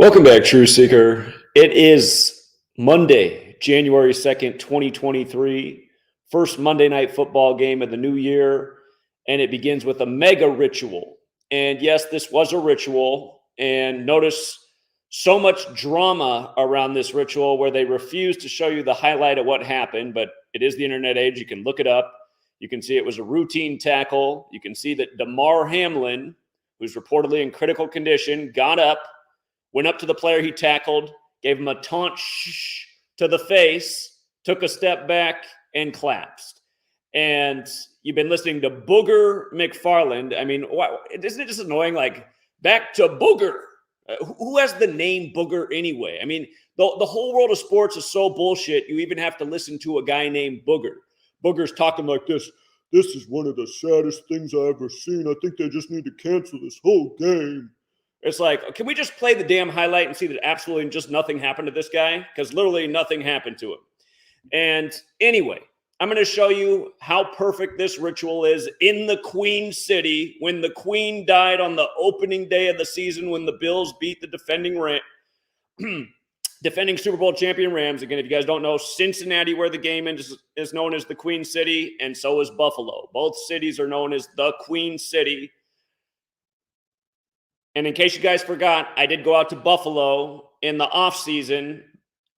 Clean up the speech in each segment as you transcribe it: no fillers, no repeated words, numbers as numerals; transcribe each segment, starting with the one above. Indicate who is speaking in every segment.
Speaker 1: Welcome back, True Seeker. It is Monday, January 2nd, 2023, first Monday night football game of the new year, and it begins with a mega ritual. And yes, this was a ritual, and notice so much drama around this ritual where they refuse to show you the highlight of what happened, but it is the internet age. You can look it up. You can see it was a routine tackle. You can see that Damar Hamlin, who's reportedly in critical condition, got up, went up to the player he tackled, gave him a taunt to the face, took a step back, and collapsed. And you've been listening to Booger McFarland. I mean, isn't it just annoying? Like, back to Booger. Who has the name Booger anyway? I mean, the whole world of sports is so bullshit, you even have to listen to a guy named Booger. Booger's talking like this. This is one of the saddest things I've ever seen. I think they just need to cancel this whole game. It's like, can we just play the damn highlight and see that absolutely just nothing happened to this guy? Because literally nothing happened to him. And anyway, I'm going to show you how perfect this ritual is in the Queen City when the Queen died on the opening day of the season when the Bills beat the defending Super Bowl champion Rams. Again, if you guys don't know, Cincinnati, where the game is known as the Queen City, and so is Buffalo. Both cities are known as the Queen City. And in case you guys forgot, I did go out to Buffalo in the offseason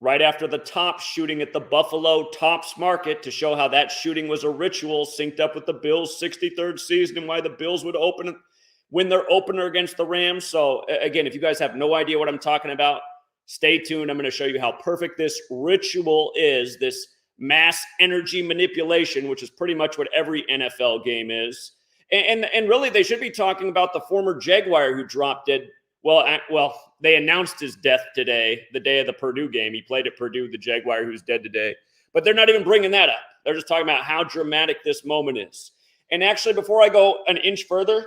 Speaker 1: right after the Tops shooting at the Buffalo Tops Market to show how that shooting was a ritual synced up with the Bills' 63rd season and why the Bills would win their opener against the Rams. So again, if you guys have no idea what I'm talking about, stay tuned. I'm going to show you how perfect this ritual is, this mass energy manipulation, which is pretty much what every NFL game is. And really, they should be talking about the former Jaguar who dropped dead. Well, they announced his death today, the day of the Purdue game. He played at Purdue, the Jaguar who's dead today. But they're not even bringing that up. They're just talking about how dramatic this moment is. And actually, before I go an inch further,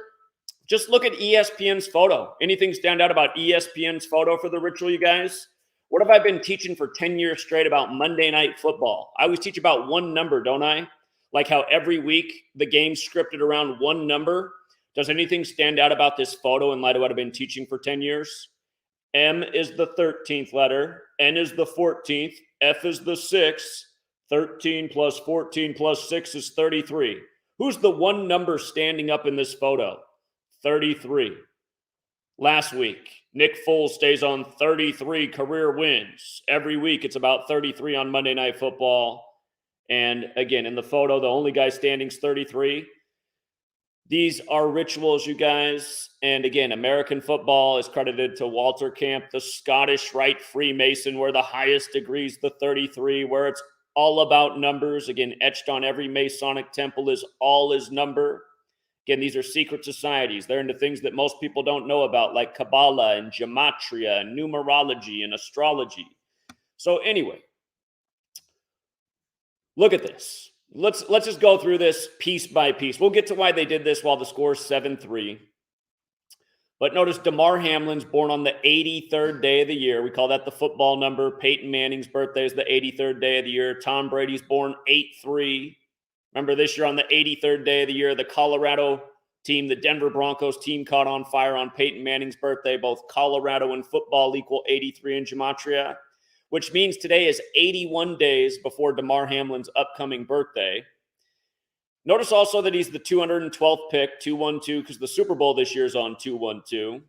Speaker 1: just look at ESPN's photo. Anything stand out about ESPN's photo for the ritual, you guys? What have I been teaching for 10 years straight about Monday Night Football? I always teach about one number, don't I? Like how every week the game's scripted around one number. Does anything stand out about this photo in light of what I've been teaching for 10 years? M is the 13th letter. N is the 14th. F is the 6th. 13 plus 14 plus 6 is 33. Who's the one number standing up in this photo? 33. Last week, Nick Foles stays on 33 career wins. Every week it's about 33 on Monday Night Football. And again, in the photo, the only guy standing is 33. These are rituals, you guys. And again, American football is credited to Walter Camp, the Scottish Rite Freemason, where the highest degree is the 33, where it's all about numbers. Again, etched on every Masonic temple is all is number. Again, these are secret societies. They're into things that most people don't know about, like Kabbalah and Gematria and numerology and astrology. So anyway, look at this. Let's just go through this piece by piece. We'll get to why they did this while the score is 7-3. But notice Damar Hamlin's born on the 83rd day of the year. We call that the football number. Peyton Manning's birthday is the 83rd day of the year. Tom Brady's born 8-3. Remember this year on the 83rd day of the year, the Colorado team, the Denver Broncos team, caught on fire on Peyton Manning's birthday. Both Colorado and football equal 83 in Gematria, which means today is 81 days before Damar Hamlin's upcoming birthday. Notice also that he's the 212th pick, 212, because the Super Bowl this year is on 212.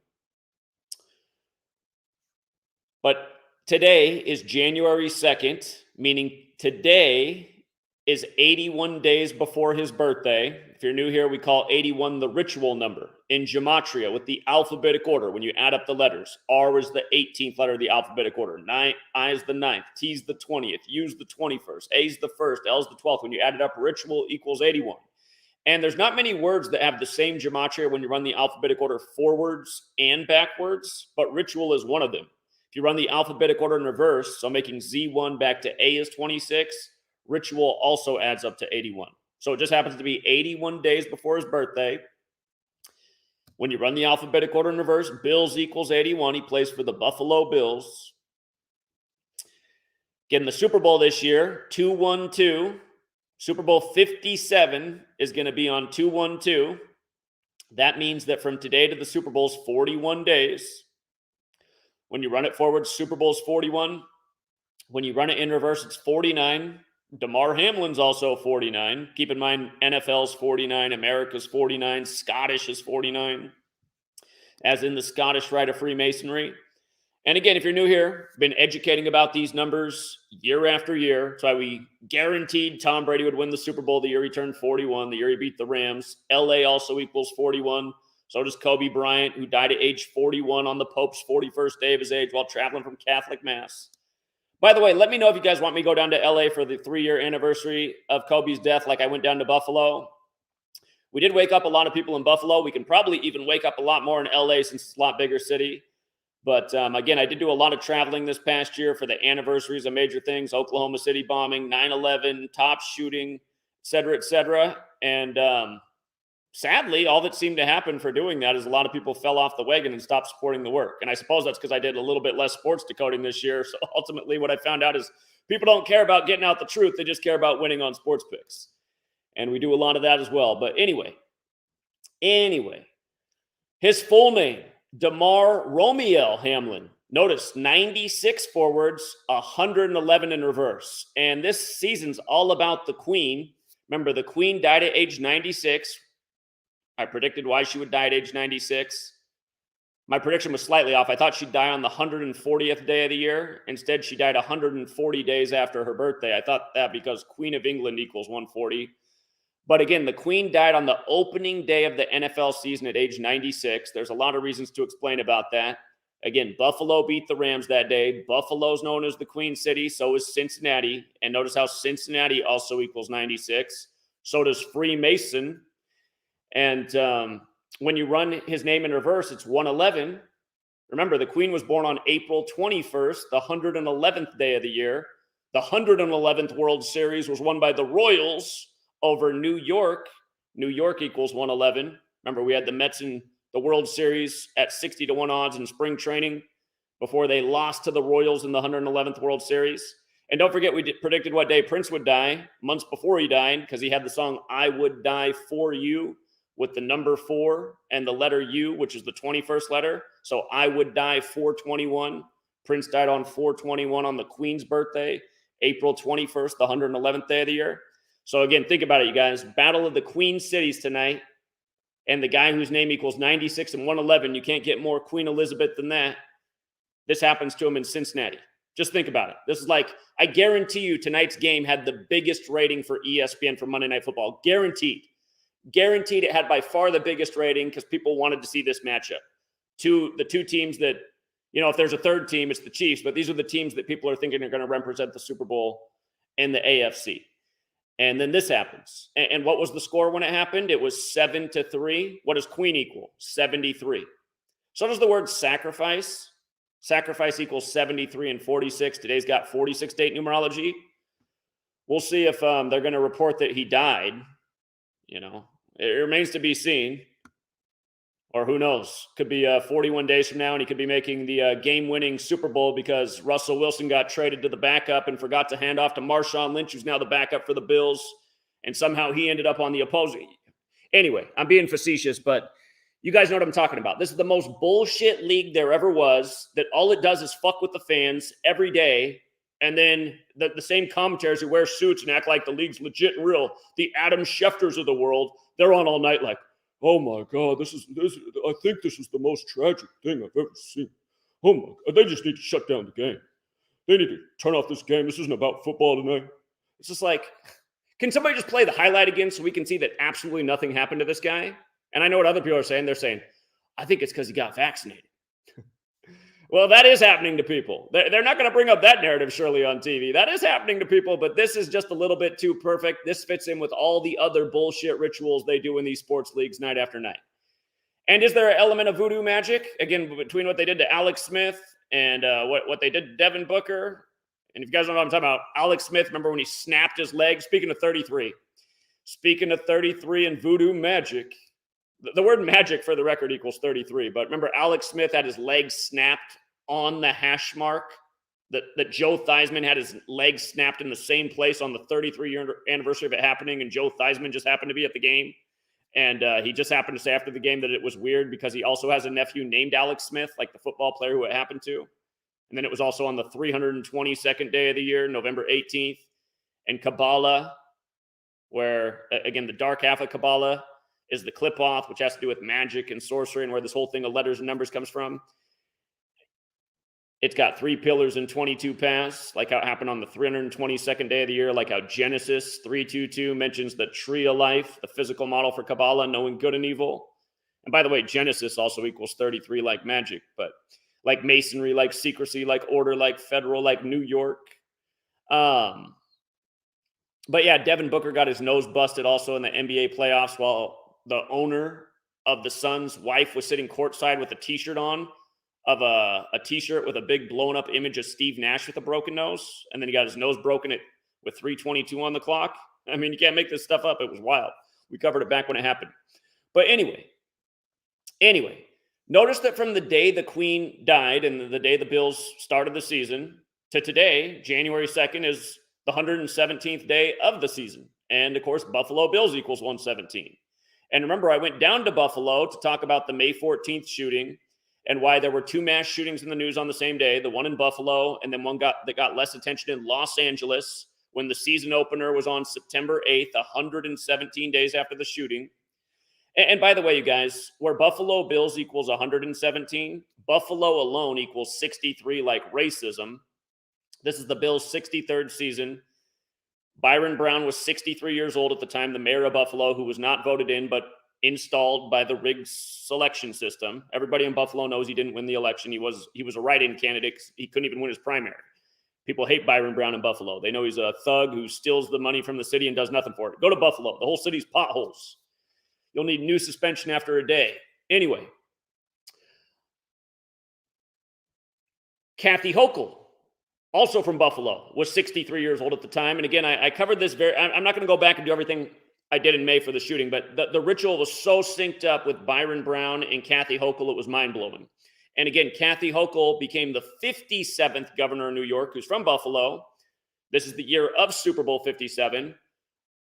Speaker 1: But today is January 2nd, meaning today is 81 days before his birthday. If you're new here, we call 81 the ritual number in Gematria with the alphabetic order. When you add up the letters, R is the 18th letter of the alphabetic order. I is the 9th. T is the 20th. U is the 21st. A is the 1st. L is the 12th. When you add it up, ritual equals 81. And there's not many words that have the same Gematria when you run the alphabetic order forwards and backwards, but ritual is one of them. If you run the alphabetic order in reverse, so making Z1 back to A is 26, ritual also adds up to 81. So it just happens to be 81 days before his birthday. When you run the alphabetic order in reverse, Bills equals 81. He plays for the Buffalo Bills. Again, the Super Bowl this year, 2-1-2. Super Bowl 57 is going to be on 2-1-2. That means that from today to the Super Bowl is 41 days. When you run it forward, Super Bowl's 41. When you run it in reverse, it's 49. Damar Hamlin's also 49. Keep in mind, NFL's 49, America's 49, Scottish is 49, as in the Scottish Rite of Freemasonry. And again, if you're new here, been educating about these numbers year after year. That's why we guaranteed Tom Brady would win the Super Bowl the year he turned 41, the year he beat the Rams. LA also equals 41. So does Kobe Bryant, who died at age 41 on the Pope's 41st day of his age while traveling from Catholic Mass. By the way, let me know if you guys want me to go down to LA for the 3-year anniversary of Kobe's death, like I went down to Buffalo. We did wake up a lot of people in Buffalo. We can probably even wake up a lot more in LA since it's a lot bigger city. But again, I did do a lot of traveling this past year for the anniversaries of major things, Oklahoma City bombing, 9/11, top shooting, et cetera, et cetera. And sadly, all that seemed to happen for doing that is a lot of people fell off the wagon and stopped supporting the work. And I suppose that's because I did a little bit less sports decoding this year. So ultimately what I found out is people don't care about getting out the truth. They just care about winning on sports picks. And we do a lot of that as well. But anyway, his full name, Damar Romiel Hamlin. Notice 96 forwards, 111 in reverse. And this season's all about the Queen. Remember, the Queen died at age 96. I predicted why she would die at age 96. My prediction was slightly off. I thought she'd die on the 140th day of the year. Instead, she died 140 days after her birthday. I thought that because Queen of England equals 140. But again, the Queen died on the opening day of the NFL season at age 96. There's a lot of reasons to explain about that. Again, Buffalo beat the Rams that day. Buffalo's known as the Queen City. So is Cincinnati. And notice how Cincinnati also equals 96. So does Freemason. And when you run his name in reverse, it's 111. Remember, the Queen was born on April 21st, the 111th day of the year. The 111th World Series was won by the Royals over New York. New York equals 111. Remember, we had the Mets in the World Series at 60-1 odds in spring training before they lost to the Royals in the 111th World Series. And don't forget, we predicted what day Prince would die months before he died because he had the song I Would Die For You with the number 4 and the letter U, which is the 21st letter. So I Would Die 4/21. Prince died on 4/21 on the Queen's birthday, April 21st, the 111th day of the year. So again, think about it, you guys. Battle of the Queen Cities tonight. And the guy whose name equals 96 and 111, you can't get more Queen Elizabeth than that. This happens to him in Cincinnati. Just think about it. This is like, I guarantee you tonight's game had the biggest rating for ESPN for Monday Night Football. Guaranteed. Guaranteed it had by far the biggest rating because people wanted to see this matchup. The two teams that, if there's a third team, it's the Chiefs, but these are the teams that people are thinking are going to represent the Super Bowl in the AFC. And then this happens. And what was the score when it happened? It was 7-3. What does Queen equal? 73. So does the word sacrifice. Sacrifice equals 73 and 46. Today's got 46 date numerology. We'll see if they're going to report that he died. It remains to be seen. Or who knows? Could be 41 days from now, and he could be making the game-winning Super Bowl because Russell Wilson got traded to the backup and forgot to hand off to Marshawn Lynch, who's now the backup for the Bills, and somehow he ended up on the opposing. Anyway, I'm being facetious, but you guys know what I'm talking about. This is the most bullshit league there ever was, that all it does is fuck with the fans every day, and then the same commentators who wear suits and act like the league's legit and real, the Adam Schefters of the world, they're on all night like, oh my God, this. I think this is the most tragic thing I've ever seen. Oh my God, they just need to shut down the game. They need to turn off this game. This isn't about football tonight. It's just like, can somebody just play the highlight again so we can see that absolutely nothing happened to this guy? And I know what other people are saying. They're saying, I think it's because he got vaccinated. Well, that is happening to people. They're not going to bring up that narrative, surely, on TV. That is happening to people, but this is just a little bit too perfect. This fits in with all the other bullshit rituals they do in these sports leagues night after night. And is there an element of voodoo magic? Again, between what they did to Alex Smith and what they did to Devin Booker. And if you guys don't know what I'm talking about, Alex Smith, remember when he snapped his leg? Speaking of 33 and voodoo magic, the word magic for the record equals 33. But remember, Alex Smith had his leg snapped on the hash mark, that Joe Theismann had his leg snapped in the same place on the 33-year anniversary of it happening, and Joe Theismann just happened to be at the game. And he just happened to say after the game that it was weird because he also has a nephew named Alex Smith, like the football player who it happened to. And then it was also on the 322nd day of the year, November 18th. And Kabbalah, where, again, the dark half of Kabbalah is the clip-off, which has to do with magic and sorcery and where this whole thing of letters and numbers comes from. It's got 3 pillars and 22 paths, like how it happened on the 322nd day of the year, like how Genesis 3:22 mentions the tree of life, the physical model for Kabbalah, knowing good and evil. And by the way, Genesis also equals 33 like magic, but like masonry, like secrecy, like order, like federal, like New York. But yeah, Devin Booker got his nose busted also in the NBA playoffs while the owner of the Suns' wife was sitting courtside with a t-shirt on of a t-shirt with a big blown up image of Steve Nash with a broken nose. And then he got his nose broken with 3:22 on the clock. I mean, you can't make this stuff up. It was wild. We covered it back when it happened. But anyway, notice that from the day the Queen died and the day the Bills started the season to today, January 2nd, is the 117th day of the season. And of course, Buffalo Bills equals 117. And remember, I went down to Buffalo to talk about the May 14th shooting and why there were 2 mass shootings in the news on the same day, the one in Buffalo and then one that got less attention in Los Angeles when the season opener was on September 8th, 117 days after the shooting. And by the way, you guys, where Buffalo Bills equals 117, Buffalo alone equals 63 like racism. This is the Bills' 63rd season. Byron Brown was 63 years old at the time, the mayor of Buffalo, who was not voted in, but installed by the rigged selection system. Everybody in Buffalo knows he didn't win the election. He was a write-in candidate. He couldn't even win his primary. People hate Byron Brown in Buffalo. They know he's a thug who steals the money from the city and does nothing for it. Go to Buffalo. The whole city's potholes. You'll need new suspension after a day. Anyway, Kathy Hochul, also from Buffalo, was 63 years old at the time. And again, I covered this I'm not going to go back and do everything I did in May for the shooting, but the ritual was so synced up with Byron Brown and Kathy Hochul, it was mind-blowing. And again, Kathy Hochul became the 57th governor of New York, who's from Buffalo. This is the year of Super Bowl 57.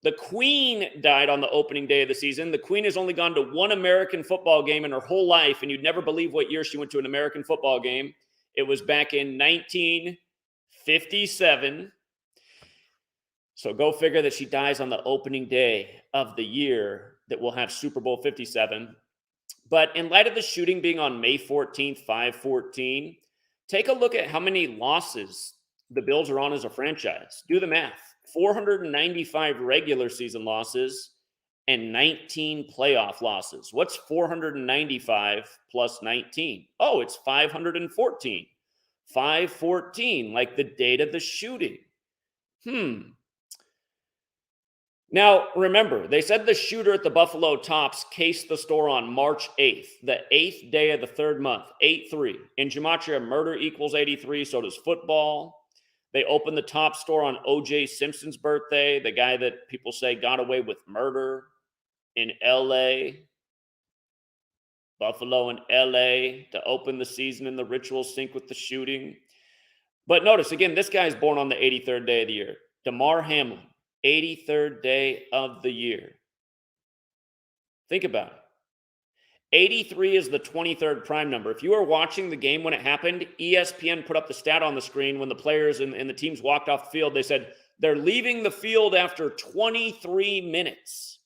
Speaker 1: The Queen died on the opening day of the season. The Queen has only gone to one American football game in her whole life, and you'd never believe what year she went to an American football game. It was back in 1957. So go figure that she dies on the opening day of the year that we'll have Super Bowl 57. But in light of the shooting being on May 14th, 5/14, take a look at how many losses the Bills are on as a franchise. Do the math. 495 regular season losses and 19 playoff losses. What's 495 plus 19? Oh, it's 514. 514, like the date of the shooting. Now, remember, they said the shooter at the Buffalo Tops cased the store on March 8th, the 8th day of the 3rd month, 8-3. In Gematria, murder equals 83, so does football. They opened the top store on O.J. Simpson's birthday, the guy that people say got away with murder in L.A., Buffalo and L.A., to open the season in the ritual sync with the shooting. But notice, again, this guy's born on the 83rd day of the year. Damar Hamlin, 83rd day of the year. Think about it. 83 is the 23rd prime number. If you were watching the game when it happened, ESPN put up the stat on the screen when the players and the teams walked off the field. They said they're leaving the field after 23 minutes.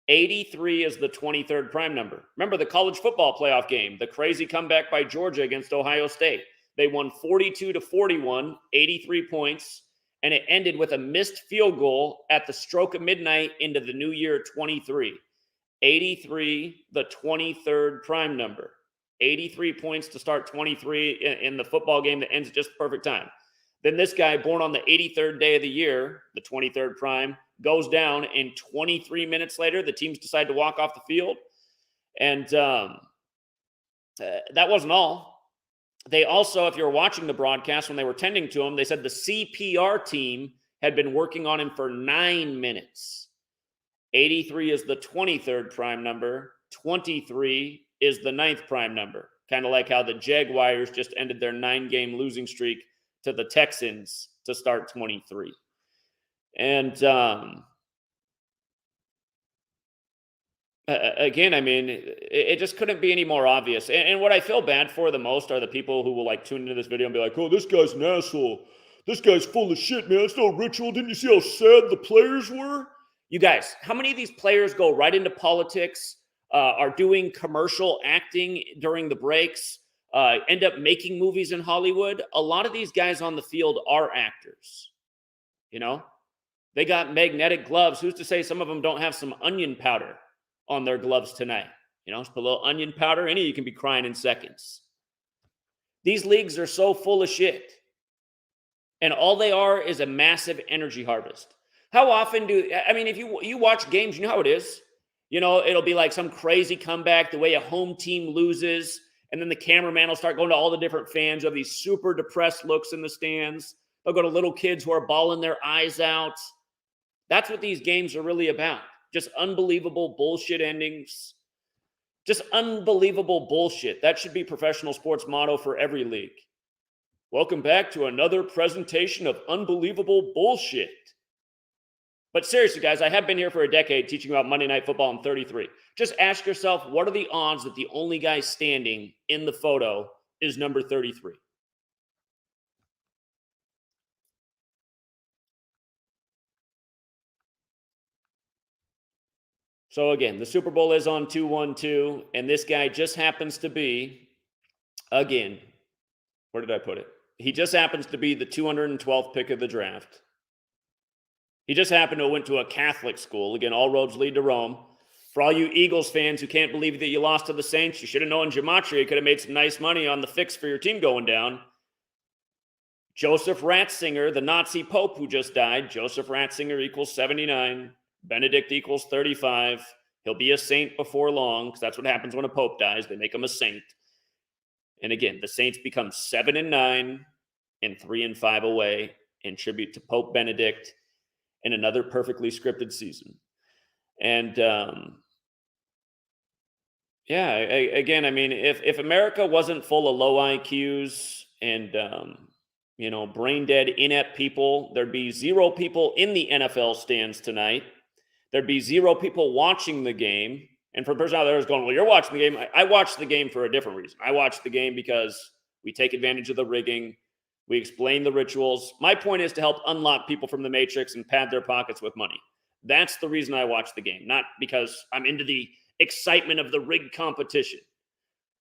Speaker 1: 83 is the 23rd prime number. Remember the college football playoff game, the crazy comeback by Georgia against Ohio State. They won 42-41, 83 points, and it ended with a missed field goal at the stroke of midnight into the new year 23. 83, the 23rd prime number. 83 points to start 23 in the football game that ends at just the perfect time. Then this guy, born on the 83rd day of the year, the 23rd prime, goes down, and 23 minutes later, the teams decide to walk off the field. And that wasn't all. They also, if you're watching the broadcast, when they were tending to him, they said the CPR team had been working on him for 9 minutes. 83 is the 23rd prime number. 23 is the 9th prime number. Kind of like how the Jaguars just ended their 9-game losing streak to the Texans to start 23. And Again, I mean, it just couldn't be any more obvious. And what I feel bad for the most are the people who will like tune into this video and be like, "Oh, this guy's an asshole. This guy's full of shit, man. It's no ritual. Didn't you see how sad the players were?" You guys, how many of these players go right into politics, are doing commercial acting during the breaks, end up making movies in Hollywood? A lot of these guys on the field are actors. You know, they got magnetic gloves. Who's to say some of them don't have some onion powder on their gloves tonight? You know, just put a little onion powder in it, you can be crying in seconds. These leagues are so full of shit. And all they are is a massive energy harvest. How often I mean, if you watch games, you know how it is. You know, it'll be like some crazy comeback, the way a home team loses, and then the cameraman will start going to all the different fans who have these super depressed looks in the stands. They'll go to little kids who are bawling their eyes out. That's what these games are really about. Just unbelievable bullshit endings. Just unbelievable bullshit. That should be professional sports motto for every league. Welcome back to another presentation of unbelievable bullshit. But seriously, guys, I have been here for a decade teaching about Monday Night Football. I'm 33. Just ask yourself, what are the odds that the only guy standing in the photo is number 33? So again, the Super Bowl is on 212, and this guy just happens to be, again, where did I put it? He just happens to be the 212th pick of the draft. He just happened to have went to a Catholic school. Again, all roads lead to Rome. For all you Eagles fans who can't believe that you lost to the Saints, you should have known Gematria could have made some nice money on the fix for your team going down. Joseph Ratzinger, the Nazi Pope who just died, Joseph Ratzinger equals 79. Benedict equals 35. He'll be a saint before long, because that's what happens when a pope dies. They make him a saint. And again, the Saints become 7-9 and 3-5 away in tribute to Pope Benedict in another perfectly scripted season. And yeah, again, I mean, if America wasn't full of low IQs and brain dead, inept people, there'd be zero people in the NFL stands tonight. There'd be zero people watching the game. And for a person out there who's going, well, you're watching the game. I watch the game for a different reason. I watch the game because we take advantage of the rigging. We explain the rituals. My point is to help unlock people from the matrix and pad their pockets with money. That's the reason I watch the game, not because I'm into the excitement of the rigged competition,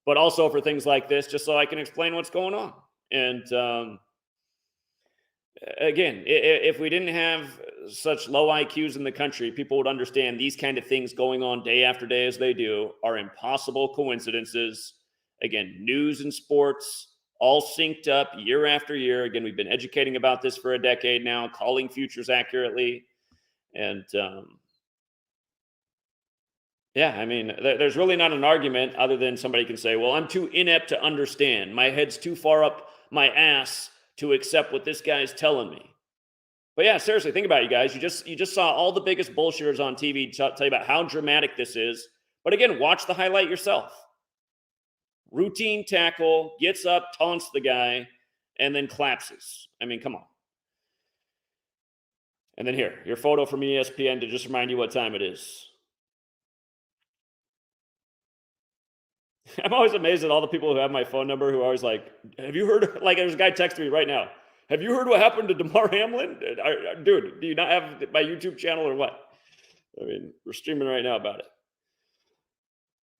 Speaker 1: but also for things like this, just so I can explain what's going on. And again, if we didn't have such low IQs in the country, people would understand these kind of things going on day after day as they do are impossible coincidences. Again, news and sports all synced up year after year. Again, we've been educating about this for a decade now, calling futures accurately. And yeah, I mean, there's really not an argument other than somebody can say, well, I'm too inept to understand. My head's too far up my ass to accept what this guy's telling me. But yeah, seriously, think about it, you guys. You just saw all the biggest bullshitters on TV tell you about how dramatic this is. But again, watch the highlight yourself. Routine tackle, gets up, taunts the guy, and then collapses. I mean, come on. And then here, your photo from ESPN to just remind you what time it is. I'm always amazed at all the people who have my phone number who are always like, have you heard? Like, there's a guy texting me right now. Have you heard what happened to Damar Hamlin? Dude, do you not have my YouTube channel or what? I mean, we're streaming right now about it.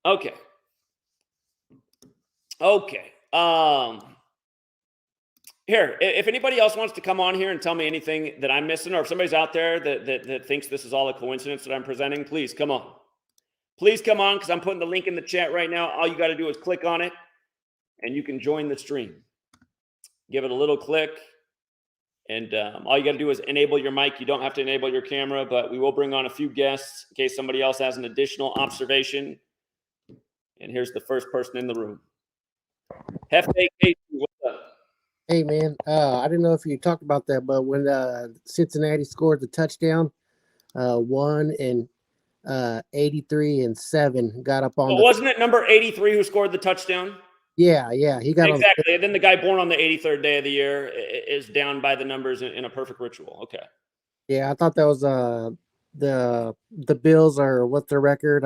Speaker 1: Okay. Here, if anybody else wants to come on here and tell me anything that I'm missing, or if somebody's out there that thinks this is all a coincidence that I'm presenting, please come on. Please come on, because I'm putting the link in the chat right now. All you got to do is click on it, and you can join the stream. Give it a little click, and all you got to do is enable your mic. You don't have to enable your camera, but we will bring on a few guests in case somebody else has an additional observation. And here's the first person in the room. Hefe Casey, what's up?
Speaker 2: Hey, man, I didn't know if you talked about that, but when Cincinnati scored the touchdown, 83-7 got up on.
Speaker 1: Wasn't it number 83 who scored the touchdown?
Speaker 2: Yeah, he got
Speaker 1: exactly. And then the guy born on the 83rd day of the year is down by the numbers in a perfect ritual. Okay.
Speaker 2: Yeah, I thought that was the Bills are what's their record?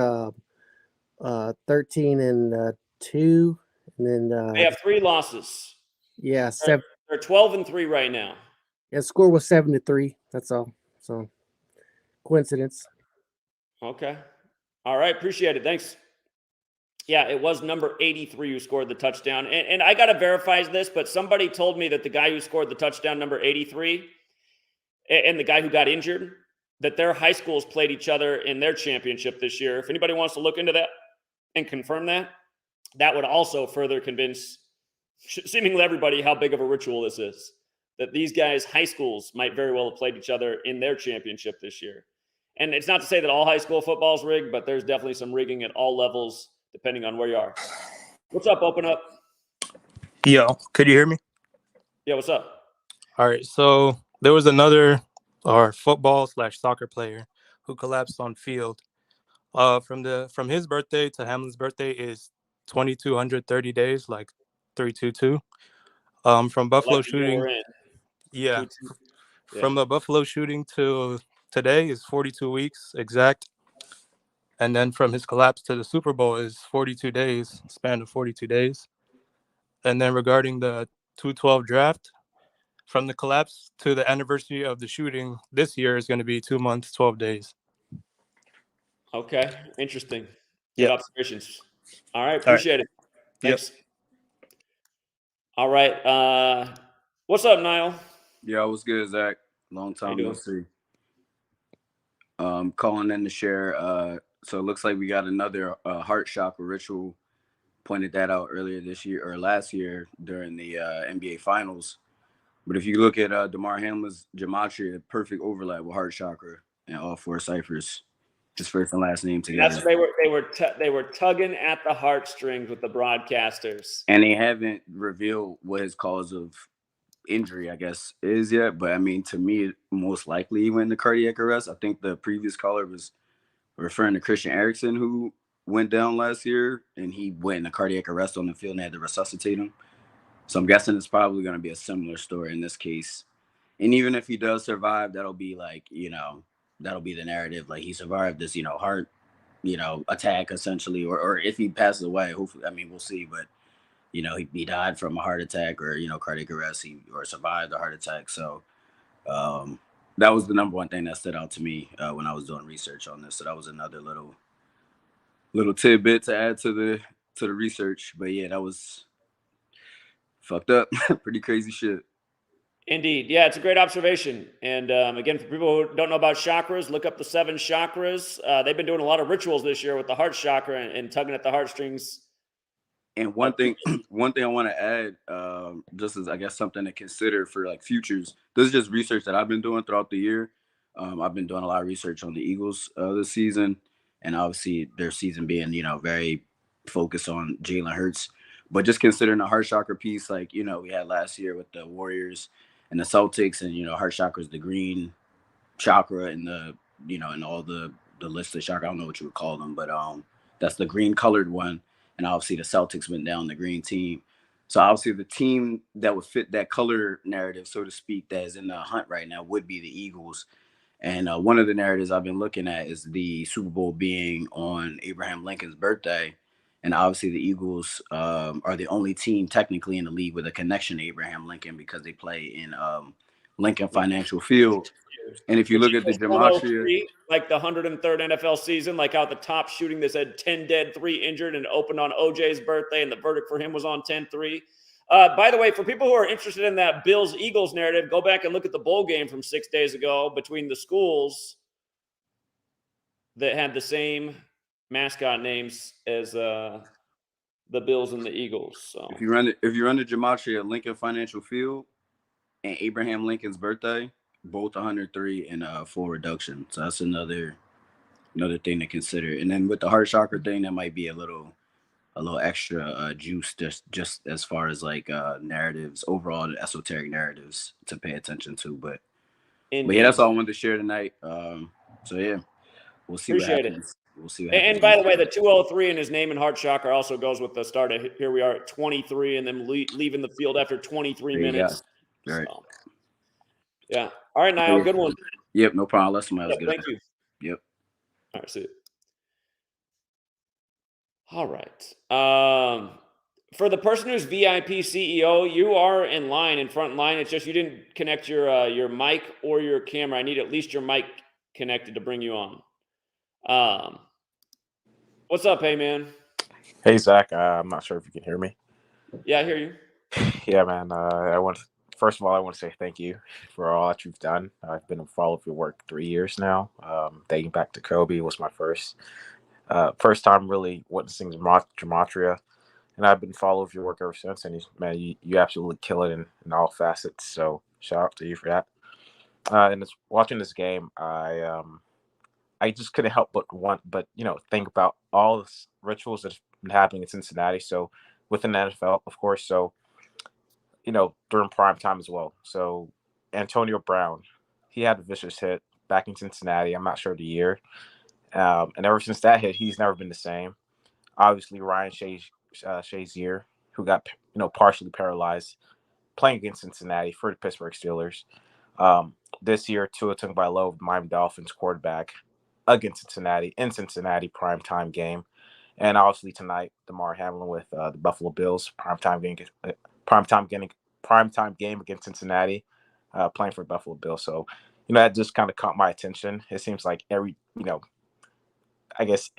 Speaker 2: 13-2, and then
Speaker 1: They have 3 losses.
Speaker 2: yeah,
Speaker 1: They're 12-3 right now.
Speaker 2: Yeah, score was 7-3. That's all. So coincidence.
Speaker 1: Okay. All right. Appreciate it. Thanks. Yeah, it was number 83 who scored the touchdown. And I got to verify this, but somebody told me that the guy who scored the touchdown, number 83, and the guy who got injured, that their high schools played each other in their championship this year. If anybody wants to look into that and confirm that, that would also further convince seemingly everybody how big of a ritual this is. That these guys' high schools might very well have played each other in their championship this year. And it's not to say that all high school football is rigged, but there's definitely some rigging at all levels, depending on where you are. What's up? Open up.
Speaker 3: Yo, could you hear me?
Speaker 1: Yeah, what's up?
Speaker 3: All right, so there was another football/soccer player who collapsed on field. From his birthday to Hamlin's birthday is 2,230 days, like 322. From Buffalo
Speaker 1: Like the year
Speaker 3: shooting,
Speaker 1: we're in.
Speaker 3: yeah,
Speaker 1: Yeah.
Speaker 3: from the Buffalo shooting to today is 42 weeks exact. And then from his collapse to the Super Bowl is 42 days, span of 42 days. And then regarding the 212 draft, from the collapse to the anniversary of the shooting this year is going to be 2 months, 12 days.
Speaker 1: Okay. Interesting. Good
Speaker 3: Yep.
Speaker 1: observations. All right. Appreciate it. Thanks.
Speaker 3: Yep.
Speaker 1: All right. What's up, Niall?
Speaker 4: Yeah, what's good, Zach? Long time no see. Calling in to share. So it looks like we got another heart chakra ritual. Pointed that out earlier this year or last year during the NBA Finals. But if you look at Damar Hamlin's gematria, perfect overlap with heart chakra and all 4 ciphers, his first and last name together.
Speaker 1: That's they were tugging at the heartstrings with the broadcasters,
Speaker 4: and they haven't revealed what his cause of injury, I guess, is yet. But I mean, to me, most likely he went into cardiac arrest. I think the previous caller was referring to Christian Eriksen, who went down last year, and he went into cardiac arrest on the field and had to resuscitate him. So I'm guessing it's probably going to be a similar story in this case. And even if he does survive, that'll be like, that'll be the narrative. Like he survived this, heart, attack essentially, or if he passes away, hopefully, I mean, we'll see. But, he died from a heart attack or, cardiac arrest, or survived a heart attack. So that was the number one thing that stood out to me when I was doing research on this. So that was another little tidbit to add to the research. But yeah, that was fucked up. Pretty crazy shit.
Speaker 1: Indeed. Yeah, it's a great observation. And again, for people who don't know about chakras, look up the 7 chakras. They've been doing a lot of rituals this year with the heart chakra and tugging at the heartstrings.
Speaker 4: And one thing I want to add, just as I guess something to consider for like futures. This is just research that I've been doing throughout the year. I've been doing a lot of research on the Eagles this season, and obviously their season being, very focused on Jalen Hurts. But just considering the heart chakra piece, like, we had last year with the Warriors and the Celtics, and, heart chakra is the green chakra and the, and all the list of chakra. I don't know what you would call them, but that's the green colored one. And obviously the Celtics went down the green team. So obviously the team that would fit that color narrative, so to speak, that is in the hunt right now would be the Eagles. And one of the narratives I've been looking at is the Super Bowl being on Abraham Lincoln's birthday. And obviously the Eagles are the only team technically in the league with a connection to Abraham Lincoln because they play in Lincoln Financial Field. And if you look at the gematria,
Speaker 1: like the 103rd NFL season, like out the top shooting that said 10 dead, 3 injured, and opened on OJ's birthday, and the verdict for him was on 10-3. By the way, for people who are interested in that Bills-Eagles narrative, go back and look at the bowl game from 6 days ago between the schools that had the same mascot names as the Bills and the Eagles. So
Speaker 4: if you run the gematria, Lincoln Financial Field and Abraham Lincoln's birthday, both 103 and full reduction. So that's another thing to consider. And then with the heart chakra thing, that might be a little extra juice just as far as like narratives, overall the esoteric narratives to pay attention to. But yeah, that's all I wanted to share tonight. So yeah, we'll see what happens. We'll see what happens.
Speaker 1: And by the way, the 203 in his name and heart chakra also goes with the start of here we are at 23 and then leaving the field after 23 minutes.
Speaker 4: All right.
Speaker 1: So, yeah. All right, Niall. Good one.
Speaker 4: Yep, no problem. I'll let somebody else get it.
Speaker 1: Thank you.
Speaker 4: Yep.
Speaker 1: All right, see you. All right. For the person who's VIP CEO, you are in line, in front line. It's just you didn't connect your mic or your camera. I need at least your mic connected to bring you on. What's up, hey man?
Speaker 5: Hey Zach, I'm not sure if you can hear me.
Speaker 1: Yeah, I hear you.
Speaker 5: Yeah, man. First of all, I want to say thank you for all that you've done. I've been a follower of your work 3 years now. Dating back to Kobe was my first time really witnessing Gematria, and I've been a follower of your work ever since. And you absolutely kill it in all facets. So shout out to you for that. Watching this game, I just couldn't help but think about all the rituals that have been happening in Cincinnati. So within the NFL, of course. So during prime time as well. So Antonio Brown, he had a vicious hit back in Cincinnati. I'm not sure the year, and ever since that hit, he's never been the same. Obviously, Ryan Shazier, who got partially paralyzed playing against Cincinnati for the Pittsburgh Steelers. This year, Tua Tagovailoa, Miami Dolphins quarterback, against Cincinnati in Cincinnati primetime game, and obviously tonight Damar Hamlin with the Buffalo Bills primetime game against Cincinnati, playing for Buffalo Bills. So that just kind of caught my attention. It seems like every I guess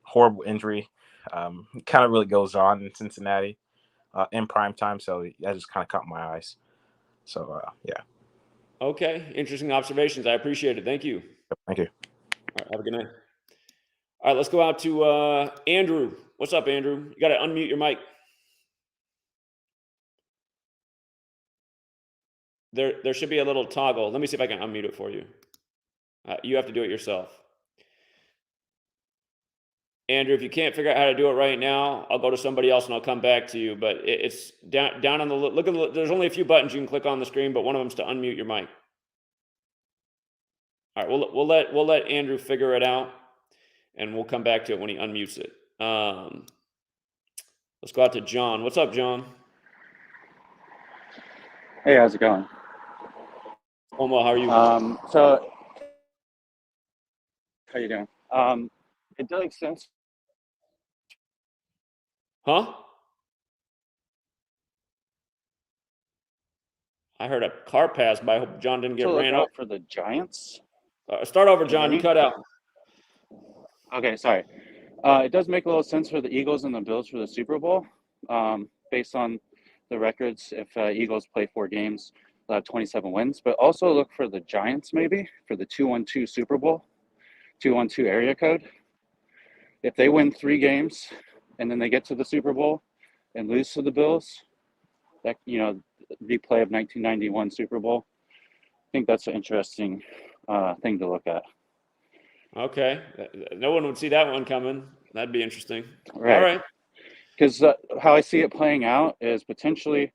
Speaker 5: horrible injury kind of really goes on in Cincinnati in primetime. So that just kind of caught my eyes. So yeah.
Speaker 1: Okay, interesting observations. I appreciate it. Thank you.
Speaker 5: Thank you.
Speaker 1: All right, have a good night. All right, let's go out to Andrew. What's up, Andrew? You got to unmute your mic. There should be a little toggle. Let me see if I can unmute it for you. You have to do it yourself. Andrew, if you can't figure out how to do it right now, I'll go to somebody else and I'll come back to you. But it's down on the look at there's only a few buttons you can click on the screen, but one of them's to unmute your mic. All right, we'll let Andrew figure it out, and we'll come back to it when he unmutes it. Let's go out to John. What's up, John?
Speaker 6: Hey, how's it going?
Speaker 1: Well, how are you?
Speaker 6: So how you doing? It does make sense.
Speaker 1: Huh? I heard a car pass by. I hope John didn't get
Speaker 6: To look
Speaker 1: ran over.
Speaker 6: out for the Giants.
Speaker 1: Start over,
Speaker 6: Can you hear
Speaker 1: John. You
Speaker 6: me?
Speaker 1: cut out.
Speaker 6: Okay, sorry. It does make a little sense for the Eagles and the Bills for the Super Bowl, based on the records. If Eagles play 4 games, they'll have 27 wins. But also look for the Giants maybe for the 212 Super Bowl, 212 area code. If they win 3 games and then they get to the Super Bowl and lose to the Bills, that replay of 1991 Super Bowl. I think that's an interesting thing to look at.
Speaker 1: Okay. No one would see that one coming. That'd be interesting.
Speaker 6: Right.
Speaker 1: All right.
Speaker 6: Because how I see it playing out is potentially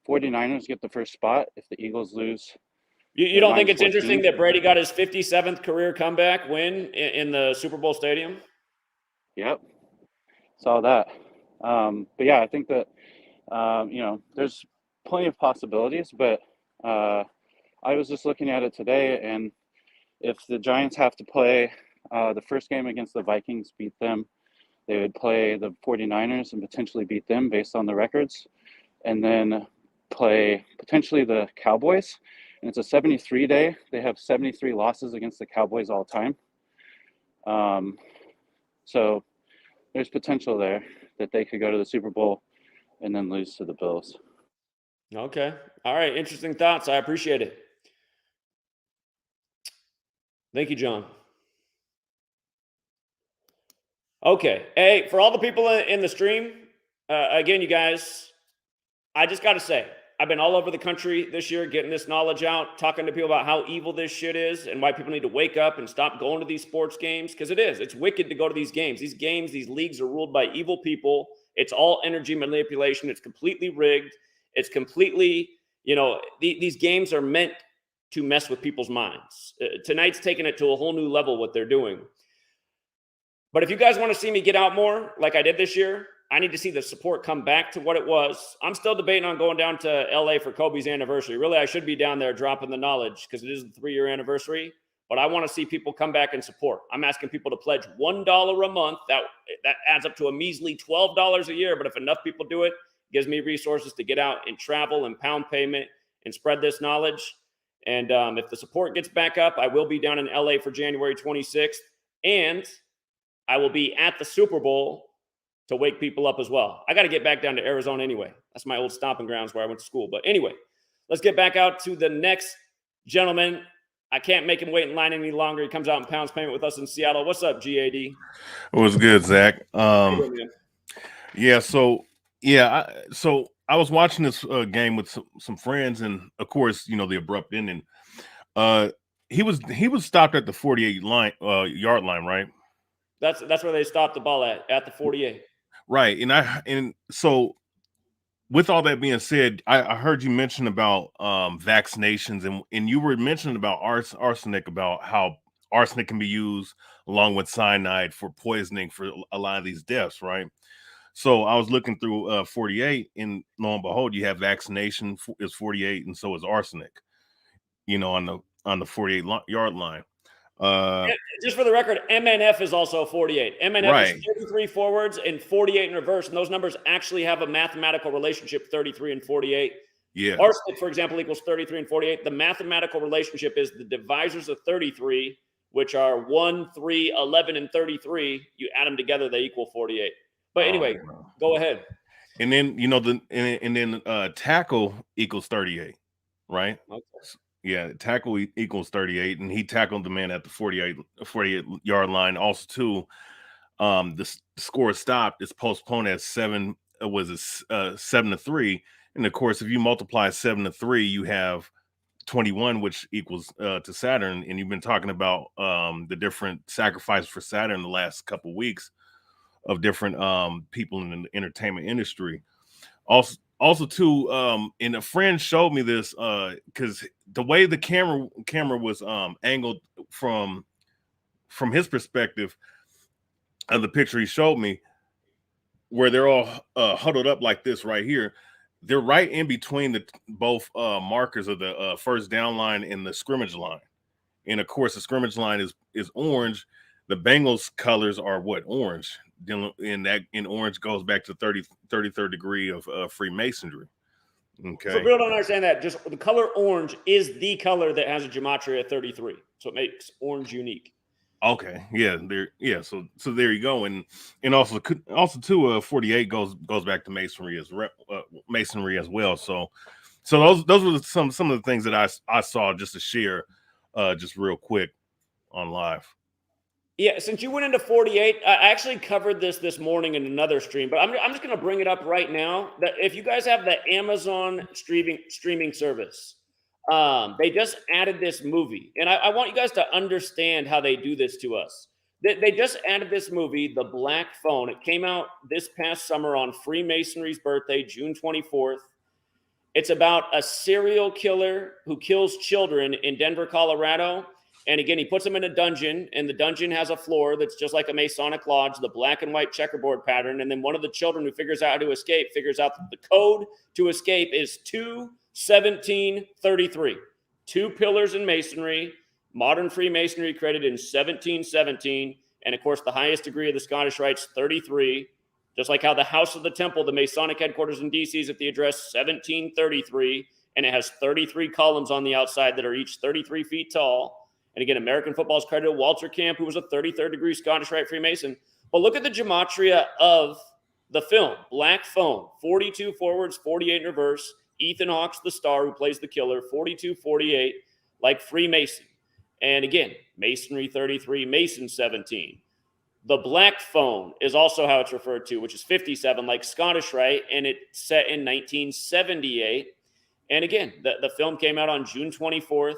Speaker 6: 49ers get the first spot if the Eagles lose.
Speaker 1: You don't think it's
Speaker 6: 9-14.
Speaker 1: interesting that Brady got his 57th career comeback win in the Super Bowl stadium?
Speaker 6: Yep. Saw that. But yeah, I think that, there's plenty of possibilities, but I was just looking at it today, and if the Giants have to play the first game against the Vikings, beat them, they would play the 49ers and potentially beat them based on the records, and then play potentially the Cowboys. And it's a 73 day. They have 73 losses against the Cowboys all time. So there's potential there that they could go to the Super Bowl and then lose to the Bills.
Speaker 1: Okay. All right. Interesting thoughts. I appreciate it. Thank you, John. Okay. Hey, for all the people in the stream, again, you guys, I just got to say, I've been all over the country this year getting this knowledge out, talking to people about how evil this shit is and why people need to wake up and stop going to these sports games, because it is. It's wicked to go to these games. These games, these leagues are ruled by evil people. It's all energy manipulation. It's completely rigged. It's completely, these games are meant to mess with people's minds. Tonight's taking it to a whole new level, what they're doing. But if you guys want to see me get out more like I did this year, I need to see the support come back to what it was. I'm still debating on going down to LA for Kobe's anniversary. Really, I should be down there dropping the knowledge because it is the 3-year anniversary. but I want to see people come back and support. I'm asking people to pledge $1 a month. That adds up to a measly $12 a year. But if enough people do it, it gives me resources to get out and travel and pound payment and spread this knowledge. And if the support gets back up, I will be down in LA for January 26th. And I will be at the Super Bowl to wake people up as well. I got to get back down to Arizona anyway. That's my old stomping grounds where I went to school. But anyway, let's get back out to the next gentleman. I can't make him wait in line any longer. He comes out and pounds payment with us in Seattle. What's up, GAD?
Speaker 7: What's good, Zach?
Speaker 1: Yeah.
Speaker 7: So I was watching this game with some friends, and of course, the abrupt ending. He was stopped at the 48 yard line, right?
Speaker 1: That's where they stopped the ball at the 48.
Speaker 7: Right, and so with all that being said, I heard you mention about vaccinations, and you were mentioning about arsenic, about how arsenic can be used along with cyanide for poisoning for a lot of these deaths, right? So I was looking through 48, and lo and behold, you have vaccination is 48, and so is arsenic, on the 48 yard line.
Speaker 1: Just for the record, MNF is also 48. MNF
Speaker 7: Right.
Speaker 1: is 33 forwards and 48 in reverse, and those numbers actually have a mathematical relationship, 33 and 48.
Speaker 7: Yeah.
Speaker 1: Arsenic, for example, equals 33 and 48. The mathematical relationship is the divisors of 33, which are 1, 3, 11, and 33. You add them together, they equal 48. But anyway, go ahead.
Speaker 7: And then tackle equals 38, right?
Speaker 1: Okay.
Speaker 7: Yeah, tackle equals 38, and he tackled the man at the 48 yard line. Also, too, the score stopped. It's postponed at 7-3, and of course, if you multiply 7-3, you have 21, which equals to Saturn. And you've been talking about the different sacrifices for Saturn the last couple weeks of different people in the entertainment industry. Also too, and a friend showed me this because the way the camera was angled from his perspective of the picture he showed me, where they're all huddled up like this right here. They're right in between both markers of the first down line and the scrimmage line. And of course, the scrimmage line is orange. The Bengals colors are what? Orange. In orange goes back to 33rd degree of Freemasonry. Okay.
Speaker 1: So people don't understand that. Just the color orange is the color that has a gematria 33. So it makes orange unique.
Speaker 7: Okay. Yeah. So there you go. And also too, 48 goes back to masonry as well. So those were some of the things that I saw just to share, just real quick on live.
Speaker 1: Yeah, since you went into 48, I actually covered this morning in another stream, but I'm just going to bring it up right now. That if you guys have the Amazon streaming service, they just added this movie, and I want you guys to understand how they do this to us. They just added this movie, The Black Phone. It came out this past summer on Freemasonry's birthday, June 24th. It's about a serial killer who kills children in Denver, Colorado. And again, he puts them in a dungeon, and the dungeon has a floor that's just like a Masonic lodge, the black and white checkerboard pattern. And then one of the children who figures out how to escape figures out that the code to escape is 2-17-33. 2 pillars in Masonry, modern Freemasonry created in 1717. And of course, the highest degree of the Scottish Rite's 33. Just like how the House of the Temple, the Masonic headquarters in DC, is at the address 1733. And it has 33 columns on the outside that are each 33 feet tall. And again, American football is credited to Walter Camp, who was a 33rd degree Scottish Rite Freemason. But look at the gematria of the film, Black Phone, 42 forwards, 48 in reverse. Ethan Hawke's the star who plays the killer, 42, 48, like Freemason. And again, Masonry 33, Mason 17. The Black Phone is also how it's referred to, which is 57, like Scottish Rite, and it's set in 1978. And again, the film came out on June 24th.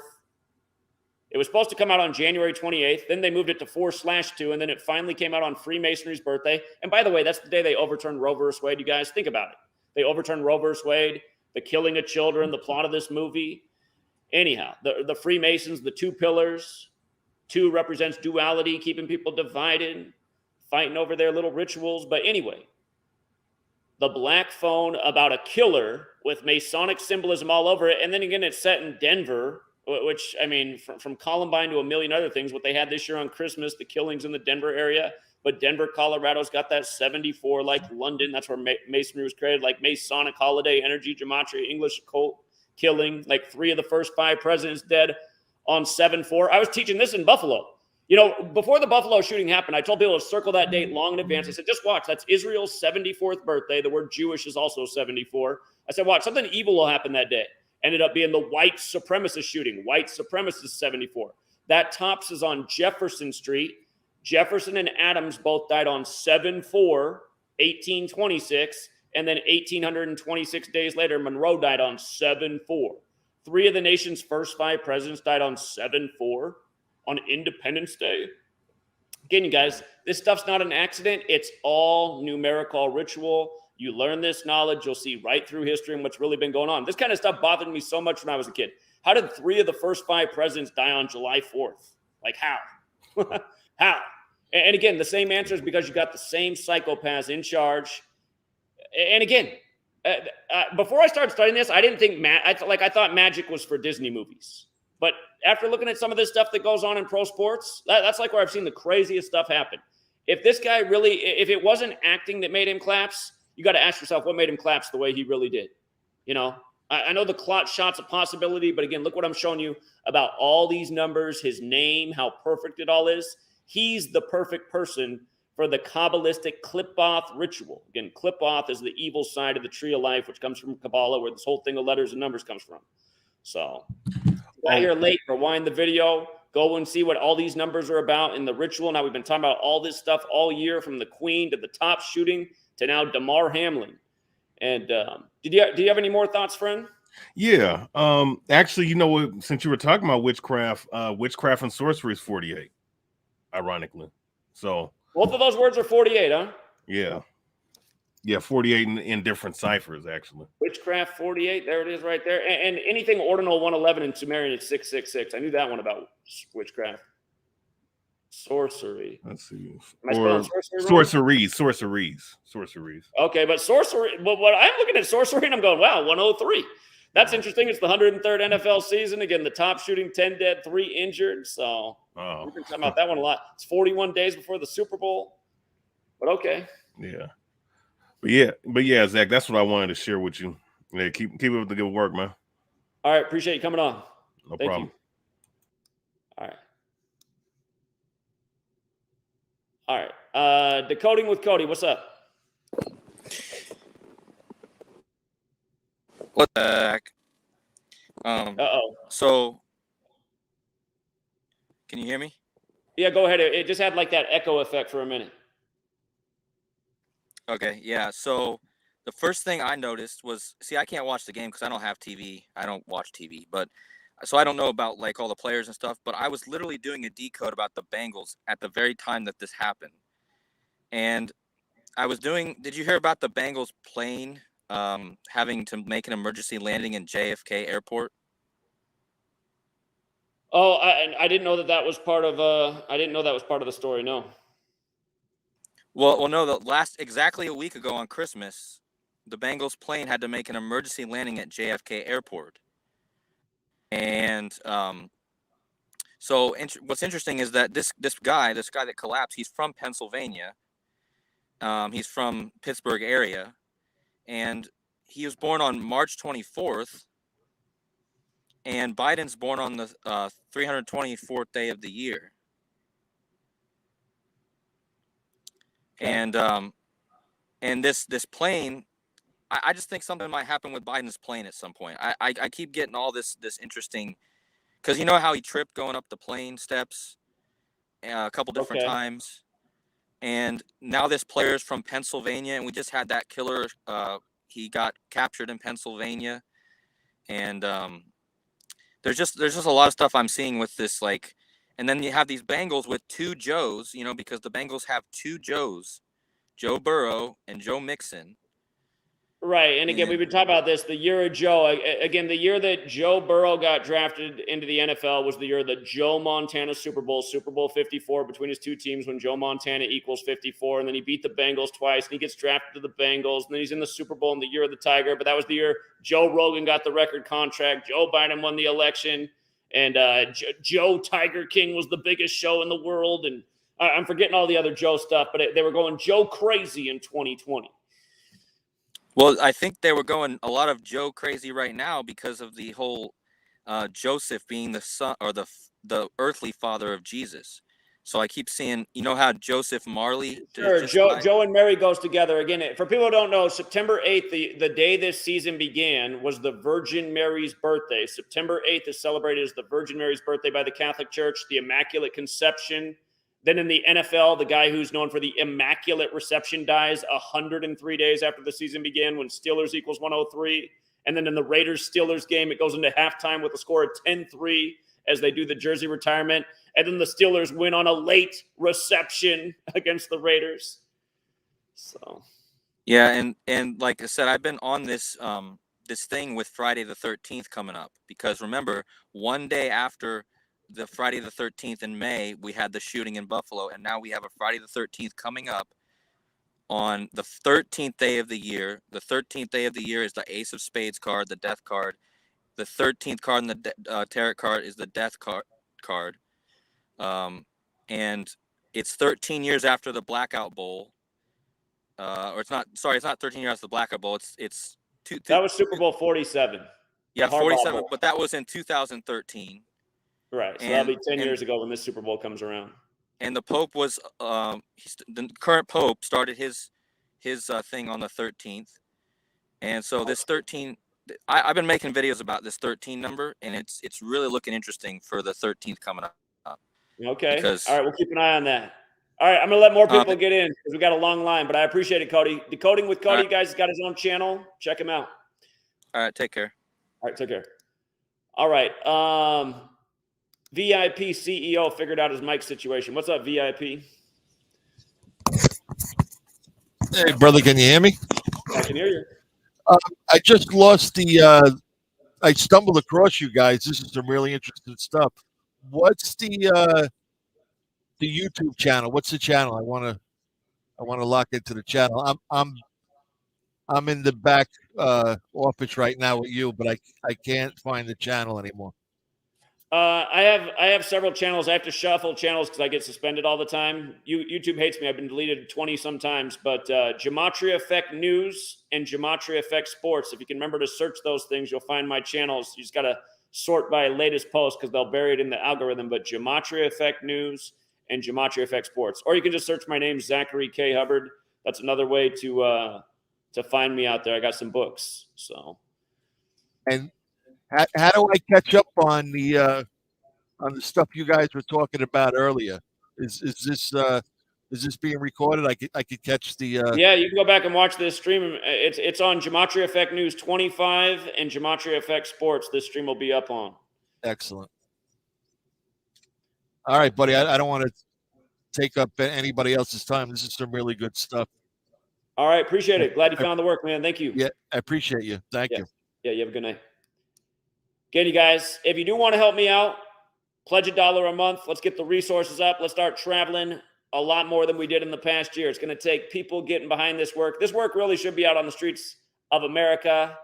Speaker 1: It was supposed to come out on January 28th. Then they moved it to 4/2, and then it finally came out on Freemasonry's birthday. And by the way, that's the day they overturned Roe v. Wade. You guys, think about it. They overturned Roe v. Wade, the killing of children, the plot of this movie. Anyhow, the Freemasons, the 2 pillars. 2 represents duality, keeping people divided, fighting over their little rituals. But anyway, The Black Phone, about a killer with Masonic symbolism all over it. And then again, it's set in Denver, which, I mean, from Columbine to a million other things, what they had this year on Christmas, the killings in the Denver area. But Denver, Colorado's got that 74, like London. That's where Masonry was created, like Masonic Holiday, Energy, Gematria, English, Cult, killing. Like 3 of the first 5 presidents dead on 7/4. I was teaching this in Buffalo. You know, before the Buffalo shooting happened, I told people to circle that date long in advance. I said, just watch. That's Israel's 74th birthday. The word Jewish is also 74. I said, watch, something evil will happen that day. Ended up being the white supremacist shooting. White supremacist 74. That Tops is on Jefferson Street. Jefferson and Adams both died on 7/4, 1826. And then 1826 days later, Monroe died on 7/4. 3 of the nation's first 5 presidents died on 7/4 on Independence Day. Again, you guys, this stuff's not an accident. It's all numerical ritual. You learn this knowledge, you'll see right through history and what's really been going on. This kind of stuff bothered me so much when I was a kid. How did 3 of the first 5 presidents die on July 4th? Like, how? How? And again, the same answer is because you got the same psychopaths in charge. And again, before I started studying this, I didn't think I thought magic was for Disney movies. But after looking at some of this stuff that goes on in pro sports, that's like where I've seen the craziest stuff happen. If this guy really, if it wasn't acting that made him collapse, you got to ask yourself what made him collapse the way he really did. You know, I know the clot shot's a possibility, but again, look what I'm showing you about all these numbers, his name, how perfect it all is. He's the perfect person for the Kabbalistic Clip-Off ritual. Again, Clip-Off is the evil side of the tree of life, which comes from Kabbalah, where this whole thing of letters and numbers comes from. So, while you're late, rewind the video, go and see what all these numbers are about in the ritual. Now, we've been talking about all this stuff all year, from the Queen to the top shooting to now Damar Hamlin. And do you have any more thoughts, friend?
Speaker 7: Yeah. Actually, you know what? Since you were talking about witchcraft and sorcery is 48. Ironically, so
Speaker 1: both of those words are 48, huh?
Speaker 7: Yeah, 48 in different ciphers, actually.
Speaker 1: Witchcraft 48, there it is, right there. And anything ordinal 111 in Sumerian, it's 666. I knew that one about witchcraft. Sorcery.
Speaker 7: Let's see.
Speaker 1: Am I spelling sorcery wrong?
Speaker 7: Sorceries.
Speaker 1: Okay, but sorcery. But what I'm looking at sorcery, and I'm going, wow, 103. That's interesting. It's the 103rd NFL season. Again, the top shooting, 10 dead, 3 injured. So we've been talking about that one a lot. It's 41 days before the Super Bowl. But okay.
Speaker 7: Yeah. But yeah, Zach, that's what I wanted to share with you. Yeah, keep up the good work, man.
Speaker 1: All right, appreciate you coming on.
Speaker 7: No problem.
Speaker 1: You. All right. Decoding with Cody, what's up?
Speaker 8: What the heck? So, can you hear me?
Speaker 1: Yeah, go ahead. It just had like that echo effect for a minute.
Speaker 8: Okay, yeah. So, the first thing I noticed was, see, I can't watch the game because I don't have TV. I don't watch TV, but so I don't know about like all the players and stuff. But I was literally doing a decode about the Bengals at the very time that this happened, and I was doing. Did you hear about the Bengals plane having to make an emergency landing in JFK Airport?
Speaker 1: Oh, I didn't know that was part of. I didn't know that was part of the story. No.
Speaker 8: Well, no. Exactly a week ago on Christmas, the Bengals plane had to make an emergency landing at JFK Airport, and so what's interesting is that this guy that collapsed, he's from Pennsylvania. He's from Pittsburgh area. And he was born on March 24th, and Biden's born on the 324th day of the year. And this plane, I just think something might happen with Biden's plane at some point. I keep getting all this interesting, because you know how he tripped going up the plane steps a couple different times. And now this player's from Pennsylvania, and we just had that killer. He got captured in Pennsylvania, and there's just a lot of stuff I'm seeing with this. Like, and then you have these Bengals with 2 Joes, you know, because the Bengals have 2 Joes, Joe Burrow and Joe Mixon.
Speaker 1: Right. And again, we've been talking about this, the year of Joe. Again, the year that Joe Burrow got drafted into the NFL was the year that Joe Montana Super Bowl 54 between his 2 teams, when Joe Montana equals 54. And then he beat the Bengals twice, and he gets drafted to the Bengals. And then he's in the Super Bowl in the year of the Tiger. But that was the year Joe Rogan got the record contract. Joe Biden won the election. And Joe Tiger King was the biggest show in the world. And I'm forgetting all the other Joe stuff, but they were going Joe crazy in 2020.
Speaker 8: Well, I think they were going a lot of Joe crazy right now because of the whole Joseph being the son or the earthly father of Jesus. So I keep seeing, you know how Joseph Marley
Speaker 1: Sure,
Speaker 8: just
Speaker 1: Joe and Mary goes together. Again, for people who don't know, September 8th, the day this season began, was the Virgin Mary's birthday. September 8th is celebrated as the Virgin Mary's birthday by the Catholic Church, the Immaculate Conception. Then in the NFL, the guy who's known for the Immaculate Reception dies 103 days after the season began when Steelers equals 103. And then in the Raiders-Steelers game, it goes into halftime with a score of 10-3 as they do the jersey retirement. And then the Steelers win on a late reception against the Raiders. So,
Speaker 8: yeah, and like I said, I've been on this this thing with Friday the 13th coming up because remember, one day after the Friday the 13th in May, we had the shooting in Buffalo, and now we have a Friday the 13th coming up on the 13th day of the year. The 13th day of the year is the Ace of Spades card, the Death card. The 13th card in the Tarot card is the Death card. And it's 13 years after the Blackout Bowl. Or it's not 13 years after the Blackout Bowl. It's
Speaker 1: that was Super Bowl 47.
Speaker 8: Yeah, 47, but that was in 2013.
Speaker 1: Right. So that'll be 10 years ago when this Super Bowl comes around.
Speaker 8: And the Pope was the current Pope started his thing on the 13th. And so this 13 I've been making videos about this 13 number, and it's really looking interesting for the 13th coming up.
Speaker 1: Okay.
Speaker 8: Because,
Speaker 1: all right, we'll keep an eye on that. All right, I'm going to let more people get in because we got a long line, but I appreciate it, Cody. Decoding with Cody, you guys, has got his own channel. Check him out.
Speaker 8: All right, take care.
Speaker 1: All right, take care. All right. VIP CEO figured out his mic situation. What's up, VIP?
Speaker 9: Hey, brother, can you hear me?
Speaker 1: I can hear you.
Speaker 9: I just lost the I stumbled across you guys. This is some really interesting stuff. What's the YouTube channel? What's the channel? I want to lock into the channel. I'm in the back office right now with you, but I can't find the channel anymore.
Speaker 1: I have several channels. I have to shuffle channels because I get suspended all the time. YouTube hates me. I've been deleted 20 sometimes. But GematriaEffectNews and GematriaEffectSports. If you can remember to search those things, you'll find my channels. You just got to sort by latest post because they'll bury it in the algorithm. But GematriaEffectNews and GematriaEffectSports. Or you can just search my name, Zachary K. Hubbard. That's another way to find me out there. I got some books. So.
Speaker 9: And how do I catch up on the stuff you guys were talking about earlier? Is this being recorded? I could catch the.
Speaker 1: Yeah, you can go back and watch this stream. It's on Gematria Effect News 25 and Gematria Effect Sports. This stream will be up on.
Speaker 9: Excellent. All right, buddy. I don't want to take up anybody else's time. This is some really good stuff.
Speaker 1: All right, appreciate it. Glad you found the work, man. Thank you.
Speaker 9: Yeah, I appreciate you. Thank you.
Speaker 1: Yeah, you have a good night. Again, you guys, if you do want to help me out, pledge $1 a month. Let's get the resources up. Let's start traveling a lot more than we did in the past year. It's going to take people getting behind this work. This work really should be out on the streets of America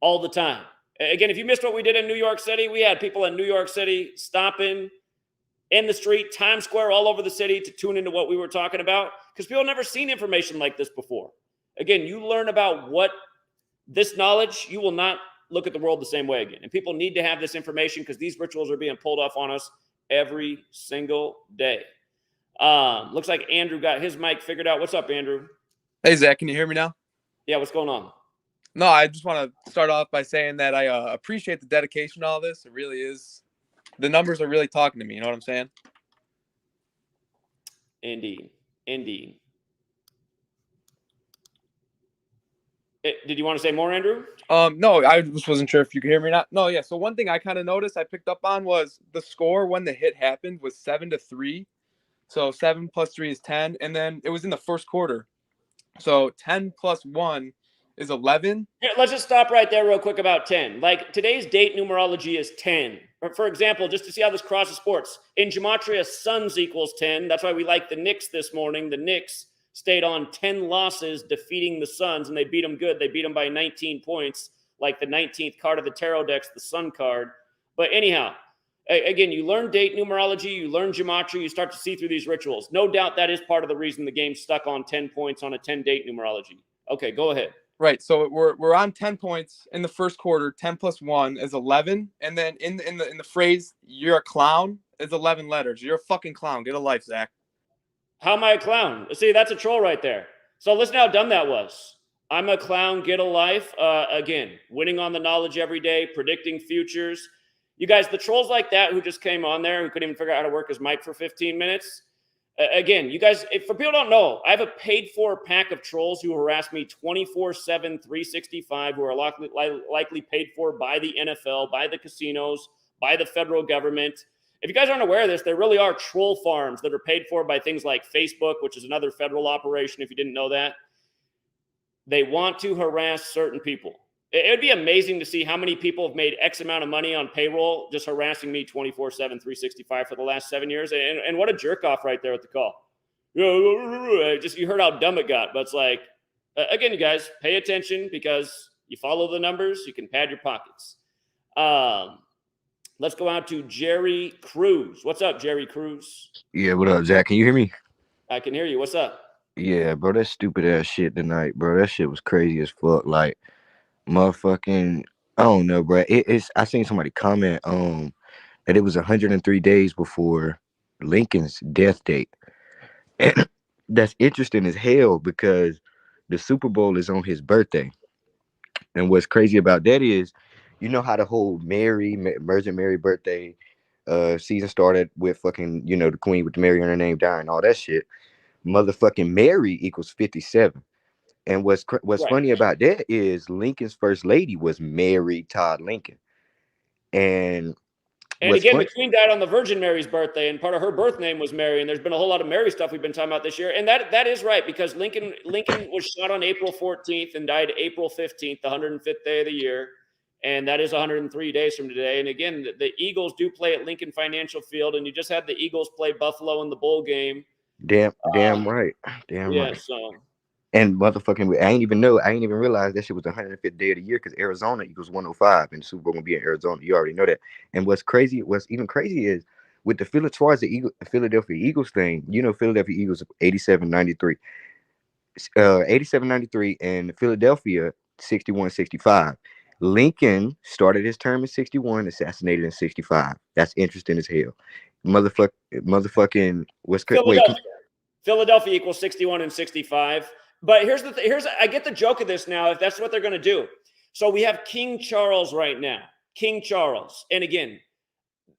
Speaker 1: all the time. Again, if you missed what we did in New York City, we had people in New York City stopping in the street, Times Square, all over the city to tune into what we were talking about because people have never seen information like this before. Again, you learn about what this knowledge, you will not look at the world the same way again. And people need to have this information because these rituals are being pulled off on us every single day. Looks like Andrew got his mic figured out. What's up, Andrew?
Speaker 10: Hey, Zach, can you hear me now?
Speaker 1: Yeah, what's going on?
Speaker 10: No, I just want to start off by saying that I appreciate the dedication to all this. It really is. The numbers are really talking to me. You know what I'm saying?
Speaker 1: Indeed. Did you want to say more, Andrew?
Speaker 10: No, I just wasn't sure if you could hear me or not. No, yeah. So one thing I kind of noticed I picked up on was the score when the hit happened was 7-3. So 7 plus 3 is 10. And then it was in the first quarter. So 10 plus 1 is 11.
Speaker 1: Here, let's just stop right there real quick about 10. Like today's date numerology is 10. For example, just to see how this crosses sports. In Gematria, Suns equals 10. That's why we like the Knicks this morning. The Knicks stayed on 10 losses, defeating the Suns, and they beat them good. They beat them by 19 points, like the 19th card of the tarot deck's the Sun card. But anyhow, Again, you learn date numerology, you learn gematria, you start to see through these rituals. No doubt that is part of the reason the game stuck on 10 points on a 10 date numerology. Okay, go ahead.
Speaker 10: Right. So we're on 10 points in the first quarter. 10 plus 1 is 11, and then in the phrase "you're a clown" is 11 letters. You're a fucking clown. Get a life, Zach.
Speaker 1: How am I a clown? See, that's a troll right there. So listen how dumb that was. I'm a clown, get a life. Again, winning on the knowledge every day, predicting futures. You guys, the trolls like that who just came on there, who couldn't even figure out how to work his mic for 15 minutes. Again, you guys, if for people who don't know, I have a paid-for pack of trolls who harass me 24/7, 365, who are likely paid for by the NFL, by the casinos, by the federal government. If you guys aren't aware of this, there really are troll farms that are paid for by things like Facebook, which is another federal operation, if you didn't know that. They want to harass certain people. It would be amazing to see how many people have made X amount of money on payroll just harassing me 24/7, 365 for the last 7 years. And what a jerk off right there at the call. Just you heard how dumb it got. But it's like, again, you guys, pay attention because you follow the numbers, you can pad your pockets. Let's go out to Jerry Cruz. What's up, Jerry Cruz?
Speaker 11: Yeah, what up, Zach? Can you hear me?
Speaker 1: I can hear you. What's up?
Speaker 11: Yeah, bro, that stupid ass shit tonight, bro. That shit was crazy as fuck. Like, motherfucking, I don't know, bro. It's I seen somebody comment that it was 103 days before Lincoln's death date. And that's interesting as hell because the Super Bowl is on his birthday. And what's crazy about that is, you know how the whole Virgin Mary birthday season started with fucking, you know, the queen with the Mary in her name dying, all that shit. Motherfucking Mary equals 57. And what's
Speaker 1: Right.
Speaker 11: funny about that is Lincoln's first lady was Mary Todd Lincoln. And what's
Speaker 1: again,
Speaker 11: fun-
Speaker 1: the queen died on the Virgin Mary's birthday, and part of her birth name was Mary. And there's been a whole lot of Mary stuff we've been talking about this year. And that is right, because Lincoln was shot on April 14th and died April 15th, the 105th day of the year. And that is 103 days from today. And again, the Eagles do play at Lincoln Financial Field, and you just had the Eagles play Buffalo in the bowl game.
Speaker 11: damn right. Damn
Speaker 1: Yeah,
Speaker 11: right.
Speaker 1: so
Speaker 11: And motherfucking, I ain't even realize that shit was the 105th day of the year because Arizona equals 105 and the Super Bowl gonna be in Arizona. You already know that. And what's even crazy is with the Philadelphia Eagles thing, you know, Philadelphia Eagles 87-93. 87-93 and Philadelphia 61-65. Lincoln started his term in 61, assassinated in 65. That's interesting as hell. Motherfucking what's
Speaker 1: Philadelphia equals 61 and 65. But here's I get the joke of this now, if that's what they're going to do. So we have King Charles right now. King Charles. And again,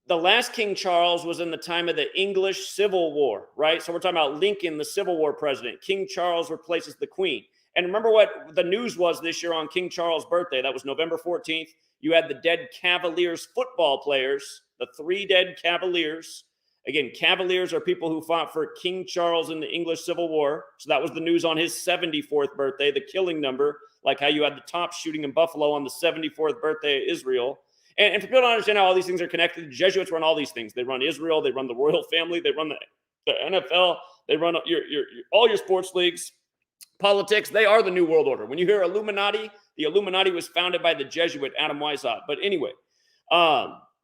Speaker 1: the last King Charles was in the time of the English Civil War, right? So we're talking about Lincoln, the Civil War president. King Charles replaces the Queen. And remember what the news was this year on King Charles' birthday. That was November 14th. You had the dead Cavaliers football players, the 3 dead Cavaliers. Again, Cavaliers are people who fought for King Charles in the English Civil War. So that was the news on his 74th birthday, the killing number, like how you had the top shooting in Buffalo on the 74th birthday of Israel. And for people to understand how all these things are connected, the Jesuits run all these things. They run Israel, they run the royal family, they run the NFL, they run all your sports leagues, politics. They are the New World Order. When you hear Illuminati, the Illuminati was founded by the Jesuit Adam Weishaupt. But anyway,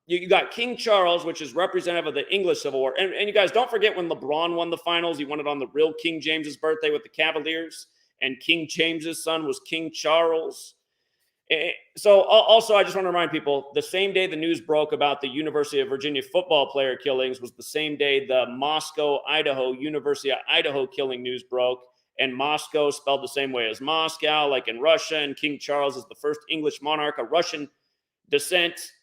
Speaker 1: you got King Charles, which is representative of the English Civil War. And you guys, don't forget when LeBron won the finals, he won it on the real King James's birthday with the Cavaliers. And King James's son was King Charles. So also, I just want to remind people, the same day the news broke about the University of Virginia football player killings was the same day the Moscow, Idaho, University of Idaho killing news broke. And Moscow spelled the same way as Moscow, like in Russia. And King Charles is the first English monarch of Russian descent.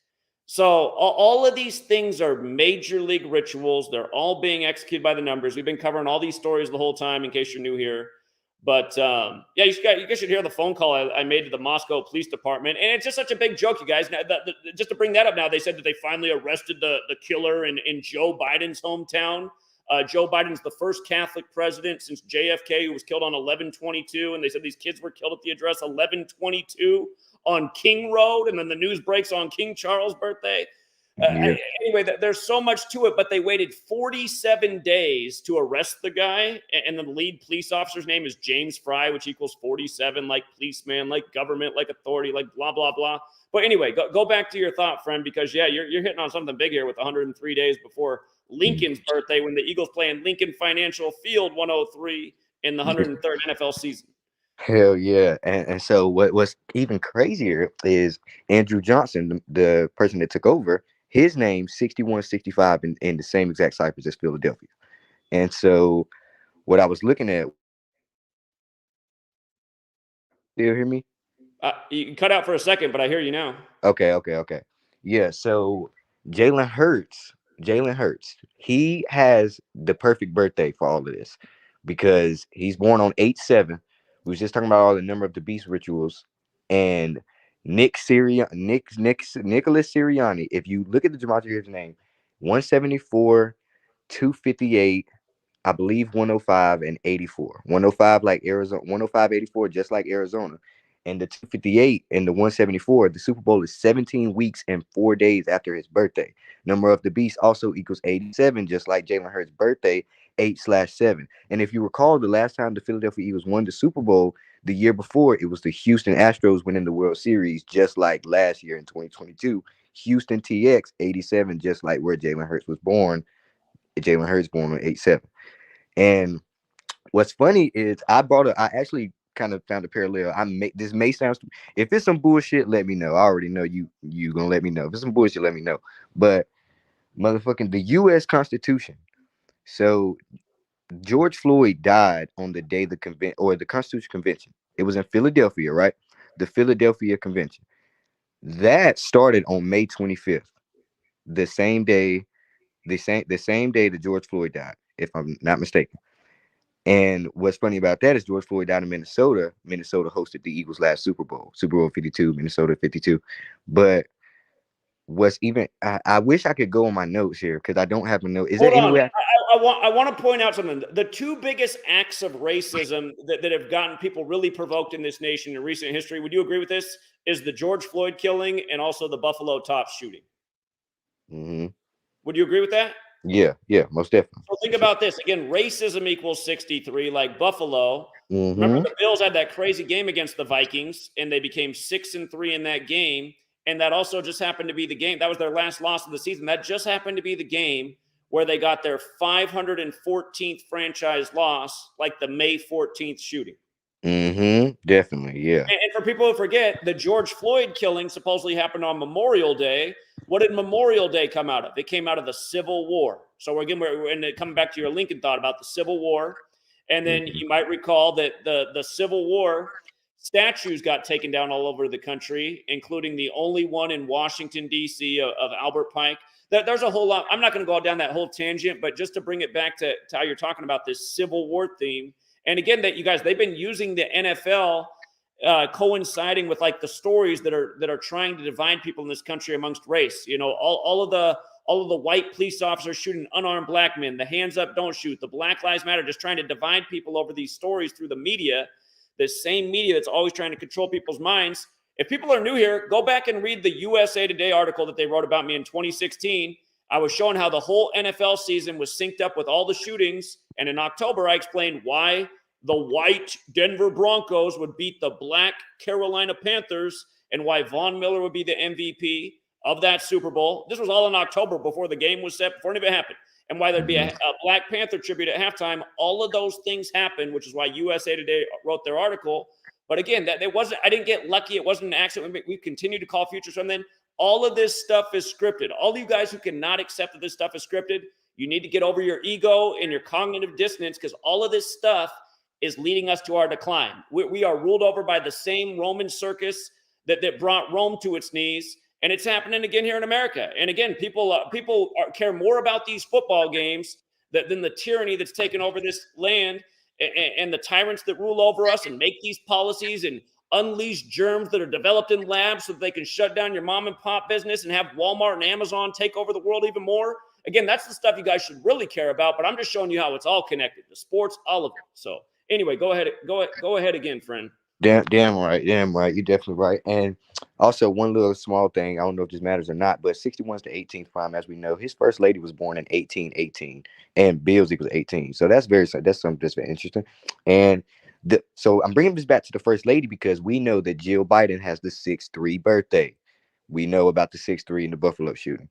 Speaker 1: So all of these things are major league rituals. They're all being executed by the numbers. We've been covering all these stories the whole time in case you're new here. But yeah, you guys should hear the phone call I made to the Moscow Police Department. And it's just such a big joke, you guys. Now, just to bring that up now, they said that they finally arrested the killer in Joe Biden's hometown. Joe Biden's the first Catholic president since JFK, who was killed on 11/22. And they said these kids were killed at the address 1122 on King Road. And then the news breaks on King Charles' birthday.
Speaker 11: Yeah.
Speaker 1: Anyway, there's so much to it, but they waited 47 days to arrest the guy. And the lead police officer's name is James Fry, which equals 47, like policeman, like government, like authority, like blah, blah, blah. But anyway, go back to your thought, friend, because, yeah, you're hitting on something big here with 103 days before Lincoln's birthday when the Eagles play in Lincoln Financial Field 103 in the 103rd NFL season.
Speaker 11: Hell yeah. And so what's even crazier is Andrew Johnson, the person that took over, his name 6165 in the same exact ciphers as Philadelphia. And so what I was looking at, still hear me?
Speaker 1: You cut out for a second, but I hear you now.
Speaker 11: Okay. Yeah, so Jalen Hurts, he has the perfect birthday for all of this because he's born on 8/7. We was just talking about all the number of the beast rituals, and Nicholas Sirianni. If you look at the Gematria's name, 174, 258. I believe 105 and 84. 105 like Arizona, 105, 84, just like Arizona. And the 258 and the 174, the Super Bowl is 17 weeks and 4 days after his birthday. Number of the beast also equals 87, just like Jalen Hurts' birthday, 8/7. And if you recall, the last time the Philadelphia Eagles won the Super Bowl, the year before, it was the Houston Astros winning the World Series, just like last year in 2022. Houston TX 87, just like where Jalen Hurts was born. Jalen Hurts born on 8/7. And what's funny is I actually kind of found a parallel. This may sound stupid. If it's some bullshit, let me know. I already know you gonna let me know. If it's some bullshit, let me know. But motherfucking the U.S. Constitution. So George Floyd died on the day the Constitution Convention. It was in Philadelphia, right? The Philadelphia Convention. That started on May 25th, the same day that George Floyd died, if I'm not mistaken. And what's funny about that is George Floyd died in Minnesota. Minnesota hosted the Eagles' last Super Bowl 52, Minnesota 52. But what's even, I wish I could go on my notes here because I don't have a note. Is there any way
Speaker 1: I want to point out something. The two biggest acts of racism that have gotten people really provoked in this nation in recent history, would you agree with this, is the George Floyd killing and also the Buffalo Tops shooting?
Speaker 11: Mm-hmm.
Speaker 1: Would you agree with that?
Speaker 11: Yeah, most definitely.
Speaker 1: So think about this. Again, racism equals 63, like Buffalo.
Speaker 11: Mm-hmm.
Speaker 1: Remember, the Bills had that crazy game against the Vikings, and they became 6-3 in that game. And that also just happened to be the game. That was their last loss of the season. That just happened to be the game where they got their 514th franchise loss, like the May 14th shooting.
Speaker 11: Mm-hmm. Definitely, yeah.
Speaker 1: And for people who forget, the George Floyd killing supposedly happened on Memorial Day. What did Memorial Day come out of? It came out of the Civil War. So we're coming back to your Lincoln thought about the Civil War. And then you might recall that the Civil War statues got taken down all over the country, including the only one in Washington, D.C. of Albert Pike. There's a whole lot. I'm not going to go down that whole tangent, but just to bring it back to how you're talking about this Civil War theme. And again, that you guys, they've been using the NFL coinciding with like the stories that are trying to divide people in this country amongst race. You know, all of the white police officers shooting unarmed black men, the hands up, don't shoot, the Black Lives Matter, just trying to divide people over these stories through the media, the same media that's always trying to control people's minds. If people are new here, go back and read the USA Today article that they wrote about me in 2016. I was showing how the whole NFL season was synced up with all the shootings. And in October, I explained why the white Denver Broncos would beat the black Carolina Panthers and why Von Miller would be the MVP of that Super Bowl. This was all in October before the game was set, before it even happened. And why there'd be a Black Panther tribute at halftime. All of those things happened, which is why USA Today wrote their article. But again, I didn't get lucky. It wasn't an accident. We continue to call futures from then. All of this stuff is scripted. All you guys who cannot accept that this stuff is scripted, you need to get over your ego and your cognitive dissonance, because all of this stuff is leading us to our decline. We are ruled over by the same Roman circus that brought Rome to its knees. And it's happening again here in America. And again, people care more about these football games than the tyranny that's taken over this land and the tyrants that rule over us and make these policies and unleash germs that are developed in labs so that they can shut down your mom and pop business and have Walmart and Amazon take over the world even more. Again, that's the stuff you guys should really care about. But I'm just showing you how it's all connected. The sports, all of it. So anyway, go ahead again, friend.
Speaker 11: Damn right, damn right. You're definitely right. And also, one little small thing, I don't know if this matters or not, but 61's the 18th prime, as we know. His first lady was born in 1818, and Bill's equals 18. So that's something that's very interesting. And so I'm bringing this back to the first lady because we know that Jill Biden has the 6'3" birthday. We know about the 6'3" in the Buffalo shooting,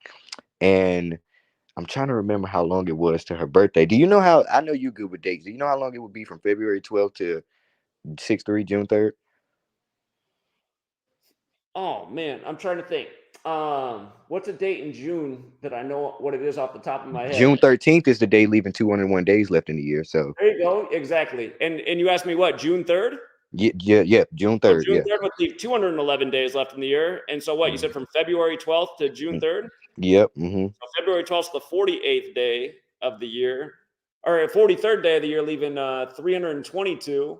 Speaker 11: and I'm trying to remember how long it was to her birthday. Do you know how? I know you're good with dates. Do you know how long it would be from February 12th to 6'3", June 3rd?
Speaker 1: Oh man, I'm trying to think. What's a date in June that I know what it is off the top of my head?
Speaker 11: June 13th is the day leaving 201 days left in the year. So
Speaker 1: There you go. Exactly. And you asked me what, June 3rd?
Speaker 11: yeah, June
Speaker 1: So
Speaker 11: 3rd.
Speaker 1: June
Speaker 11: Yeah.
Speaker 1: 3rd would leave 211 days left in the year. And so what, you said from February 12th to June 3rd?
Speaker 11: Yep. Mm-hmm.
Speaker 1: So February 12th is the 48th day of the year, or 43rd day of the year, leaving 322.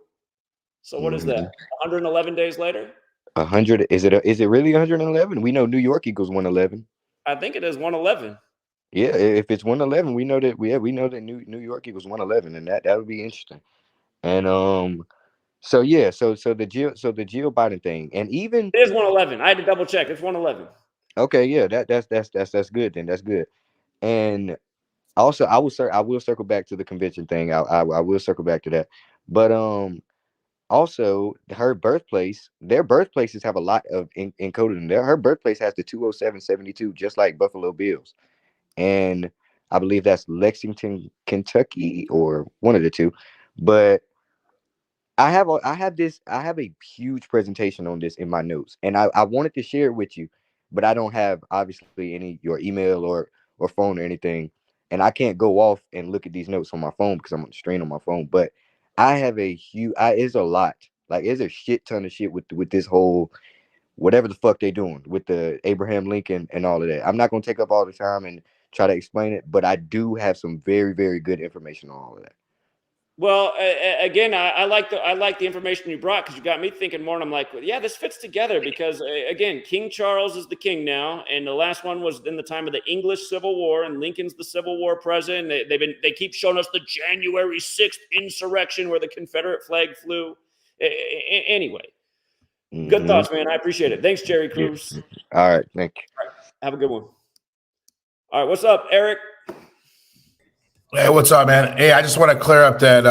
Speaker 1: So what is that? 111 days later?
Speaker 11: 100. Is it really 111? We know New York equals 111.
Speaker 1: I think it is 111.
Speaker 11: Yeah, if it's 111, we know that we know that New York equals 111, and that would be interesting. And so yeah, so the Jill Biden thing, and even
Speaker 1: It is 111. I had to double check. It's 111.
Speaker 11: okay, yeah, that's good. Then that's good. And also, I will circle back to the convention thing. I will circle back to that. But also her birthplace, their birthplaces have a lot of encoded in there. Her birthplace has the 20772, just like Buffalo Bills, and I believe that's Lexington, Kentucky, or one of the two. But I have a huge presentation on this in my notes, and I wanted to share it with you, but I don't have obviously any your email or phone or anything, and I can't go off and look at these notes on my phone because I'm on the strain on my phone. But I have a huge, it's a lot, like it's a shit ton of shit with this whole whatever the fuck they doing with the Abraham Lincoln and all of that. I'm not gonna take up all the time and try to explain it, but I do have some very very good information on all of that.
Speaker 1: Well, again, I like the information you brought because you got me thinking more. And I'm like, well, yeah, this fits together because again, King Charles is the king now, and the last one was in the time of the English Civil War, and Lincoln's the Civil War president. They keep showing us the January 6th insurrection where the Confederate flag flew. Anyway, good thoughts, man. I appreciate it. Thanks, Jerry
Speaker 11: Yeah.
Speaker 1: Cruz.
Speaker 11: All right, thank you.
Speaker 1: Have a good one. All right, what's up, Eric?
Speaker 12: Hey, what's up, man? Hey, I just want to clear up that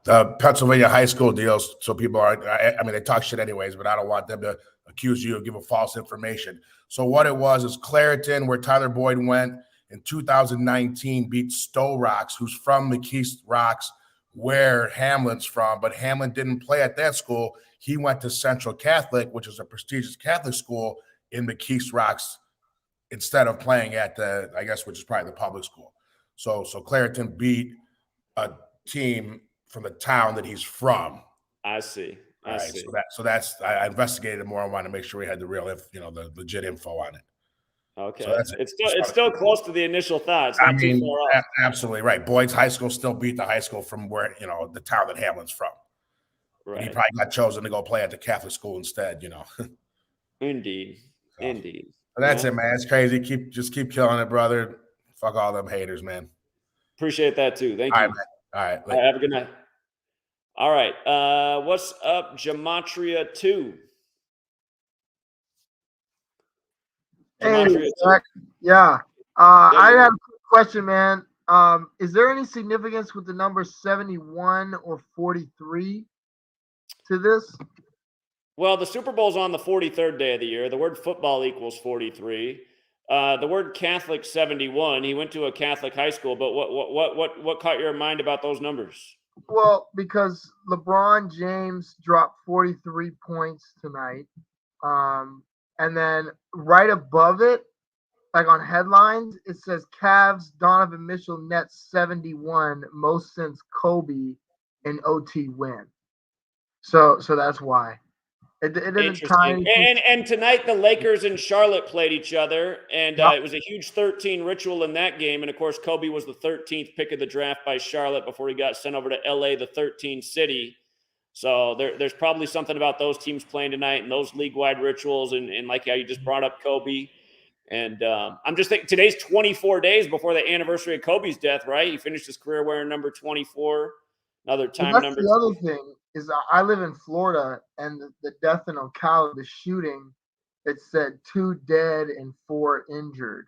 Speaker 12: the Pennsylvania high school deals, so people aren't. I mean, they talk shit anyways, but I don't want them to accuse you of giving false information. So what it was is Clareton, where Tyler Boyd went in 2019, beat Stowe Rocks, who's from McKees Rocks, where Hamlin's from. But Hamlin didn't play at that school. He went to Central Catholic, which is a prestigious Catholic school in McKees Rocks, instead of playing at the, I guess, which is probably the public school. So Clareton beat a team from the town that he's from.
Speaker 1: I see. I see.
Speaker 12: So that's I investigated more. I wanted to make sure we had the real, the legit info on it.
Speaker 1: Okay.
Speaker 12: So
Speaker 1: it's still close to the initial thought. It's not too far off.
Speaker 12: Absolutely right. Boyd's high school still beat the high school from where the town that Hamlin's from. Right. He probably got chosen to go play at the Catholic school instead.
Speaker 1: Indeed.
Speaker 12: So,
Speaker 1: Indeed.
Speaker 12: But that's it, man. It's crazy. Keep killing it, brother. Fuck all them haters, man.
Speaker 1: Appreciate that too. Thank
Speaker 12: you.
Speaker 1: All right. Have a good night. All right. What's up, Gematria 2?
Speaker 13: Hey, Zach. Yeah. I have a question, man. Is there any significance with the number 71 or 43 to this?
Speaker 1: Well, the Super Bowl's on the 43rd day of the year. The word football equals 43. The word Catholic 71. He went to a Catholic high school, but what caught your mind about those numbers?
Speaker 13: Well, because LeBron James dropped 43 points tonight. And then right above it, like on headlines, it says Cavs Donovan Mitchell nets 71, most since Kobe in OT win. So that's why. It didn't tie anything.
Speaker 1: And tonight the Lakers and Charlotte played each other, and it was a huge 13 ritual in that game. And of course, Kobe was the 13th pick of the draft by Charlotte before he got sent over to LA, the 13th city. So there's probably something about those teams playing tonight and those league-wide rituals, and like how you just brought up Kobe. And I'm just thinking today's 24 days before the anniversary of Kobe's death, right? He finished his career wearing number 24. Another time
Speaker 13: that's
Speaker 1: number.
Speaker 13: The other thing is I live in Florida, and the death in Ocala, the shooting, it said 2 dead and 4 injured.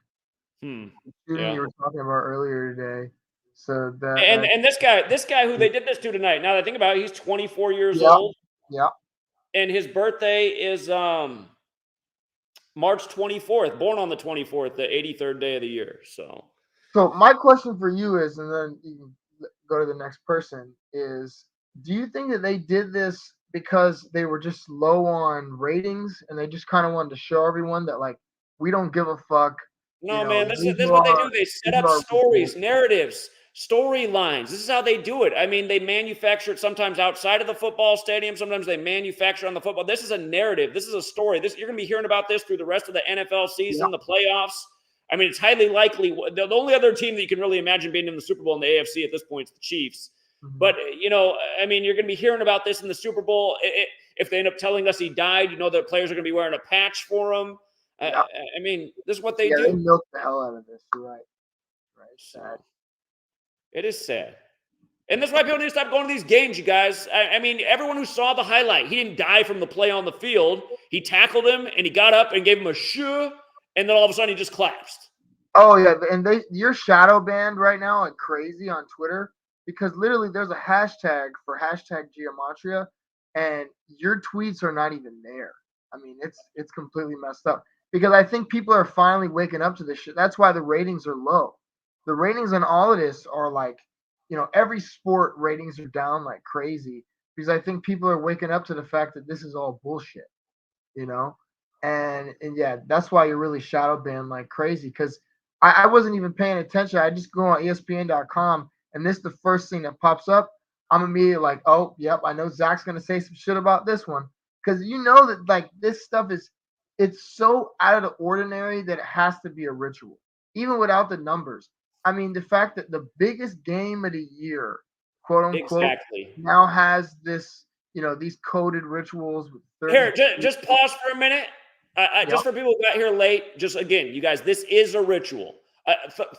Speaker 13: The shooting
Speaker 1: Yeah.
Speaker 13: you were talking about earlier today. So
Speaker 1: And this guy who they did this to tonight. Now that I think about it, he's 24 years
Speaker 13: yeah,
Speaker 1: old,
Speaker 13: yeah.
Speaker 1: and his birthday is March 24th. Born on the 24th, the 83rd day of the year.
Speaker 13: So my question for you is, and then you can go to the next person, is do you think that they did this because they were just low on ratings and they just kind of wanted to show everyone that like we don't give a fuck?
Speaker 1: No, man, this
Speaker 13: these
Speaker 1: is
Speaker 13: are
Speaker 1: what they
Speaker 13: our-
Speaker 1: do. They set
Speaker 13: these
Speaker 1: up
Speaker 13: are our
Speaker 1: stories,
Speaker 13: results.
Speaker 1: narratives, storylines. This is how they do it. I mean, they manufacture it sometimes outside of the football stadium. Sometimes they manufacture on the football. This is a narrative. This is a story. You're going to be hearing about this through the rest of the NFL season, the playoffs. I mean, it's highly likely. The only other team that you can really imagine being in the Super Bowl in the AFC at this point is the Chiefs. But, I mean, you're going to be hearing about this in the Super Bowl. If they end up telling us he died, the players are going to be wearing a patch for him. I mean, this is what they do.
Speaker 13: They milked the hell out of this. You're right. Sad.
Speaker 1: It is sad. And that's why people need to stop going to these games, you guys. I mean, everyone who saw the highlight, he didn't die from the play on the field. He tackled him, and he got up and gave him a shoo, and then all of a sudden he just collapsed.
Speaker 13: Oh yeah, and you're shadow banned right now like crazy on Twitter because literally there's a hashtag for #Gematria, and your tweets are not even there. I mean, it's completely messed up because I think people are finally waking up to this shit. That's why the ratings are low. The ratings on all of this are like, every sport ratings are down like crazy because I think people are waking up to the fact that this is all bullshit, and yeah, that's why you're really shadow banned like crazy because I wasn't even paying attention. I just go on ESPN.com and this is the first thing that pops up. I'm immediately like, oh, yep, I know Zach's gonna say some shit about this one because that like this stuff it's so out of the ordinary that it has to be a ritual, even without the numbers. I mean, the fact that the biggest game of the year, quote unquote,
Speaker 1: Exactly.
Speaker 13: now has this, these coded rituals with 30.
Speaker 1: Here, just pause for a minute. Just for people who got here late, just again, you guys, this is a ritual.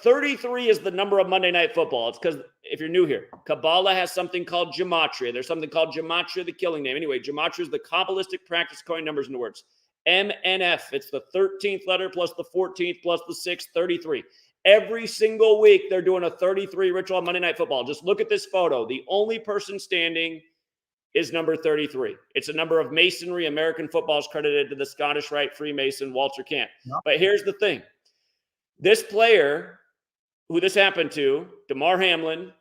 Speaker 1: 33 is the number of Monday Night Football. It's because if you're new here, Kabbalah has something called Gematria. There's something called Gematria, the killing name. Anyway, Gematria is the Kabbalistic practice coin numbers into words. MNF, it's the 13th letter plus the 14th plus the 6th, 33. Every single week, they're doing a 33 ritual on Monday Night Football. Just look at this photo. The only person standing is number 33. It's a number of masonry. American football is credited to the Scottish Rite Freemason Walter Camp. Yep. But here's the thing. This player who this happened to, Damar Hamlin,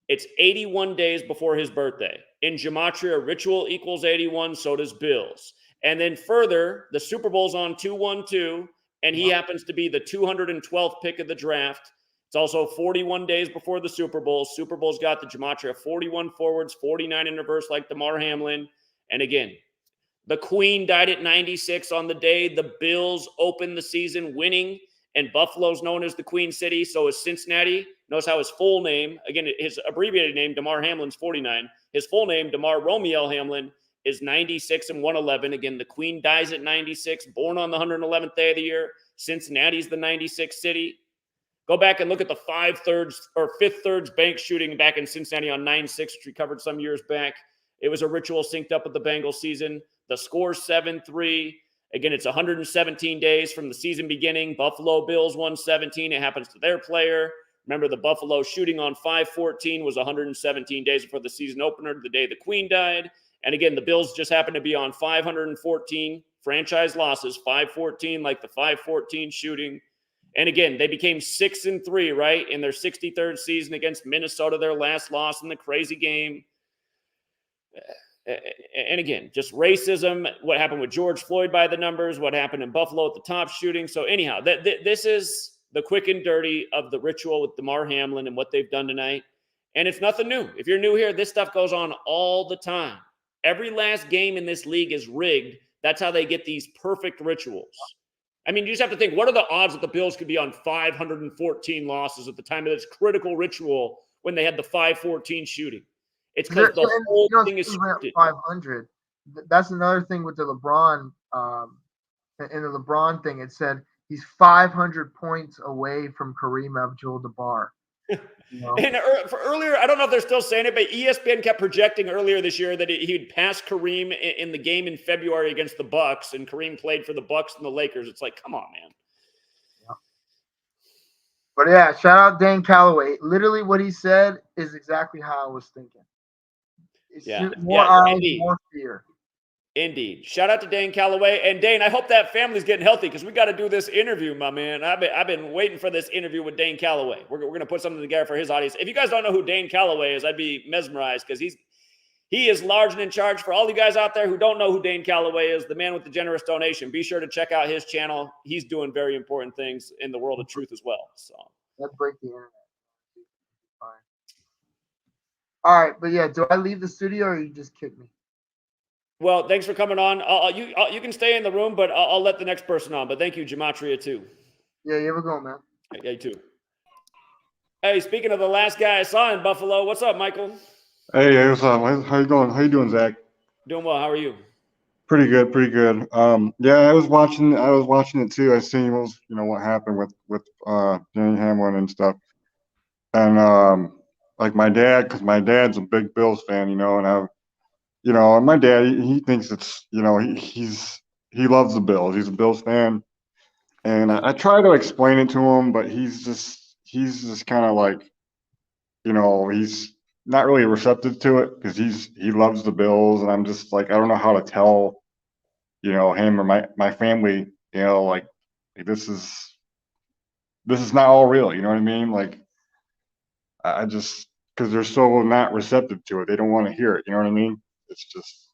Speaker 1: it's 81 days before his birthday. In Gematria, ritual equals 81, so does Bills. And then further, the Super Bowl's on 2-1-2, and he happens to be the 212th pick of the draft. It's also 41 days before the Super Bowl. Super Bowl's got the Gematria 41 forwards, 49 in reverse like Damar Hamlin. And again, the Queen died at 96 on the day the Bills opened the season winning, and Buffalo's known as the Queen City. So is Cincinnati. Notice how his full name, again, his abbreviated name, Damar Hamlin's 49. His full name, Damar Romiel Hamlin, is 96 and 111. Again, the Queen dies at 96, born on the 111th day of the year. Cincinnati's the 96th city. Go back and look at the 5/3 thirds bank shooting back in Cincinnati on 9/6, which we covered some years back. It was a ritual synced up with the Bengals season. The score's 7-3. Again, it's 117 days from the season beginning. Buffalo Bills won 17. It happens to their player. Remember, the Buffalo shooting on 5/14 was 117 days before the season opener, the day the Queen died. And again, the Bills just happened to be on 514 franchise losses, 514 like the 5/14 shooting. And again, they became 6-3, right, in their 63rd season against Minnesota, their last loss in the crazy game. And again, just racism, what happened with George Floyd by the numbers, what happened in Buffalo at the top shooting. So anyhow, this is the quick and dirty of the ritual with Damar Hamlin and what they've done tonight. And it's nothing new. If you're new here, this stuff goes on all the time. Every last game in this league is rigged. That's how they get these perfect rituals. I mean, you just have to think, what are the odds that the Bills could be on 514 losses at the time of this critical ritual when they had the 514 shooting? It's because the whole thing is scripted.
Speaker 13: 500. That's another thing with the LeBron, in the LeBron thing. It said he's 500 points away from Kareem Abdul-Jabbar.
Speaker 1: And for earlier, I don't know if they're still saying it, but ESPN kept projecting earlier this year that he'd pass Kareem in the game in February against the Bucks, and Kareem played for the Bucks and the Lakers. It's like, come on, man.
Speaker 13: But yeah, shout out Dane Calloway. Literally, what he said is exactly how I was thinking. It's more eyes,
Speaker 1: indeed.
Speaker 13: more fear.
Speaker 1: Indeed. Shout out to Dane Calloway. And Dane, I hope that family's getting healthy because we got to do this interview, my man. I've been waiting for this interview with Dane Calloway. We're going to put something together for his audience. If you guys don't know who Dane Calloway is, I'd be mesmerized because he is large and in charge. For all you guys out there who don't know who Dane Calloway is, the man with the generous donation, be sure to check out his channel. He's doing very important things in the world of truth as well. So
Speaker 13: let's break the internet. Fine. All right, but yeah, do I leave the studio or you just kick me?
Speaker 1: Well, thanks for coming on. You can stay in the room, but I'll let the next person on. But thank you, Gematria, too.
Speaker 13: Yeah, you ever go, man?
Speaker 1: Yeah, you too. Hey, speaking of the last guy I saw in Buffalo, what's up, Michael?
Speaker 14: Hey, what's up? How you going? How you doing, Zach?
Speaker 1: Doing well. How are you?
Speaker 14: Pretty good, pretty good. Yeah, I was watching it too. I seen what happened with Danny Hamlin and stuff, and like my dad, because my dad's a big Bills fan, and my dad he thinks it's he loves the Bills. He's a Bills fan, and I try to explain it to him, but he's just kind of like, he's not really receptive to it because he loves the Bills, and I'm just like, I don't know how to tell, him or my family, like this is not all real. You know what I mean? Like I just, because they're so not receptive to it, they don't want to hear it. You know what I mean? It's just.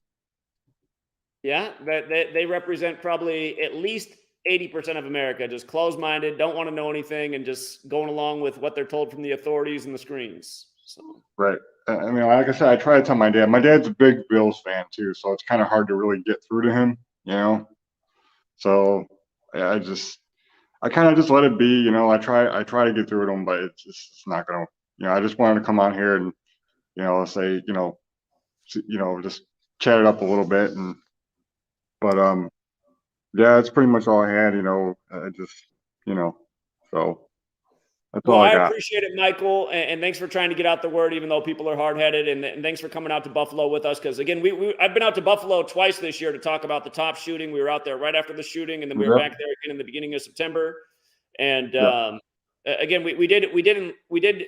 Speaker 1: Yeah, they represent probably at least 80% of America, just closed-minded, don't want to know anything, and just going along with what they're told from the authorities and the screens. So.
Speaker 14: Right. I mean, like I said, I try to tell my dad. My dad's a big Bills fan too, so it's kind of hard to really get through to him, So I kind of just let it be, I try to get through to him, but it's not gonna. I just wanted to come on here and say just chat it up a little bit, but yeah, that's pretty much all I had. I just so. That's all I got.
Speaker 1: I appreciate it, Michael, and thanks for trying to get out the word, even though people are hard-headed, and thanks for coming out to Buffalo with us. Because again, I've been out to Buffalo twice this year to talk about the top shooting. We were out there right after the shooting, and then we were back there again in the beginning of September. And again, we did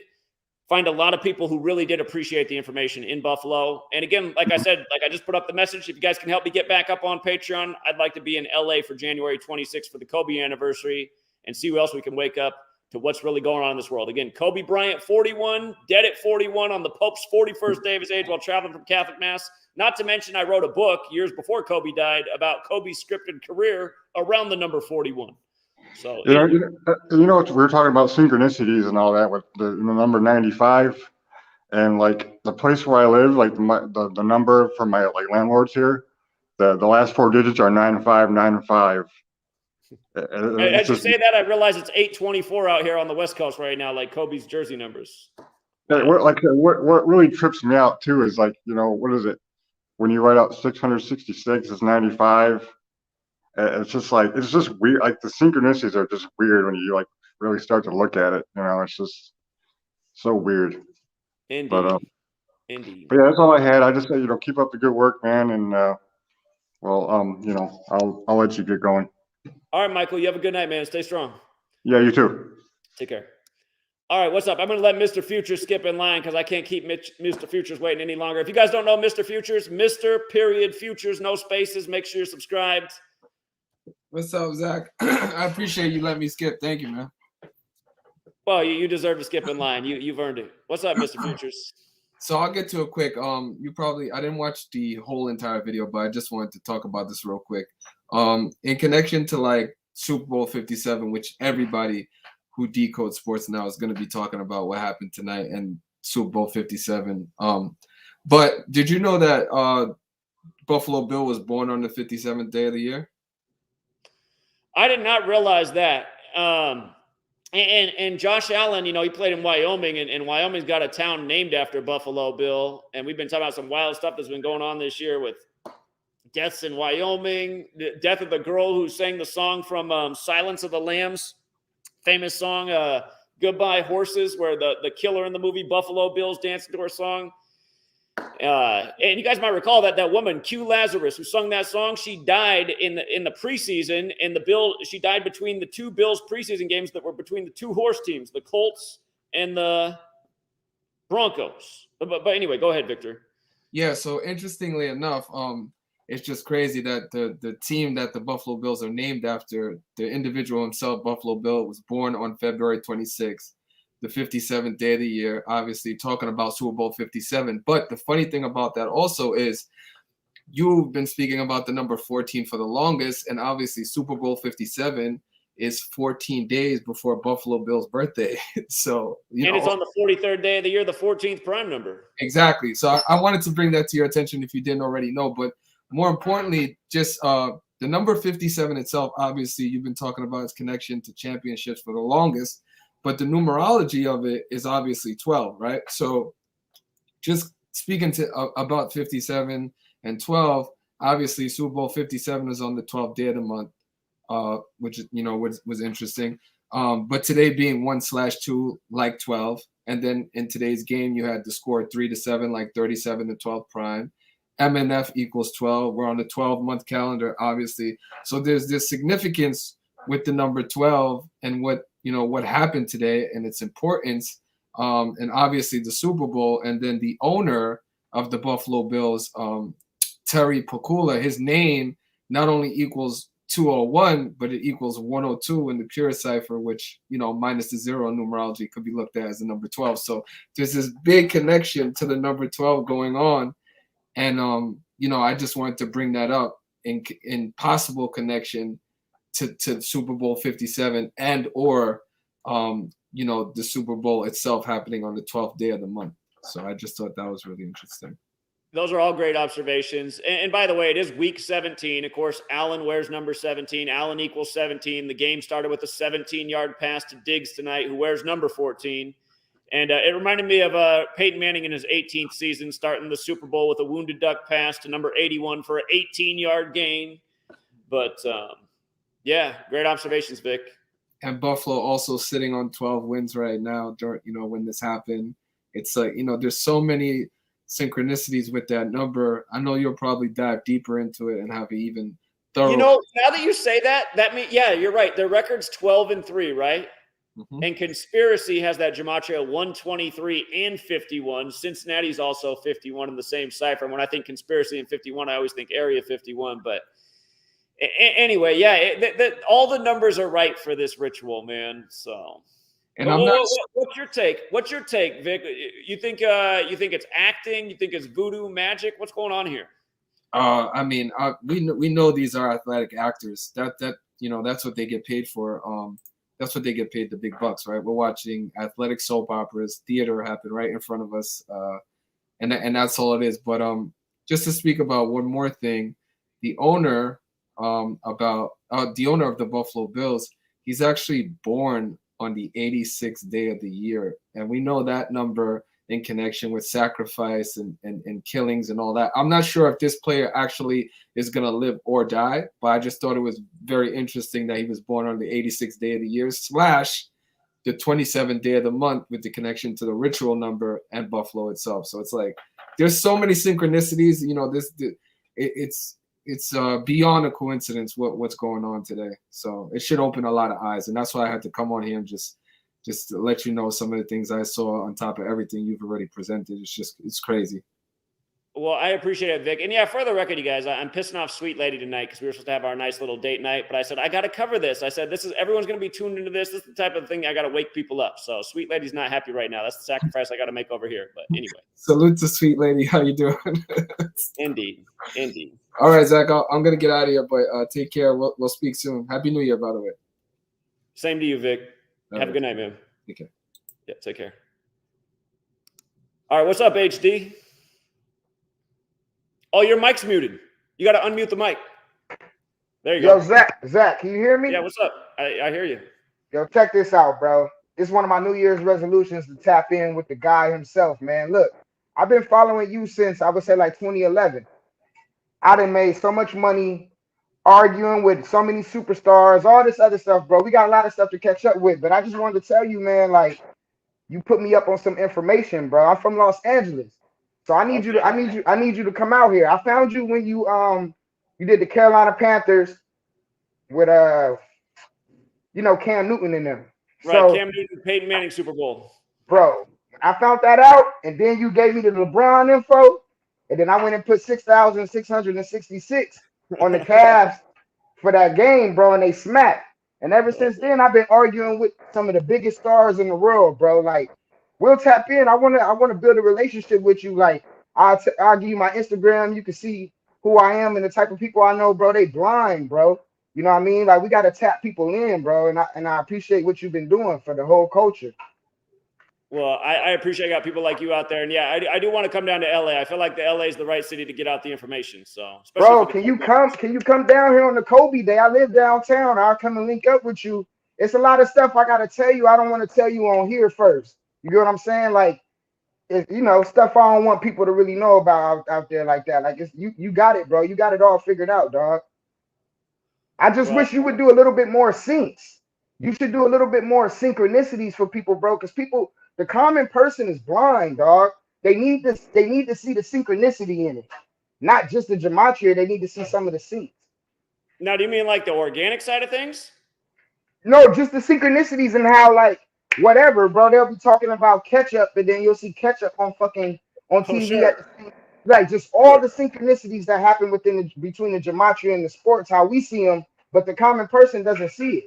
Speaker 1: find a lot of people who really did appreciate the information in Buffalo. And again, like I said, I just put up the message. If you guys can help me get back up on Patreon, I'd like to be in LA for January 26th for the Kobe anniversary and see who else we can wake up to what's really going on in this world. Again, Kobe Bryant, 41, dead at 41 on the Pope's 41st day of his age while traveling from Catholic Mass. Not to mention, I wrote a book years before Kobe died about Kobe's scripted career around the number 41. So,
Speaker 14: we were talking about synchronicities and all that with the number 95, and like the place where I live, like the number from my landlords here, the last four digits are 95995.
Speaker 1: As you say that, I realize it's 8:24 out here on the West Coast right now, like Kobe's jersey numbers.
Speaker 14: What really trips me out too is what is it? When you write out 666, it's 95. It's just weird. Like the synchronicities are just weird when you really start to look at it. It's just so weird.
Speaker 1: Indeed.
Speaker 14: But
Speaker 1: Indeed.
Speaker 14: But yeah, that's all I had. I just said, keep up the good work, man, and I'll let you get going.
Speaker 1: All right, Michael, you have a good night, man. Stay strong.
Speaker 14: Yeah, you too.
Speaker 1: Take care. All right, what's up? I'm going to let Mr. Futures skip in line because I can't keep Mr. Futures waiting any longer. If you guys don't know Mr. Futures, Mr. no spaces. Make sure you're subscribed.
Speaker 15: What's up, Zach? I appreciate you letting me skip. Thank you, man.
Speaker 1: Well, you deserve to skip in line. You've earned it. What's up, Mr. Futures?
Speaker 15: So I'll get to it quick. I didn't watch the whole entire video, but I just wanted to talk about this real quick. In connection to Super Bowl 57, which everybody who decodes sports now is going to be talking about what happened tonight and Super Bowl 57. But did you know that Buffalo Bill was born on the 57th day of the year?
Speaker 1: I did not realize that. And Josh Allen, he played in Wyoming, and Wyoming's got a town named after Buffalo Bill. And we've been talking about some wild stuff that's been going on this year with deaths in Wyoming, the death of the girl who sang the song from Silence of the Lambs, famous song, Goodbye Horses, where the killer in the movie Buffalo Bills danced to her song. And you guys might recall that woman, Q Lazarus, who sung that song, she died in the preseason. She died between the two Bills preseason games that were between the two horse teams, the Colts and the Broncos. But anyway, go ahead, Victor.
Speaker 15: Yeah, so interestingly enough, it's just crazy that the team that the Buffalo Bills are named after, the individual himself, Buffalo Bill, was born on February 26th, the 57th day of the year, obviously talking about Super Bowl 57. But the funny thing about that also is you've been speaking about the number 14 for the longest, and obviously Super Bowl 57 is 14 days before Buffalo Bill's birthday. So,
Speaker 1: it's on the 43rd day of the year, the 14th prime number.
Speaker 15: Exactly. So I wanted to bring that to your attention if you didn't already know. But more importantly, just the number 57 itself, obviously, you've been talking about its connection to championships for the longest. But the numerology of it is obviously 12, right? So just speaking about 57 and 12, obviously Super Bowl 57 is on the 12th day of the month, which was interesting. But today being 1/2 like 12, and then in today's game you had the score 3-7 like 37 to 12 prime. MNF equals 12. We're on the 12-month calendar, obviously. So there's this significance with the number 12 and what happened today and its importance, and obviously the Super Bowl, and then the owner of the Buffalo Bills, Terry Pacula, his name not only equals 201, but it equals 102 in the pure cipher, which, minus the zero in numerology could be looked at as the number 12. So there's this big connection to the number 12 going on. And, I just wanted to bring that up in possible connection to Super Bowl 57 and or, the Super Bowl itself happening on the 12th day of the month. So I just thought that was really interesting.
Speaker 1: Those are all great observations. And by the way, it is week 17. Of course, Allen wears number 17. Allen equals 17. The game started with a 17-yard pass to Diggs tonight, who wears number 14. And it reminded me of Peyton Manning in his 18th season, starting the Super Bowl with a wounded duck pass to number 81 for an 18-yard gain. But, yeah, great observations, Vic.
Speaker 15: And Buffalo also sitting on 12 wins right now, when this happened. It's like, there's so many synchronicities with that number. I know you'll probably dive deeper into it and have an even thorough.
Speaker 1: Now that you say that means, yeah, you're right. Their record's 12-3, right? Mm-hmm. And Conspiracy has that gematria 123 and 51. Cincinnati's also 51 in the same cipher. And when I think Conspiracy and 51, I always think Area 51. But anyway, yeah, all the numbers are right for this ritual, man. So, and what's your take? What's your take, Vic? You think it's acting? You think it's voodoo magic? What's going on here?
Speaker 15: We know these are athletic actors. That's what they get paid for. That's what they get paid the big bucks, right? We're watching athletic soap operas, theater happen right in front of us, and that's all it is. But just to speak about one more thing, the owner of the Buffalo Bills, he's actually born on the 86th day of the year, and we know that number in connection with sacrifice and killings and all that. I'm not sure if this player actually is going to live or die, but I just thought it was very interesting that he was born on the 86th day of the year / the 27th day of the month, with the connection to the ritual number and Buffalo itself. So it's like, there's so many synchronicities, it's beyond a coincidence what's going on today. So it should open a lot of eyes. And that's why I had to come on here and just to let you know some of the things I saw on top of everything you've already presented. It's crazy.
Speaker 1: Well, I appreciate it, Vic. And yeah, for the record, you guys, I'm pissing off Sweet Lady tonight because we were supposed to have our nice little date night. But I said, I got to cover this. I said, everyone's going to be tuned into this. This is the type of thing I got to wake people up. So Sweet Lady's not happy right now. That's the sacrifice I got to make over here. But anyway.
Speaker 15: Salute to Sweet Lady. How you doing?
Speaker 1: Indeed.
Speaker 15: All right, Zach, I'm going to get out of here, but take care. We'll speak soon. Happy New Year, by the way.
Speaker 1: Same to you, Vic. Have a good night, man.
Speaker 15: Okay.
Speaker 1: Yeah, take care. All right, what's up, HD? Oh, your mic's muted. You got to unmute the mic. There you go.
Speaker 16: Yo, Zach, can you hear me?
Speaker 1: Yeah, what's up? I hear you.
Speaker 16: Yo, check this out, bro. It's one of my New Year's resolutions to tap in with the guy himself, man. Look, I've been following you since, I would say, like 2011. I done made so much money arguing with so many superstars, all this other stuff, bro. We got a lot of stuff to catch up with. But I just wanted to tell you, man, like you put me up on some information, bro. I'm from Los Angeles. So I need you to I need you to come out here. I found you when you did the Carolina Panthers with Cam Newton in them.
Speaker 1: Right,
Speaker 16: So
Speaker 1: Cam Newton, Peyton Manning Super Bowl.
Speaker 16: bro, I found that out, and then you gave me the LeBron info, and then I went and put 6,666 on the Cavs for that game, bro, and they smacked. And ever since then, I've been arguing with some of the biggest stars in the world, bro. Like, we'll tap in. I wanna build a relationship with you. Like, I'll give you my Instagram. You can see who I am and the type of people I know, bro. They blind, bro. You know what I mean? Like, we gotta tap people in, bro. And I appreciate what you've been doing for the whole culture.
Speaker 1: Well, I appreciate I got people like you out there, and yeah, I do want to come down to LA. I feel like the LA is the right city to get out the information. So, especially
Speaker 16: Bro,
Speaker 1: for the
Speaker 16: can you come down here on the Kobe Day? I live downtown. I'll come and link up with you. It's a lot of stuff I gotta tell you. I don't want to tell you on here first. You get what I'm saying? Like, stuff I don't want people to really know about out there like that. Like, you got it, bro. You got it all figured out, dog. I just wish you would do a little bit more syncs. You should do a little bit more synchronicities for people, bro. Because the common person is blind, dog. They need to see the synchronicity in it, not just the gematria. They need to see some of the syncs.
Speaker 1: Now, do you mean like the organic side of things?
Speaker 16: No, just the synchronicities and how, like, whatever, bro. They'll be talking about ketchup, and then you'll see ketchup on TV.
Speaker 1: Sure.
Speaker 16: Like, just all the synchronicities that happen between the gematria and the sports, how we see them, but the common person doesn't see it.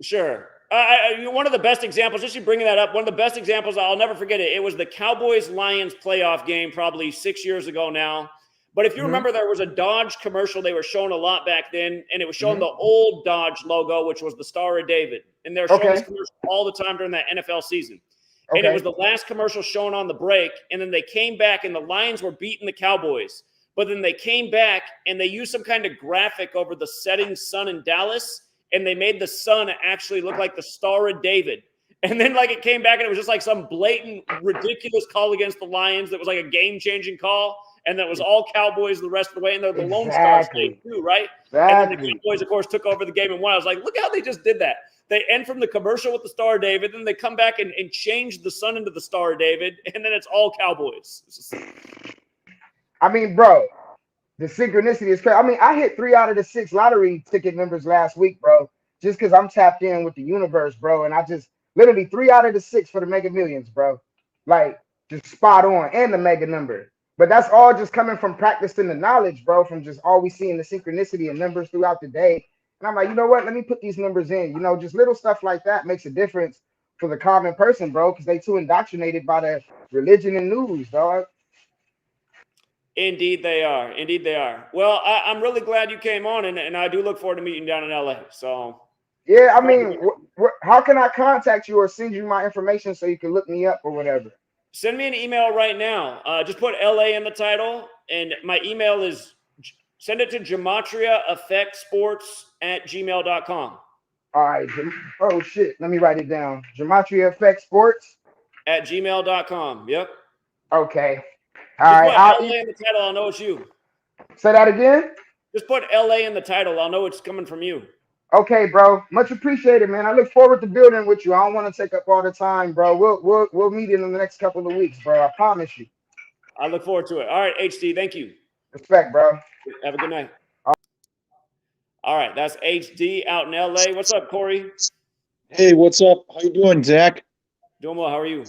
Speaker 1: Sure. One of the best examples, just you bringing that up, one of the best examples, I'll never forget it. It was the Cowboys-Lions playoff game probably 6 years ago now. But if you remember, there was a Dodge commercial they were showing a lot back then, and it was showing the old Dodge logo, which was the Star of David. And they were showing this commercial all the time during that NFL season. And it was the last commercial shown on the break, and then they came back, and the Lions were beating the Cowboys. But then they came back, and they used some kind of graphic over the setting sun in Dallas, and they made the sun actually look like the Star of David. And then, like, it came back, and it was just like some blatant, ridiculous call against the Lions that was like a game-changing call, and that was all Cowboys the rest of the way, and they're the Lone Star State too, right? And then the Cowboys, of course, took over the game and won. I was like, look how they just did that. They end from the commercial with the Star of David, then they come back and change the sun into the Star of David, and then it's all Cowboys.
Speaker 16: I mean, bro, the synchronicity is crazy. I mean, I hit 3 out of the 6 lottery ticket numbers last week, bro, just because I'm tapped in with the universe, bro. And I just literally 3 out of the 6 for the Mega Millions, bro. Like, just spot on, and the mega number. But that's all just coming from practicing the knowledge, bro, from just always seeing the synchronicity of numbers throughout the day. And I'm like, you know what? Let me put these numbers in. Just little stuff like that makes a difference for the common person, bro, because they too indoctrinated by the religion and news, dog.
Speaker 1: Indeed they are. Indeed they are. Well, I'm really glad you came on, and I do look forward to meeting down in LA. So,
Speaker 16: yeah, I mean, how can I contact you or send you my information so you can look me up or whatever?
Speaker 1: Send me an email right now. Just put LA in the title, and my email is send it to GematriaEffectSports@gmail.com.
Speaker 16: All right. Oh, shit. Let me write it down. GematriaEffectSports@gmail.com.
Speaker 1: Yep.
Speaker 16: Okay.
Speaker 1: All right. Just put LA in the title. I'll know it's you.
Speaker 16: Say that again?
Speaker 1: Just put LA in the title. I'll know it's coming from you.
Speaker 16: Okay, bro. Much appreciated, man. I look forward to building with you. I don't want to take up all the time, bro. We'll meet in the next couple of weeks, bro. I promise you.
Speaker 1: I look forward to it. All right, HD. Thank you.
Speaker 16: Respect, bro.
Speaker 1: Have a good night. All right, that's HD out in LA. What's up, Corey?
Speaker 17: Hey, what's up? How you doing, Zach?
Speaker 1: Doing well. How are you?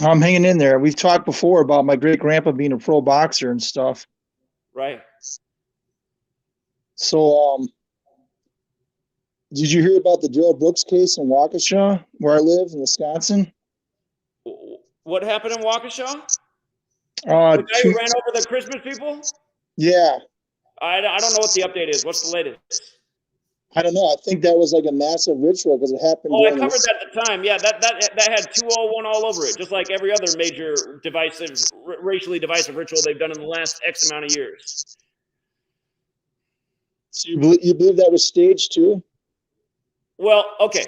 Speaker 17: I'm hanging in there. We've talked before about my great grandpa being a pro boxer and stuff.
Speaker 1: Right.
Speaker 17: So, did you hear about the Joe Brooks case in Waukesha, where I live in Wisconsin?
Speaker 1: What happened in Waukesha? The guy who ran over the Christmas people?
Speaker 17: Yeah.
Speaker 1: I don't know what the update is. What's the latest?
Speaker 17: I don't know. I think that was like a massive ritual because it happened.
Speaker 1: Oh, I covered that at the time. Yeah, that had 201 all over it, just like every other major racially divisive ritual they've done in the last X amount of years.
Speaker 17: So you believe that was staged too?
Speaker 1: Well, okay.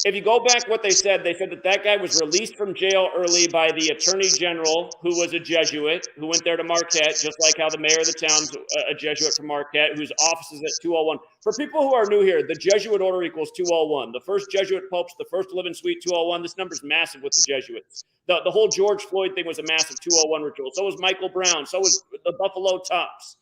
Speaker 1: if you go back what they said that guy was released from jail early by the attorney general, who was a Jesuit, who went there to Marquette, just like how the mayor of the town's a Jesuit from Marquette, whose office is at 201. For people who are new here, the Jesuit order equals 201. The first Jesuit popes, the first to live in Suite 201. This number's massive with the Jesuits. The whole George Floyd thing was a massive 201 ritual. So was Michael Brown. So was the Buffalo Tops.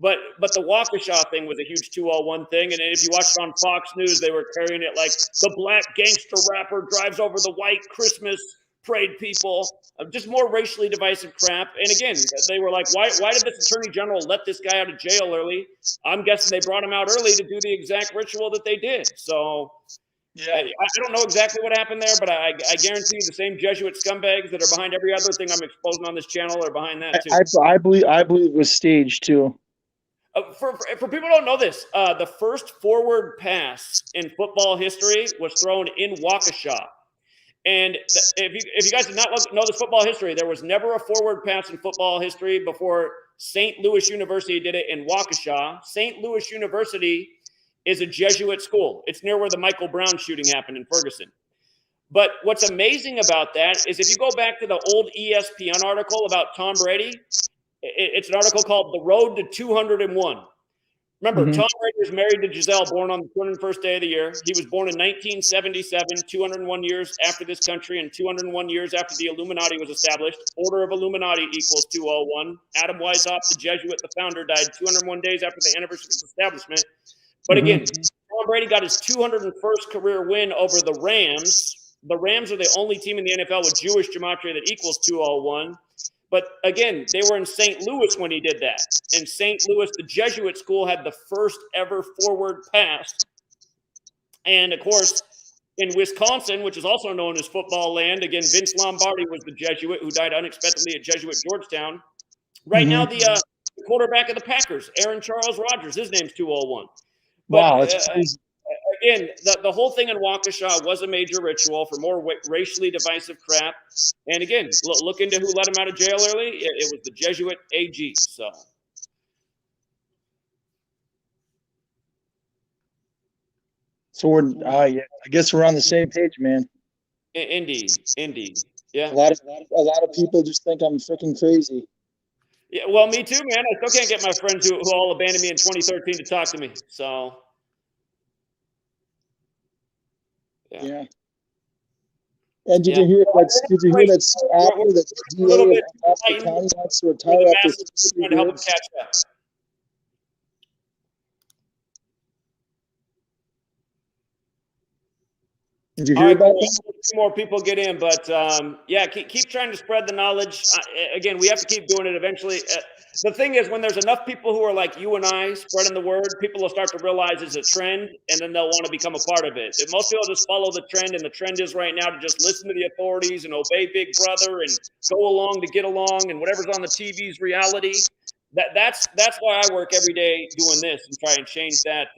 Speaker 1: But the Waukesha thing was a huge 201 thing. And if you watched on Fox News, they were carrying it like the black gangster rapper drives over the white Christmas parade people. Just more racially divisive crap. And again, they were like, why did this attorney general let this guy out of jail early? I'm guessing they brought him out early to do the exact ritual that they did. So yeah, I don't know exactly what happened there, but I guarantee you the same Jesuit scumbags that are behind every other thing I'm exposing on this channel are behind that too.
Speaker 17: I believe it was staged too.
Speaker 1: For people who don't know this, the first forward pass in football history was thrown in Waukesha. And if you guys did not know this football history, there was never a forward pass in football history before St. Louis University did it in Waukesha. St. Louis University is a Jesuit school. It's near where the Michael Brown shooting happened in Ferguson. But what's amazing about that is if you go back to the old ESPN article about Tom Brady, it's an article called The Road to 201. Remember, Tom Brady was married to Giselle, born on the 201st day of the year. He was born in 1977, 201 years after this country and 201 years after the Illuminati was established. Order of Illuminati equals 201. Adam Weishaupt, the Jesuit, the founder, died 201 days after the anniversary of its establishment. But again, Tom Brady got his 201st career win over the Rams. The Rams are the only team in the NFL with Jewish gematria that equals 201. But again, they were in St. Louis when he did that. In St. Louis, the Jesuit school had the first ever forward pass. And of course, in Wisconsin, which is also known as football land, again, Vince Lombardi was the Jesuit who died unexpectedly at Jesuit Georgetown. Right now, the quarterback of the Packers, Aaron Charles Rodgers, his name's 201. But
Speaker 17: Wow, that's crazy.
Speaker 1: again, the whole thing in Waukesha was a major ritual for more racially divisive crap. And again, look into who let him out of jail early. It was the Jesuit AG.
Speaker 17: So we're I guess we're on the same page, man.
Speaker 1: Indeed. Yeah.
Speaker 17: A lot of people just think I'm freaking crazy.
Speaker 1: Yeah, well, me too, man. I still can't get my friends who all abandoned me in 2013 to talk to me. So
Speaker 17: yeah. And did you hear that Apple, that DA of Alaska County wants to retire after 3
Speaker 1: to help them
Speaker 17: years?
Speaker 1: catch up.
Speaker 17: Did you hear about that?
Speaker 1: A few more people get in, but yeah, keep trying to spread the knowledge. Again, we have to keep doing it eventually. The thing is, when there's enough people who are like you and I spreading the word, people will start to realize it's a trend, and then they'll want to become a part of it. If most people just follow the trend, and the trend is right now to just listen to the authorities and obey Big Brother and go along to get along, and whatever's on the TV's reality. That's why I work every day doing this and try and change that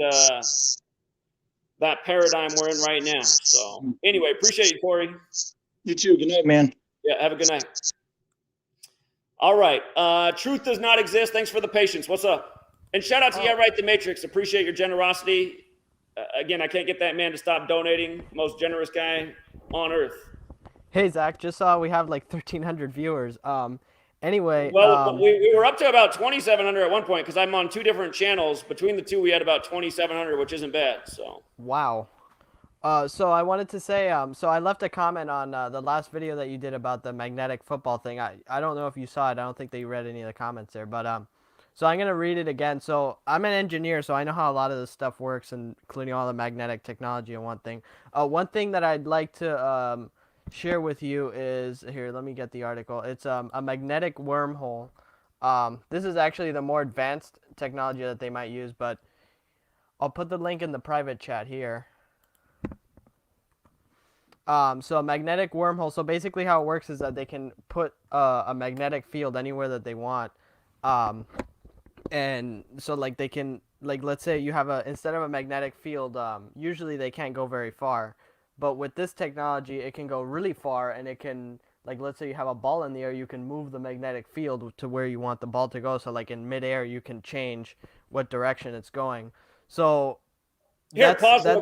Speaker 1: paradigm we're in right now. So anyway, appreciate you, Corey.
Speaker 17: You too. Good night, man.
Speaker 1: Yeah, have a good night. All right. Truth does not exist. Thanks for the patience. What's up? And shout out to Yeah Right the Matrix. Appreciate your generosity. Again, I can't get that man to stop donating. Most generous guy on earth.
Speaker 18: Hey, Zach. Just saw we have like 1,300 viewers. Anyway.
Speaker 1: Well, we were up to about 2,700 at one point because I'm on 2 different channels. Between the 2, we had about 2,700, which isn't bad. So.
Speaker 18: Wow. So I wanted to say, so I left a comment on the last video that you did about the magnetic football thing. I don't know if you saw it. I don't think that you read any of the comments there, but so I'm gonna read it again. So I'm an engineer, so I know how a lot of this stuff works, including all the magnetic technology and one thing. One thing that I'd like to share with you is here. Let me get the article. It's a magnetic wormhole. This is actually the more advanced technology that they might use, but I'll put the link in the private chat here. So a magnetic wormhole. So basically how it works is that they can put a magnetic field anywhere that they want. And so like they can, like, let's say you have instead of a magnetic field, usually they can't go very far. But with this technology, it can go really far, and it can, like, let's say you have a ball in the air, you can move the magnetic field to where you want the ball to go. So like in midair, you can change what direction it's going. So
Speaker 1: here, pause real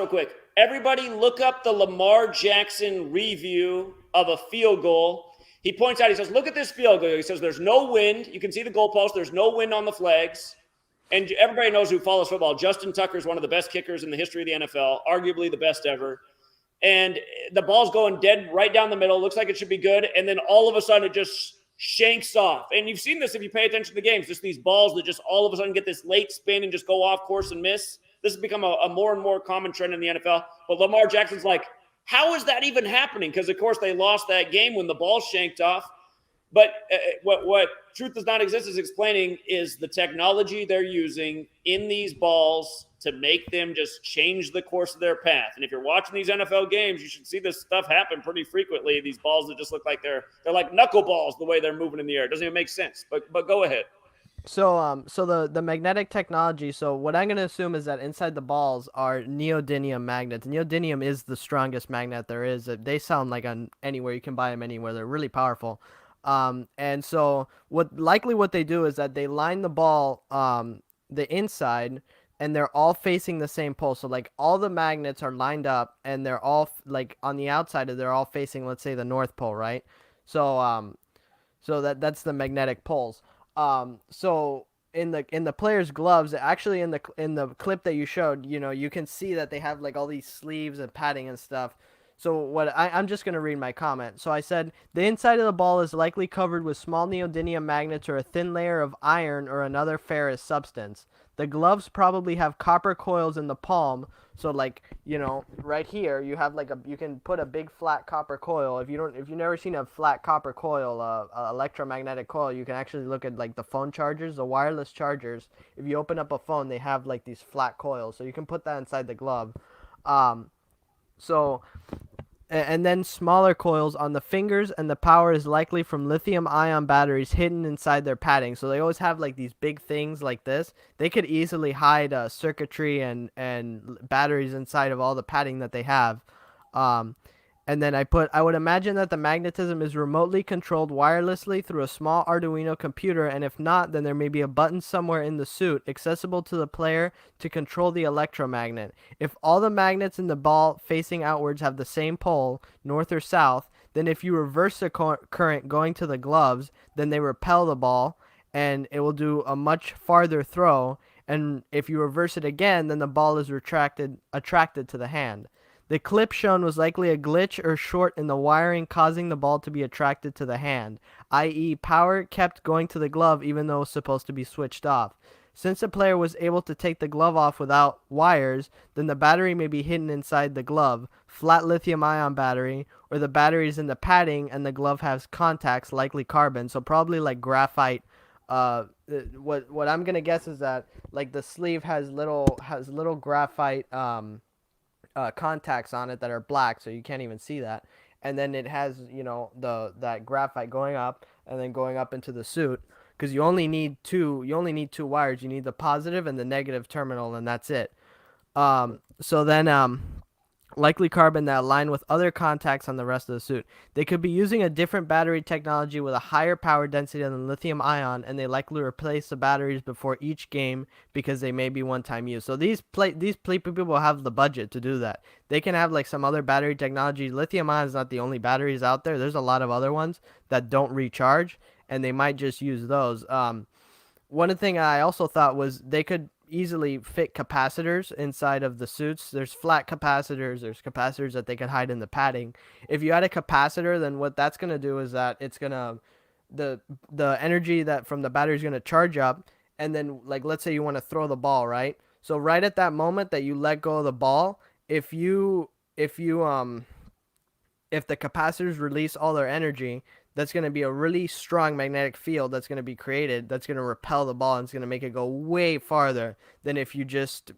Speaker 1: quick. Everybody look up the Lamar Jackson review of a field goal. He points out, he says, look at this field goal. He says, there's no wind. You can see the goalpost. There's no wind on the flags. And everybody knows who follows football. Justin Tucker is one of the best kickers in the history of the NFL, arguably the best ever. And the ball's going dead right down the middle. Looks like it should be good. And then all of a sudden it just shanks off. And you've seen this if you pay attention to the games. Just these balls that just all of a sudden get this late spin and just go off course and miss. This has become a more and more common trend in the NFL. But Lamar Jackson's like, how is that even happening? Because, of course, they lost that game when the ball shanked off. But what Truth Does Not Exist is explaining is the technology they're using in these balls to make them just change the course of their path. And if you're watching these NFL games, you should see this stuff happen pretty frequently. These balls that just look like they're like knuckleballs the way they're moving in the air. It doesn't even make sense. But go ahead.
Speaker 18: So the magnetic technology. So what I'm gonna assume is that inside the balls are neodymium magnets. Neodymium is the strongest magnet there is. They sound like on anywhere you can buy them anywhere. They're really powerful. And so what they do is that they line the ball the inside, and they're all facing the same pole. So like all the magnets are lined up, and they're all like on the outside, they're all facing, let's say, the North Pole, right? So so that's the magnetic poles. So in the players' gloves, actually in the clip that you showed, you can see that they have like all these sleeves and padding and stuff. So I'm just going to read my comment. So I said, the inside of the ball is likely covered with small neodymium magnets or a thin layer of iron or another ferrous substance. The gloves probably have copper coils in the palm. So like, right here, you have you can put a big flat copper coil. If you've never seen a flat copper coil, electromagnetic coil, you can actually look at like the phone chargers, the wireless chargers. If you open up a phone, they have like these flat coils. So you can put that inside the glove. And then smaller coils on the fingers, and the power is likely from lithium-ion batteries hidden inside their padding. So they always have like these big things like this. They could easily hide circuitry and batteries inside of all the padding that they have. And then I would imagine that the magnetism is remotely controlled wirelessly through a small Arduino computer, and if not, then there may be a button somewhere in the suit accessible to the player to control the electromagnet. If all the magnets in the ball facing outwards have the same pole, north or south, then if you reverse the current going to the gloves, then they repel the ball, and it will do a much farther throw, and if you reverse it again, then the ball is attracted to the hand. The clip shown was likely a glitch or short in the wiring causing the ball to be attracted to the hand, i.e. power kept going to the glove even though it was supposed to be switched off. Since the player was able to take the glove off without wires, then the battery may be hidden inside the glove, flat lithium-ion battery, or the battery is in the padding and the glove has contacts, likely carbon, so probably like graphite. What I'm gonna guess is that like the sleeve has little graphite contacts on it that are black, so you can't even see that, and then it has that graphite going up and then going up into the suit, because you only need two wires. You need the positive and the negative terminal, and that's it. So then likely carbon that align with other contacts on the rest of the suit. They could be using a different battery technology with a higher power density than lithium ion, and they likely replace the batteries before each game because they may be one-time use. So these people have the budget to do that. They can have like some other battery technology. Lithium ion is not the only batteries out there. There's a lot of other ones that don't recharge, and they might just use those. One thing I also thought was they could easily fit capacitors inside of the suits. There's flat capacitors, there's capacitors that they can hide in the padding. If you add a capacitor, then what that's going to do is that it's going to the energy that from the battery is going to charge up, and then like let's say you want to throw the ball, right? So right at that moment that you let go of the ball, if the capacitors release all their energy, that's going to be a really strong magnetic field that's going to be created that's going to repel the ball, and it's going to make it go way farther than if you just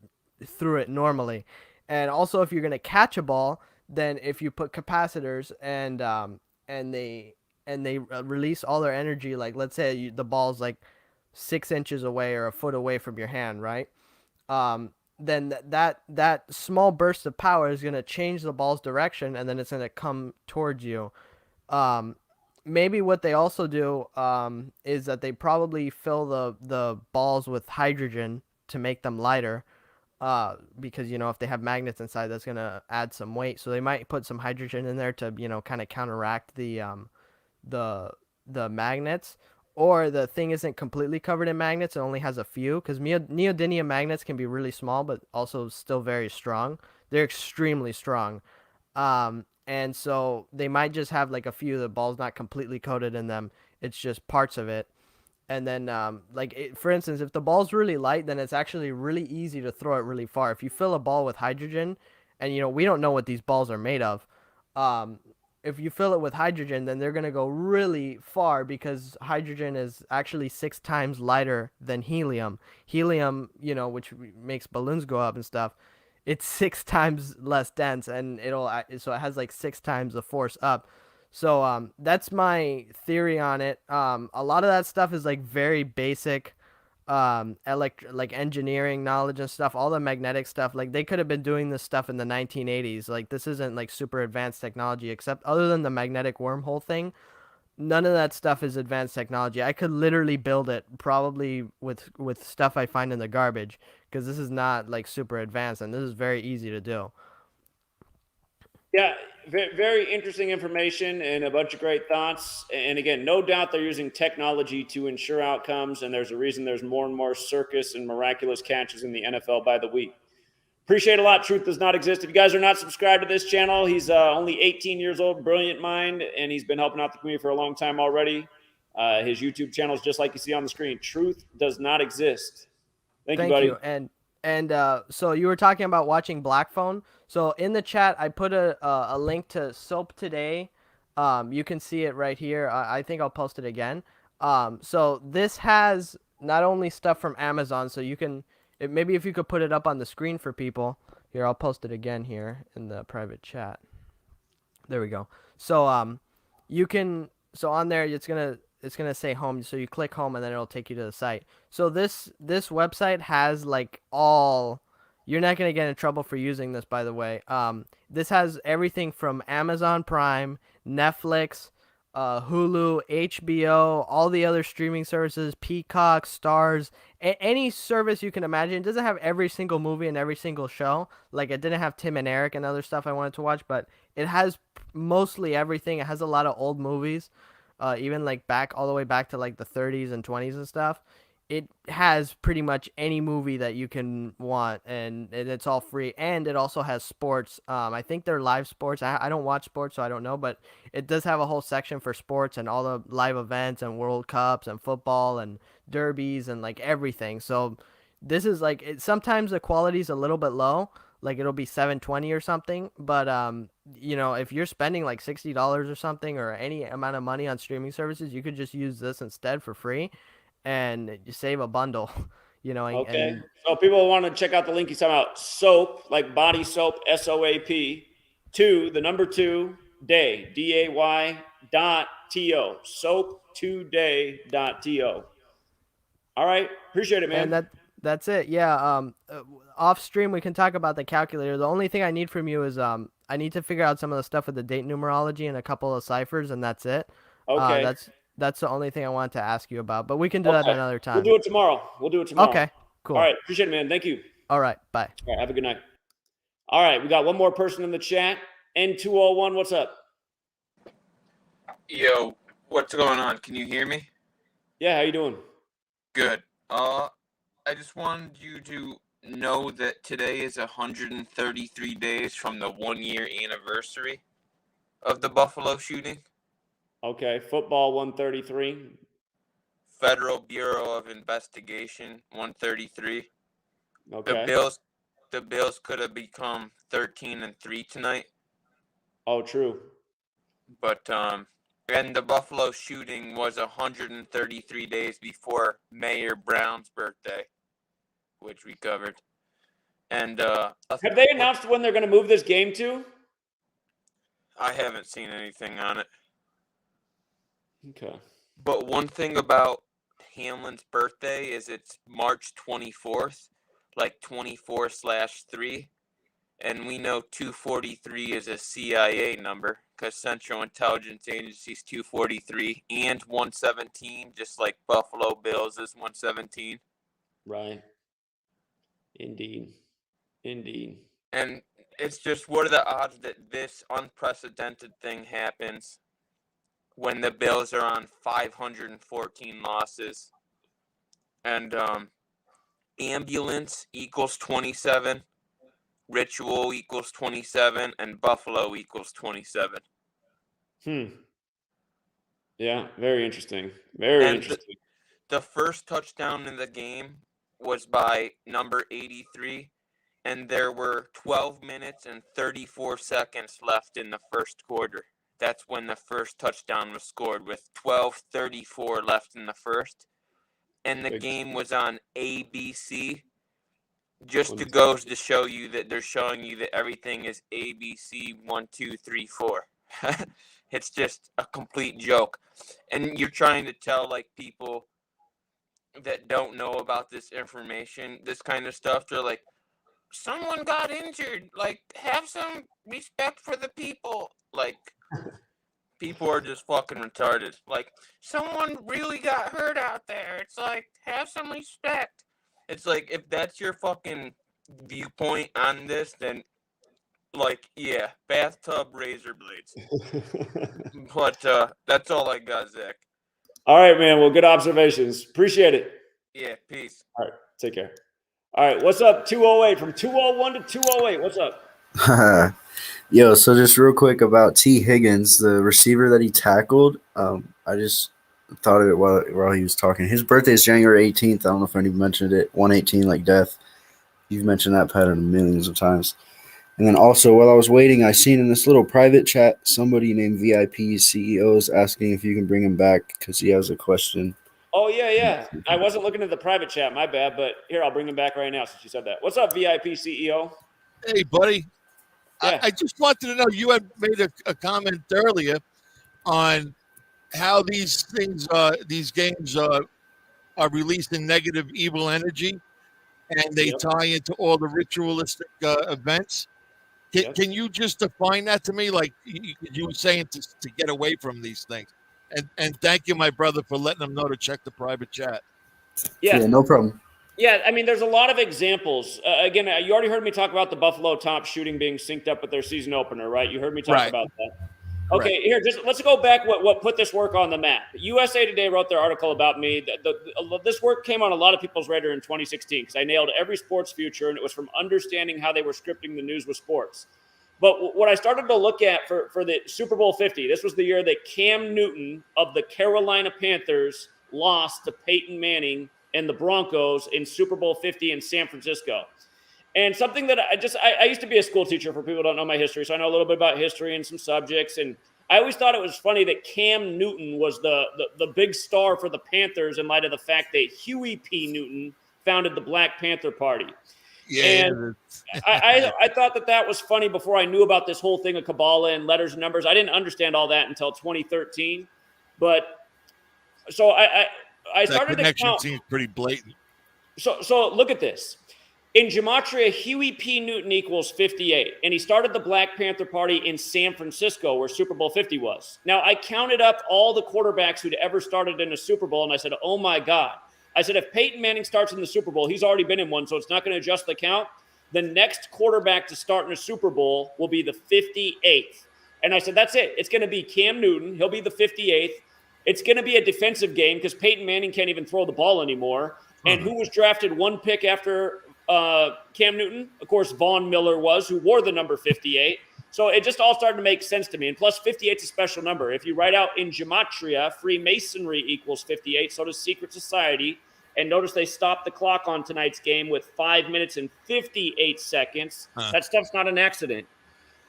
Speaker 18: threw it normally. And also, if you're going to catch a ball, then if you put capacitors and they release all their energy, like let's say the ball's like 6 inches away or a foot away from your hand, right? Then that small burst of power is going to change the ball's direction, and then it's going to come towards you. Maybe what they also do is that they probably fill the balls with hydrogen to make them lighter. because if they have magnets inside, that's gonna add some weight. So they might put some hydrogen in there to kind of counteract the magnets. Or the thing isn't completely covered in magnets; it only has a few. Because neodymium magnets can be really small, but also still very strong. They're extremely strong. And so they might just have like a few of the balls not completely coated in them. It's just parts of it. And then, for instance, if the ball's really light, then it's actually really easy to throw it really far. If you fill a ball with hydrogen, and we don't know what these balls are made of, if you fill it with hydrogen, then they're gonna go really far because hydrogen is actually 6 times lighter than helium. Helium, which makes balloons go up and stuff, it's 6 times less dense, and so it has like 6 times the force up. So that's my theory on it. A lot of that stuff is like very basic, like engineering knowledge and stuff. All the magnetic stuff, like they could have been doing this stuff in the 1980s. Like this isn't like super advanced technology, except other than the magnetic wormhole thing. None of that stuff is advanced technology. I could literally build it probably with stuff I find in the garbage, because this is not like super advanced, and this is very easy to do.
Speaker 1: Yeah, very interesting information and a bunch of great thoughts. And again, no doubt they're using technology to ensure outcomes, and there's a reason there's more and more circus and miraculous catches in the NFL by the week. Appreciate a lot. Truth does not exist. If you guys are not subscribed to this channel, he's only 18 years old, brilliant mind, and he's been helping out the community for a long time already. His YouTube channel is just like you see on the screen. Truth does not exist. Thank you, buddy.
Speaker 18: And so you were talking about watching Black Phone. So in the chat, I put a link to Soap Today. You can see it right here. I think I'll post it again. So this has not only stuff from Amazon, so you can maybe if you could put it up on the screen for people. Here, I'll post it again here in the private chat. There we go. So you can on there it's gonna say home, so you click home and then it'll take you to the site. So this website has like all. You're not gonna get in trouble for using this, by the way. This has everything from Amazon Prime, Netflix, Hulu, HBO, all the other streaming services, Peacock, Stars, any service you can imagine. It doesn't have every single movie and every single show. Like it didn't have Tim and Eric and other stuff I wanted to watch, but it has mostly everything. It has a lot of old movies. Even like all the way back to like the 30s and 20s and stuff. It has pretty much any movie that you can want, and it's all free. And it also has sports. I think they're live sports. I don't watch sports, so I don't know, but it does have a whole section for sports and all the live events and World Cups and football and derbies and like everything. So this is like sometimes the quality's a little bit low. Like it'll be 720 or something, but if you're spending like $60 or something or any amount of money on streaming services, you could just use this instead for free, and you save a bundle.
Speaker 1: Okay. So people want to check out the link he's talking about. Soap, like body soap, SOAP. 2 day, DAY.TO. Soap2day.to. All right, appreciate it, man.
Speaker 18: And that's it. Yeah. Off stream we can talk about the calculator. The only thing I need from you is I need to figure out some of the stuff with the date numerology and a couple of ciphers, and that's it.
Speaker 1: Okay.
Speaker 18: That's the only thing I wanted to ask you about, but we can do that another time.
Speaker 1: We'll do it tomorrow.
Speaker 18: Okay, cool.
Speaker 1: All right, appreciate it, man. Thank you.
Speaker 18: All right, bye.
Speaker 1: All right, have a good night. All right, we got one more person in the chat. N201, what's up?
Speaker 19: Yo, what's going on? Can you hear me?
Speaker 1: Yeah, how you doing?
Speaker 19: Good. I just wanted you to know that today is 133 days from the 1-year anniversary of the Buffalo shooting.
Speaker 1: Okay, football 133.
Speaker 19: Federal Bureau of Investigation 133.
Speaker 1: Okay.
Speaker 19: The Bills could have become 13-3 tonight.
Speaker 1: Oh, true.
Speaker 19: But and the Buffalo shooting was 133 days before Mayor Brown's birthday, which we covered. And
Speaker 1: have they announced when they're going to move this game to?
Speaker 19: I haven't seen anything on it.
Speaker 1: Okay.
Speaker 19: But one thing about Hamlin's birthday is it's March 24th, like 24/3. And we know 243 is a CIA number because Central Intelligence Agency's 243 and 117, just like Buffalo Bills is 117.
Speaker 1: Right. Indeed. Indeed.
Speaker 19: And it's just, what are the odds that this unprecedented thing happens when the Bills are on 514 losses? And ambulance equals 27, ritual equals 27, and Buffalo equals 27.
Speaker 1: Yeah, very interesting. Very
Speaker 19: And
Speaker 1: interesting.
Speaker 19: the first touchdown in the game was by number 83, and there were 12 minutes and 34 seconds left in the first quarter. That's when the first touchdown was scored, with 12:34 left in the first. And the game was on ABC, just to goes to show you that they're showing you that everything is ABC 1, 2, 3, 4. It's just a complete joke. And you're trying to tell like people that don't know about this information, this kind of stuff, they're like, someone got injured, like, have some respect for the people. Like, people are just fucking retarded. Like, someone really got hurt out there. It's like, have some respect. It's like, if that's your fucking viewpoint on this, then, like, yeah, bathtub razor blades. But that's all I got, Zach.
Speaker 1: All right, man. Well, good observations. Appreciate it.
Speaker 19: Yeah, peace.
Speaker 1: All right, take care. All right, what's up? 208 from 201 to 208. What's up?
Speaker 20: Yo, so just real quick about T. Higgins, the receiver that he tackled. I just thought of it while he was talking. His birthday is January 18th. I don't know if anybody mentioned it. 118 like death. You've mentioned that pattern millions of times. And then also, while I was waiting, I seen in this little private chat somebody named VIP CEO is asking if you can bring him back because he has a question.
Speaker 1: Oh, yeah. I wasn't looking at the private chat. My bad. But here, I'll bring him back right now since you said that. What's up, VIP CEO?
Speaker 9: Hey, buddy.
Speaker 1: Yeah.
Speaker 9: I just wanted to know, you had made a comment earlier on how these things, these games are releasing negative evil energy, and they tie into all the ritualistic events. Can you just define that to me? Like you were saying to get away from these things. And thank you, my brother, for letting them know to check the private chat.
Speaker 1: Yeah,
Speaker 20: no problem.
Speaker 1: Yeah, I mean, there's a lot of examples. Again, you already heard me talk about the Buffalo Top shooting being synced up with their season opener, right? You heard me talk about that. Okay, here, just let's go back. What put this work on the map? USA Today wrote their article about me. This work came on a lot of people's radar in 2016 because I nailed every sports future, and it was from understanding how they were scripting the news with sports. But what I started to look at for the Super Bowl 50, this was the year that Cam Newton of the Carolina Panthers lost to Peyton Manning and the Broncos in Super Bowl 50 in San Francisco. And something that I used to be a school teacher, for people who don't know my history, so I know a little bit about history and some subjects. And I always thought it was funny that Cam Newton was the big star for the Panthers in light of the fact that Huey P. Newton founded the Black Panther Party. And I thought that was funny before I knew about this whole thing of Kabbalah and letters and numbers. I didn't understand all that until 2013. But so I started
Speaker 9: that connection
Speaker 1: to count.
Speaker 9: seems pretty blatant.
Speaker 1: So look at this. In Gematria, Huey P. Newton equals 58. And he started the Black Panther Party in San Francisco, where Super Bowl 50 was. Now, I counted up all the quarterbacks who'd ever started in a Super Bowl, and I said, oh, my God. I said, if Peyton Manning starts in the Super Bowl, he's already been in one, so it's not going to adjust the count. The next quarterback to start in a Super Bowl will be the 58th. And I said, that's it. It's going to be Cam Newton. He'll be the 58th. It's going to be a defensive game because Peyton Manning can't even throw the ball anymore. And who was drafted one pick after Cam Newton? Of course, Von Miller was, who wore the number 58. So it just all started to make sense to me. And plus, 58 is a special number. If you write out in Gematria, Freemasonry equals 58, so does Secret Society. And notice they stopped the clock on tonight's game with 5 minutes and 58 seconds. That stuff's not an accident.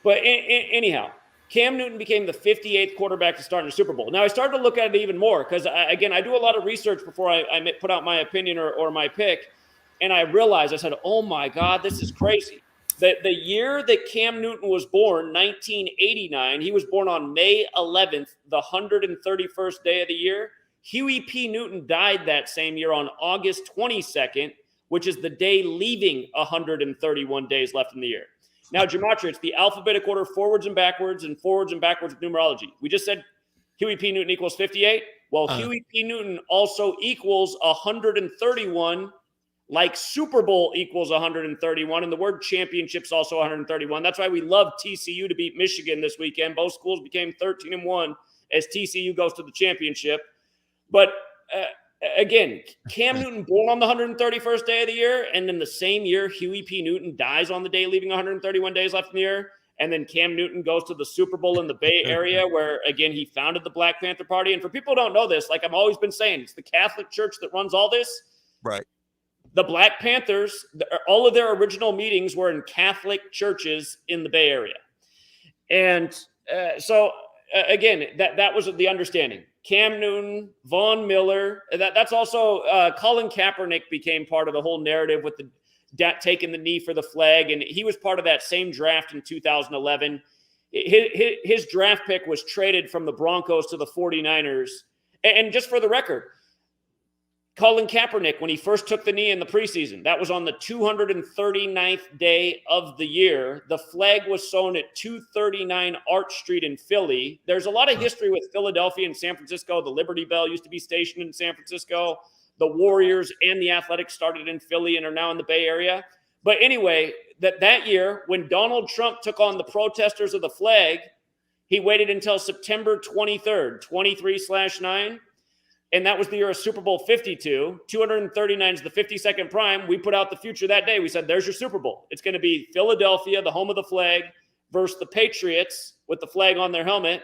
Speaker 1: But anyhow, Cam Newton became the 58th quarterback to start in the Super Bowl. Now, I started to look at it even more because, again, I do a lot of research before I put out my opinion or my pick. And I realized, I said, oh, my God, this is crazy. The year that Cam Newton was born, 1989, he was born on May 11th, the 131st day of the year. Huey P. Newton died that same year on August 22nd, which is the day leaving 131 days left in the year. Now, Gematria, it's the alphabetic order forwards and backwards numerology. We just said Huey P. Newton equals 58. Well, Huey P. Newton also equals 131 like Super Bowl equals 131, and the word championship's also 131. That's why we love TCU to beat Michigan this weekend. Both schools became 13-1 as TCU goes to the championship. But again, Cam Newton born on the 131st day of the year, and in the same year, Huey P. Newton dies on the day, leaving 131 days left in the year. And then Cam Newton goes to the Super Bowl in the Bay Area, where, again, he founded the Black Panther Party. And for people who don't know this, like I've always been saying, it's the Catholic Church that runs all this.
Speaker 9: Right.
Speaker 1: The Black Panthers, all of their original meetings were in Catholic churches in the Bay Area. And again, that was the understanding. Cam Newton, Von Miller, that's also Colin Kaepernick became part of the whole narrative with the taking the knee for the flag, and he was part of that same draft in 2011. His draft pick was traded from the Broncos to the 49ers. And just for the record, Colin Kaepernick, when he first took the knee in the preseason, that was on the 239th day of the year. The flag was sewn at 239 Arch Street in Philly. There's a lot of history with Philadelphia and San Francisco. The Liberty Bell used to be stationed in San Francisco. The Warriors and the Athletics started in Philly and are now in the Bay Area. But anyway, that year, when Donald Trump took on the protesters of the flag, he waited until September 23rd, 23/9. And that was the year of Super Bowl 52. 239 is the 52nd prime. We put out the future that day. We said, there's your Super Bowl. It's going to be Philadelphia, the home of the flag, versus the Patriots with the flag on their helmet.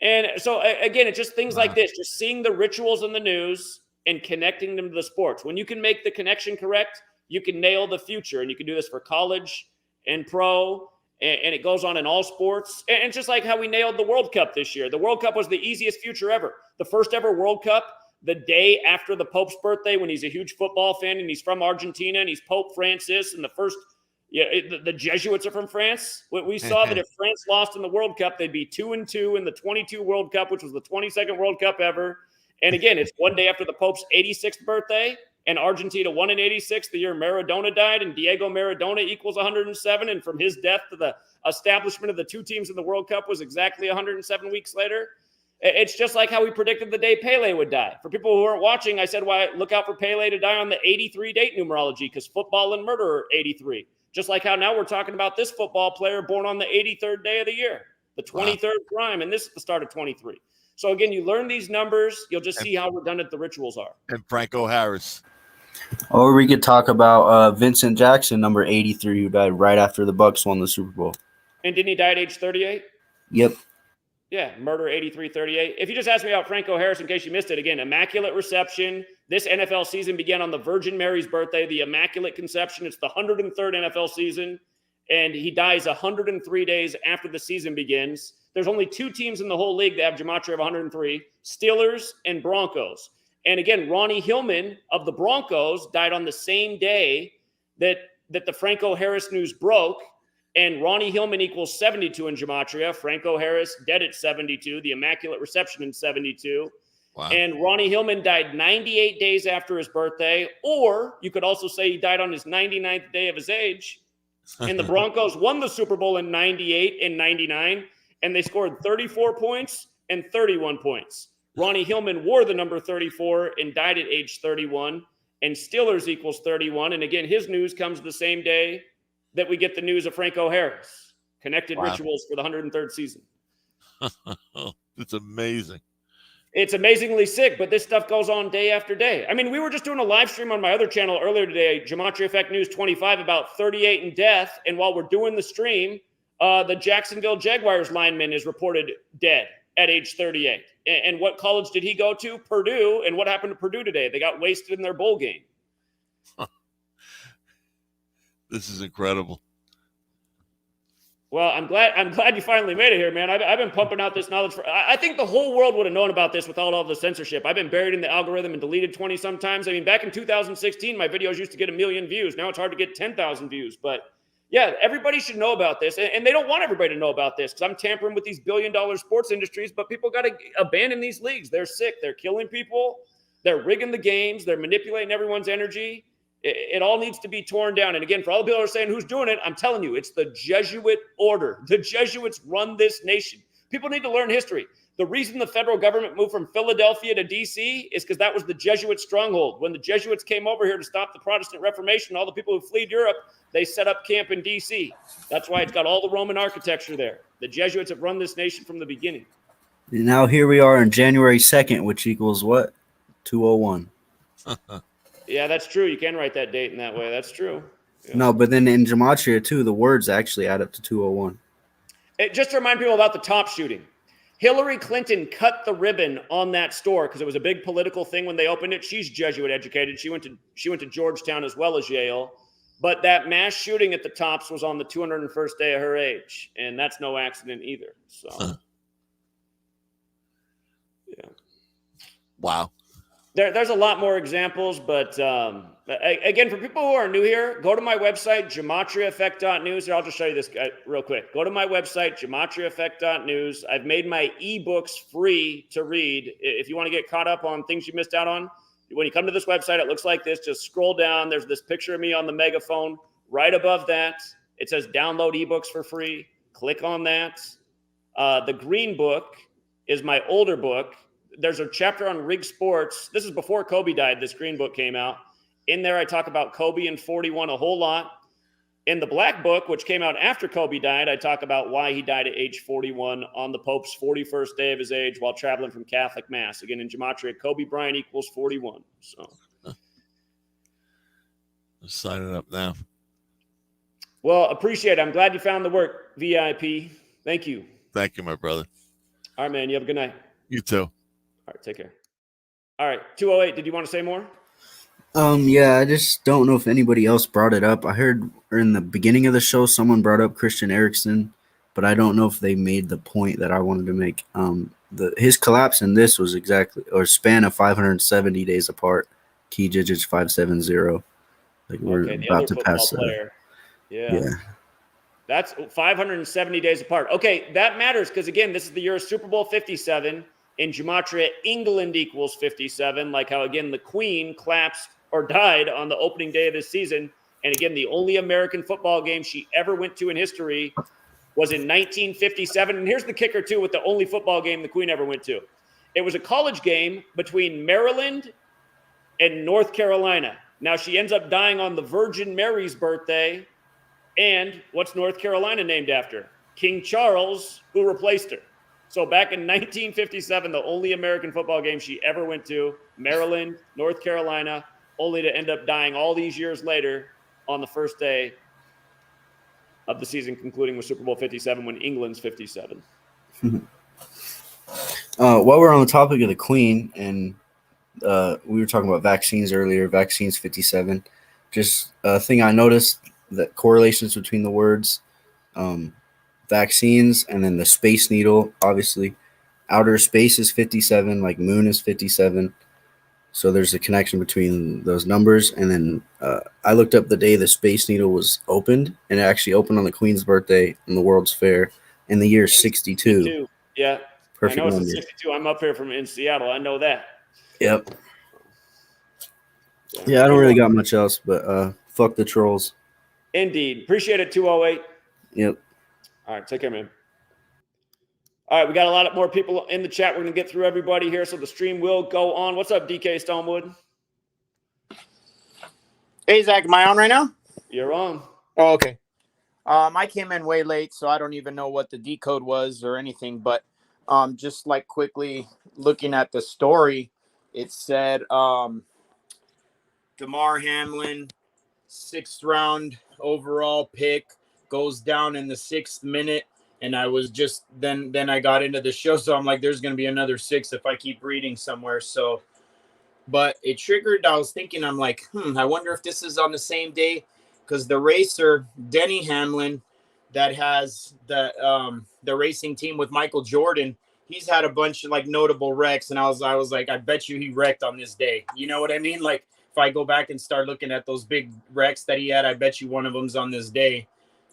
Speaker 1: And so, again, it's just things like this, just seeing the rituals in the news and connecting them to the sports. When you can make the connection correct, you can nail the future. And you can do this for college and pro, and it goes on in all sports. And it's just like how we nailed the World Cup this year. The World Cup was the easiest future ever. The first ever World Cup, the day after the Pope's birthday, when he's a huge football fan and he's from Argentina and he's Pope Francis, and the Jesuits are from France. We saw that if France lost in the World Cup, they'd be 2-2 in the 22 World Cup, which was the 22nd World Cup ever. And again, it's one day after the Pope's 86th birthday, and Argentina won in 86, the year Maradona died, and Diego Maradona equals 107. And from his death to the establishment of the two teams in the World Cup was exactly 107 weeks later. It's just like how we predicted the day Pele would die. For people who aren't watching, I said, look out for Pele to die on the 83 date numerology, because football and murder are 83. Just like how now we're talking about this football player born on the 83rd day of the year, the 23rd prime, and this is the start of 23. So again, you learn these numbers, you'll just see how redundant the rituals are.
Speaker 9: And Franco Harris.
Speaker 20: Or we could talk about Vincent Jackson, number 83, who died right after the Bucs won the Super Bowl.
Speaker 1: And didn't he die at age 38?
Speaker 20: Yep.
Speaker 1: Yeah, murder 83-38. If you just asked me about Franco Harris, in case you missed it, again, immaculate reception. This NFL season began on the Virgin Mary's birthday, the Immaculate Conception. It's the 103rd NFL season, and he dies 103 days after the season begins. There's only two teams in the whole league that have gematria of 103, Steelers and Broncos. And again, Ronnie Hillman of the Broncos died on the same day that the Franco Harris news broke. And Ronnie Hillman equals 72 in gematria. Franco Harris dead at 72, the Immaculate Reception in 72. Wow. And Ronnie Hillman died 98 days after his birthday. Or you could also say he died on his 99th day of his age. And the Broncos won the Super Bowl in 98 and 99. And they scored 34 points and 31 points. Ronnie Hillman wore the number 34 and died at age 31. And Steelers equals 31. And again, his news comes the same day that we get the news of Franco Harris. Connected rituals for the 103rd season.
Speaker 9: It's amazing.
Speaker 1: It's amazingly sick, but this stuff goes on day after day. I mean, we were just doing a live stream on my other channel earlier today, Gematria Effect News 25, about 38 in death. And while we're doing the stream, the Jacksonville Jaguars lineman is reported dead at age 38. And what college did he go to? Purdue. And what happened to Purdue today? They got wasted in their bowl game.
Speaker 9: This is incredible.
Speaker 1: Well, I'm glad you finally made it here, man. I've been pumping out this knowledge I think the whole world would have known about this without all the censorship. I've been buried in the algorithm and deleted 20 sometimes. I mean, back in 2016, my videos used to get 1 million views. Now it's hard to get 10,000 views. But yeah, everybody should know about this. And they don't want everybody to know about this because I'm tampering with these billion-dollar sports industries. But people got to abandon these leagues. They're sick. They're killing people. They're rigging the games. They're manipulating everyone's energy. It all needs to be torn down. And again, for all the people who are saying who's doing it, I'm telling you, it's the Jesuit order. The Jesuits run this nation. People need to learn history. The reason the federal government moved from Philadelphia to D.C. is because that was the Jesuit stronghold. When the Jesuits came over here to stop the Protestant Reformation, all the people who fled Europe, they set up camp in D.C. That's why it's got all the Roman architecture there. The Jesuits have run this nation from the beginning.
Speaker 20: And now here we are on January 2nd, which equals what? 201.
Speaker 1: Yeah, that's true. You can write that date in that way. That's true. Yeah.
Speaker 20: No, but then in Gematria too, the words actually add up to 201.
Speaker 1: Just to remind people about the top shooting. Hillary Clinton cut the ribbon on that store because it was a big political thing when they opened it. She's Jesuit educated. She went to Georgetown as well as Yale. But that mass shooting at the Tops was on the 201st day of her age, and that's no accident either. So, yeah.
Speaker 9: Wow.
Speaker 1: There's a lot more examples, but again, for people who are new here, go to my website, GematriaEffect.news. I'll just show you this real quick. Go to my website, GematriaEffect.news. I've made my ebooks free to read. If you want to get caught up on things you missed out on, when you come to this website, it looks like this. Just scroll down. There's this picture of me on the megaphone. Right above that, it says download ebooks for free. Click on that. The green book is my older book. There's a chapter on rig sports. This is before Kobe died. This green book came out. In there, I talk about Kobe and 41 a whole lot. In the black book, which came out after Kobe died, I talk about why he died at age 41 on the Pope's 41st day of his age while traveling from Catholic Mass. Again, in Gematria, Kobe Bryant equals 41. So,
Speaker 9: Let's sign it up now.
Speaker 1: Well, appreciate it. I'm glad you found the work, VIP. Thank you.
Speaker 9: Thank you, my brother.
Speaker 1: All right, man. You have a good night.
Speaker 9: You too.
Speaker 1: All right, take care. All right, 208, did you want to say more?
Speaker 20: Yeah, I just don't know if anybody else brought it up. I heard in the beginning of the show someone brought up Christian Eriksen, but I don't know if they made the point that I wanted to make. His collapse in this was exactly or span of 570 days apart. Key digits 570. Like we're
Speaker 1: Okay, the
Speaker 20: about
Speaker 1: other
Speaker 20: to
Speaker 1: football
Speaker 20: pass that.
Speaker 1: player.
Speaker 20: Yeah.
Speaker 1: That's 570 days apart. Okay, that matters because, again, this is the year of Super Bowl 57. In Gematria, England equals 57, like how, again, the Queen collapsed or died on the opening day of this season. And, again, the only American football game she ever went to in history was in 1957. And here's the kicker, too, with the only football game the Queen ever went to. It was a college game between Maryland and North Carolina. Now, she ends up dying on the Virgin Mary's birthday. And what's North Carolina named after? King Charles, who replaced her. So back in 1957, the only American football game she ever went to, Maryland, North Carolina, only to end up dying all these years later on the first day of the season, concluding with Super Bowl 57 when England's 57.
Speaker 20: While we're on the topic of the Queen, and we were talking about vaccines earlier, vaccines 57, just a thing I noticed, that correlations between the words vaccines and then the Space Needle, obviously. Outer space is 57, like moon is 57. So there's a connection between those numbers. And then I looked up the day the Space Needle was opened, and it actually opened on the Queen's birthday in the World's Fair in the year 62.
Speaker 1: Yeah.
Speaker 20: Perfect
Speaker 1: I know it's
Speaker 20: number.
Speaker 1: 62. I'm up here in Seattle. I know that.
Speaker 20: Yep. Yeah, I don't really got much else, but fuck the trolls.
Speaker 1: Indeed. Appreciate it, 208.
Speaker 20: Yep.
Speaker 1: All right, take care, man. All right, we got a lot more people in the chat. We're going to get through everybody here, so the stream will go on. What's up, DK Stonewood?
Speaker 21: Hey, Zach, am I on right now?
Speaker 1: You're on.
Speaker 21: Oh, okay. I came in way late, so I don't even know what the decode was or anything, but just like quickly looking at the story, it said Damar Hamlin, 6th round overall pick, goes down in the 6th minute. And I was just then I got into the show. So I'm like, there's going to be another 6 if I keep reading somewhere. So, but it triggered. I was thinking, I'm like, I wonder if this is on the same day, because the racer, Denny Hamlin, that has the racing team with Michael Jordan, he's had a bunch of like notable wrecks. And I was like, I bet you he wrecked on this day. You know what I mean? Like if I go back and start looking at those big wrecks that he had, I bet you one of them's on this day.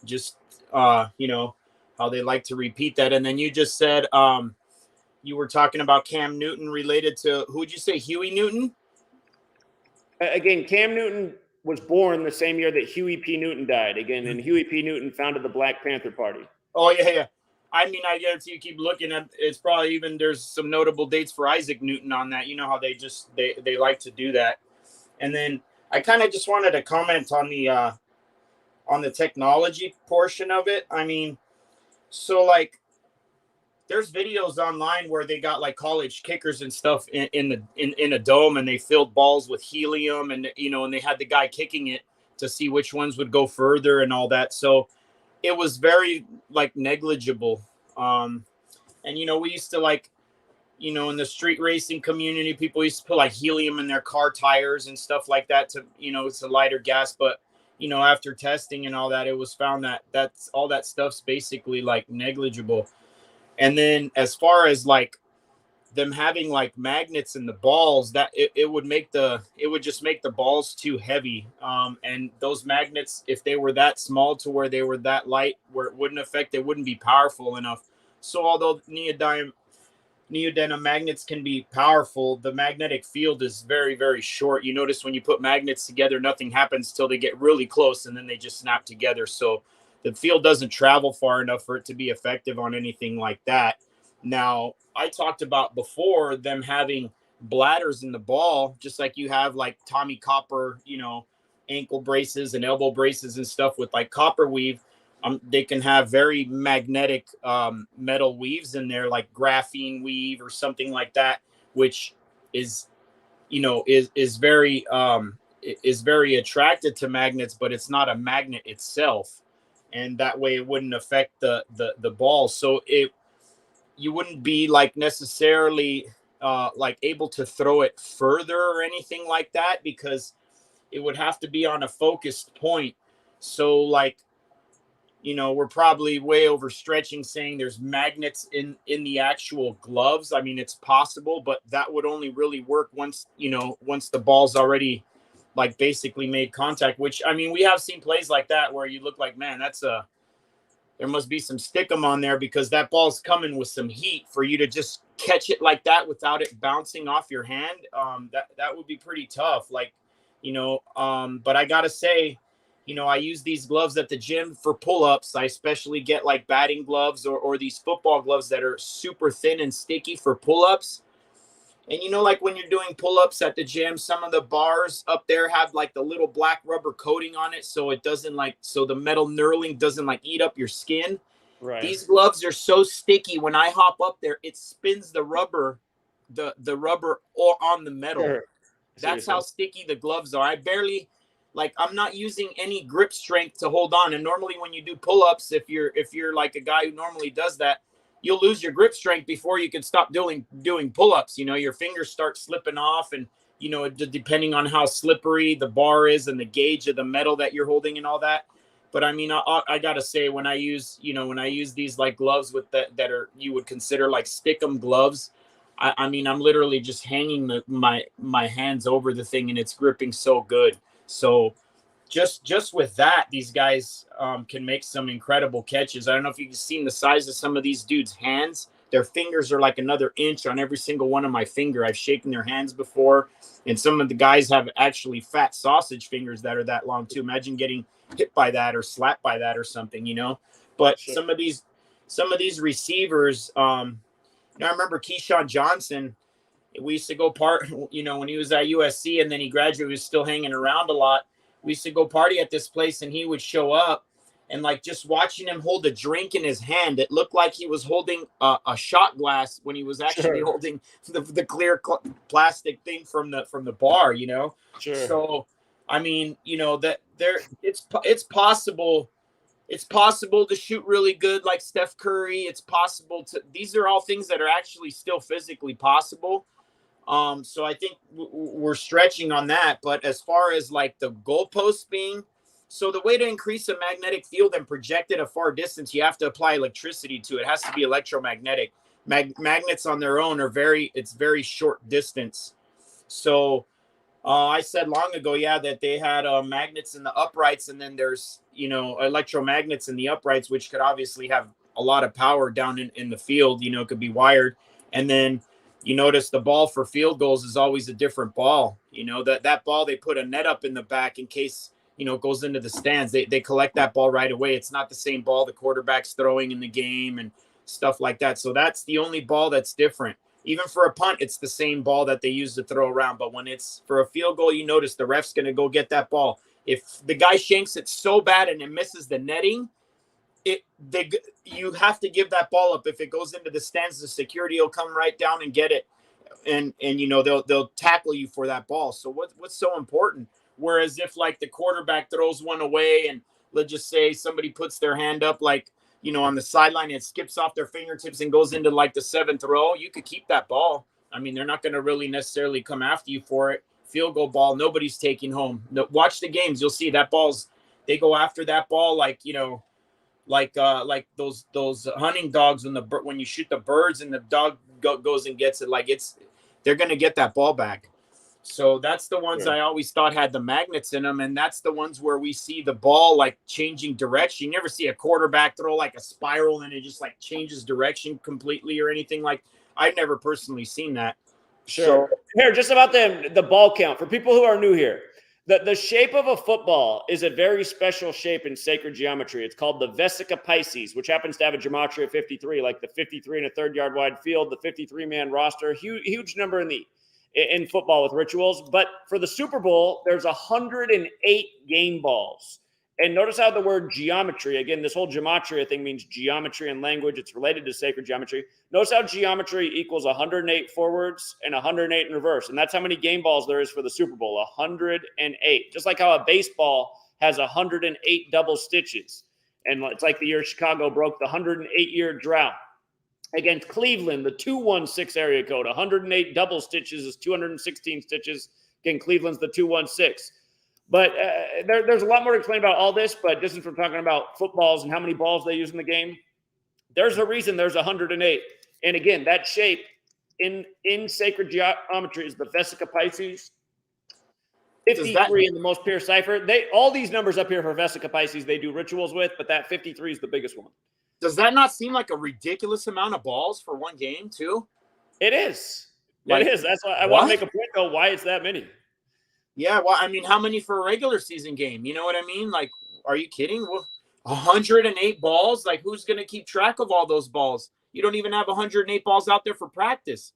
Speaker 21: Just, how they like to repeat that. And then you just said you were talking about Cam Newton related to, who'd you say, Huey Newton?
Speaker 1: Again, Cam Newton was born the same year that Huey P. Newton died. Again, and Huey P. Newton founded the Black Panther Party.
Speaker 21: Oh, yeah. I mean, I guarantee you keep looking at it's probably even there's some notable dates for Isaac Newton on that. You know how they like to do that. And then I kind of just wanted to comment on the technology portion of it. I mean, so like there's videos online where they got like college kickers and stuff in a dome, and they filled balls with helium, and and they had the guy kicking it to see which ones would go further and all that. So it was very like negligible. And we used to like in the street racing community, people used to put like helium in their car tires and stuff like that to it's a lighter gas. But after testing and all that, it was found that that's all that stuff's basically like negligible. And then as far as like them having like magnets in the balls, that it would just make the balls too heavy. And those magnets, if they were that small to where they were that light, where it wouldn't affect, they wouldn't be powerful enough. So although neodymium magnets can be powerful, the magnetic field is very, very short. You notice when you put magnets together, nothing happens till they get really close, and then they just snap together. So the field doesn't travel far enough for it to be effective on anything like that. Now, I talked about before them having bladders in the ball, just like you have like Tommy Copper, ankle braces and elbow braces and stuff with like copper weave. They can have very magnetic metal weaves in there, like graphene weave or something like that, which is very attracted to magnets, but it's not a magnet itself, and that way it wouldn't affect the ball. So you wouldn't be like necessarily like able to throw it further or anything like that, because it would have to be on a focused point. So like we're probably way overstretching saying there's magnets in the actual gloves. I mean, it's possible, but that would only really work once the ball's already like basically made contact, which I mean, we have seen plays like that where you look like, man, there must be some stickum on there, because that ball's coming with some heat for you to just catch it like that without it bouncing off your hand. That would be pretty tough. Like, but I gotta say, I use these gloves at the gym for pull-ups. I especially get like batting gloves or these football gloves that are super thin and sticky for pull-ups. And like when you're doing pull-ups at the gym, some of the bars up there have like the little black rubber coating on it, so it doesn't so the metal knurling doesn't like eat up your skin.
Speaker 1: Right.
Speaker 21: These gloves are so sticky. When I hop up there, it spins the rubber, the rubber on the metal.
Speaker 1: Sure.
Speaker 21: That's how sticky the gloves are. I barely, I'm not using any grip strength to hold on. And normally when you do pull-ups, if you're like a guy who normally does that, you'll lose your grip strength before you can stop doing pull-ups. Your fingers start slipping off, and depending on how slippery the bar is and the gauge of the metal that you're holding and all that. But I mean, I gotta say, when I use these like gloves with that are you would consider like stickum gloves, I mean, I'm literally just hanging my hands over the thing, and it's gripping so good. So just with that, these guys can make some incredible catches. I don't know if you've seen the size of some of these dudes' hands. Their fingers are like another inch on every single one of my finger. I've shaken their hands before, and some of the guys have actually fat sausage fingers that are that long too. Imagine getting hit by that or slapped by that or something, But
Speaker 1: Sure.
Speaker 21: some of these receivers, I remember Keyshawn Johnson. We used to go when he was at USC, and then he graduated, he was still hanging around a lot. We used to go party at this place, and he would show up, and like just watching him hold a drink in his hand, it looked like he was holding a shot glass when he was actually holding the clear plastic thing from the bar,
Speaker 1: Sure.
Speaker 21: So, I mean, that it's possible. It's possible to shoot really good like Steph Curry. It's possible these are all things that are actually still physically possible. So I think we're stretching on that. But as far as like the goalposts being, so the way to increase a magnetic field and project it a far distance, you have to apply electricity to it. It has to be electromagnetic. Magnets on their own are very short distance. So I said long ago, that they had magnets in the uprights, and then there's, electromagnets in the uprights, which could obviously have a lot of power down in the field, could be wired. And then you notice the ball for field goals is always a different ball. That ball, they put a net up in the back in case, it goes into the stands. They collect that ball right away. It's not the same ball the quarterback's throwing in the game. And stuff like that. So that's the only ball that's different. Even for a punt, it's the same ball that they use to throw around. But when it's for a field goal, you notice the ref's going to go get that ball. If the guy shanks it so bad and it misses the netting, you have to give that ball up. If it goes into the stands, the security will come right down and get it, and they'll tackle you for that ball. So what's so important? Whereas if like the quarterback throws one away, and let's just say somebody puts their hand up like on the sideline, it skips off their fingertips and goes into like the 7th row, you could keep that ball. I mean, they're not going to really necessarily come after you for it. Field goal ball, nobody's taking home. No, watch the games, you'll see that they go after that ball like like those hunting dogs when you shoot the birds and the dog goes and gets it. Like they're going to get that ball back. So that's the ones I always thought had the magnets in them, and that's the ones where we see the ball like changing direction. You never see a quarterback throw like a spiral and it just like changes direction completely or anything. Like I've never personally seen that.
Speaker 1: Sure. Here, just about the ball count for people who are new here. The shape of a football is a very special shape in sacred geometry. It's called the Vesica Pisces, which happens to have a gematria of 53, like the 53 and a third yard wide field, the 53-man roster, huge number in football with rituals. But for the Super Bowl, there's 108 game balls. And notice how the word geometry, again, this whole gematria thing means geometry and language. It's related to sacred geometry. Notice how geometry equals 108 forwards and 108 in reverse. And that's how many game balls there is for the Super Bowl, 108. Just like how a baseball has 108 double stitches. And it's like the year Chicago broke the 108-year drought. Against Cleveland, the 216 area code, 108 double stitches is 216 stitches. Again, Cleveland's the 216. But there's a lot more to explain about all this, but just since we're talking about footballs and how many balls they use in the game, there's a reason there's 108. And again, that shape in sacred geometry is the Vesica Pisces. 53 in the most pure cipher. All these numbers up here for Vesica Pisces they do rituals with, but that 53 is the biggest one.
Speaker 21: Does that not seem like a ridiculous amount of balls for one game too?
Speaker 1: It is.
Speaker 21: Like,
Speaker 1: it is. That's why I want to make a point though. Why it's that many?
Speaker 21: Yeah, well, I mean, how many for a regular season game? You know what I mean? Like, are you kidding? 108 balls? Like, who's going to keep track of all those balls? You don't even have 108 balls out there for practice.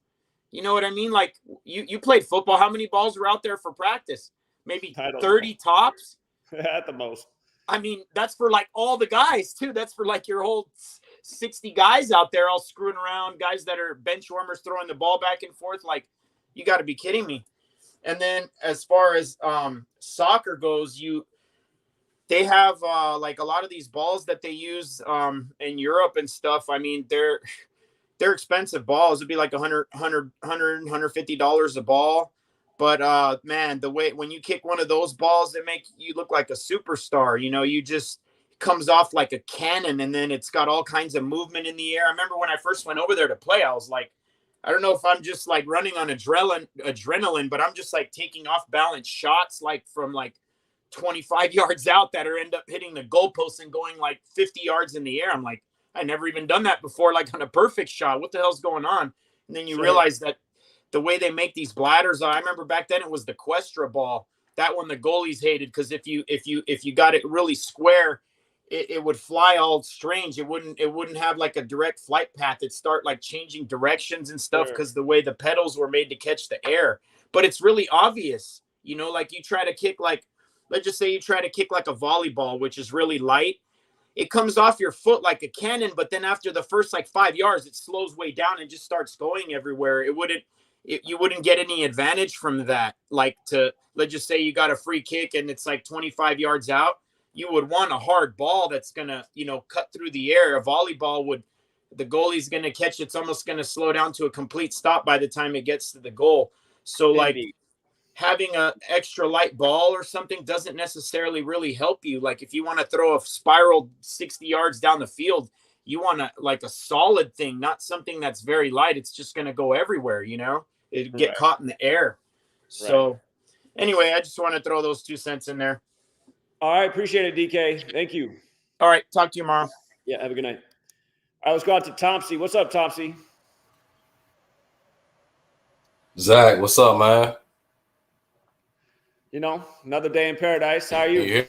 Speaker 21: You know what I mean? Like, you played football. How many balls were out there for practice? Maybe 30 tops?
Speaker 1: At the most.
Speaker 21: I mean, that's for, like, all the guys, too. That's for, like, your whole 60 guys out there all screwing around, guys that are bench warmers throwing the ball back and forth. Like, you got to be kidding me. And then as far as soccer goes, they have like a lot of these balls that they use in Europe and stuff. I mean, they're expensive balls. It'd be like $150 a ball. But man, the way when you kick one of those balls, it makes you look like a superstar. You just comes off like a cannon, and then it's got all kinds of movement in the air. I remember when I first went over there to play, I was like, I don't know if I'm just like running on adrenaline, but I'm just like taking off balance shots like from like 25 yards out that end up hitting the goalpost and going like 50 yards in the air. I'm like, I never even done that before, like on a perfect shot. What the hell's going on? And then you realize that the way they make these bladders, I remember back then it was the Questra ball. That one the goalies hated because if you got it really square, it would fly all strange. It wouldn't have like a direct flight path. It'd start like changing directions and stuff because the way the pedals were made to catch the air. But it's really obvious, like you try to kick like, let's just say you try to kick like a volleyball, which is really light. It comes off your foot like a cannon, but then after the first like 5 yards, it slows way down and just starts going everywhere. You wouldn't get any advantage from that. Like let's just say you got a free kick and it's like 25 yards out. You would want a hard ball that's going to, cut through the air. A volleyball the goalie's going to catch it. It's almost going to slow down to a complete stop by the time it gets to the goal. So like having a extra light ball or something doesn't necessarily really help you. Like if you want to throw a spiral 60 yards down the field, you want like a solid thing, not something that's very light. It's just going to go everywhere, it'd get caught in the air. So anyway, I just want to throw those 2 cents in there.
Speaker 1: All right. Appreciate it, DK. Thank you.
Speaker 21: All right. Talk to you tomorrow.
Speaker 1: Yeah. Have a good night. All right. Let's go out to Topsy. What's up, Topsy?
Speaker 2: Zach, what's up, man?
Speaker 1: Another day in paradise. How are you?
Speaker 2: Can you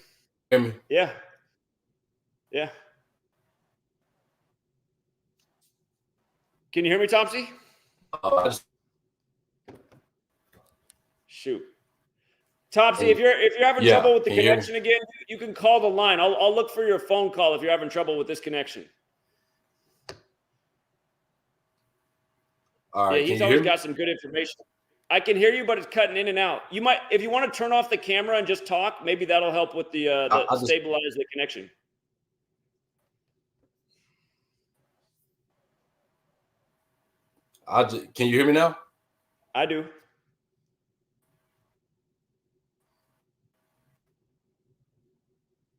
Speaker 2: hear me?
Speaker 1: Yeah. Yeah. Can you hear me, Topsy? Shoot. Topsy, if you're having
Speaker 2: Yeah,
Speaker 1: trouble with the
Speaker 2: can you hear me?
Speaker 1: connection again, you can call the line. I'll look for your phone call if you're having trouble with this connection.
Speaker 2: All right,
Speaker 1: Yeah,
Speaker 2: can
Speaker 1: he's
Speaker 2: you
Speaker 1: always
Speaker 2: hear me?
Speaker 1: got some good information. I can hear you, but it's cutting in and out. You might, if you want to turn off the camera and just talk, maybe that'll help with the
Speaker 2: I'll just
Speaker 1: stabilize the connection.
Speaker 2: can you hear me now?
Speaker 1: I do.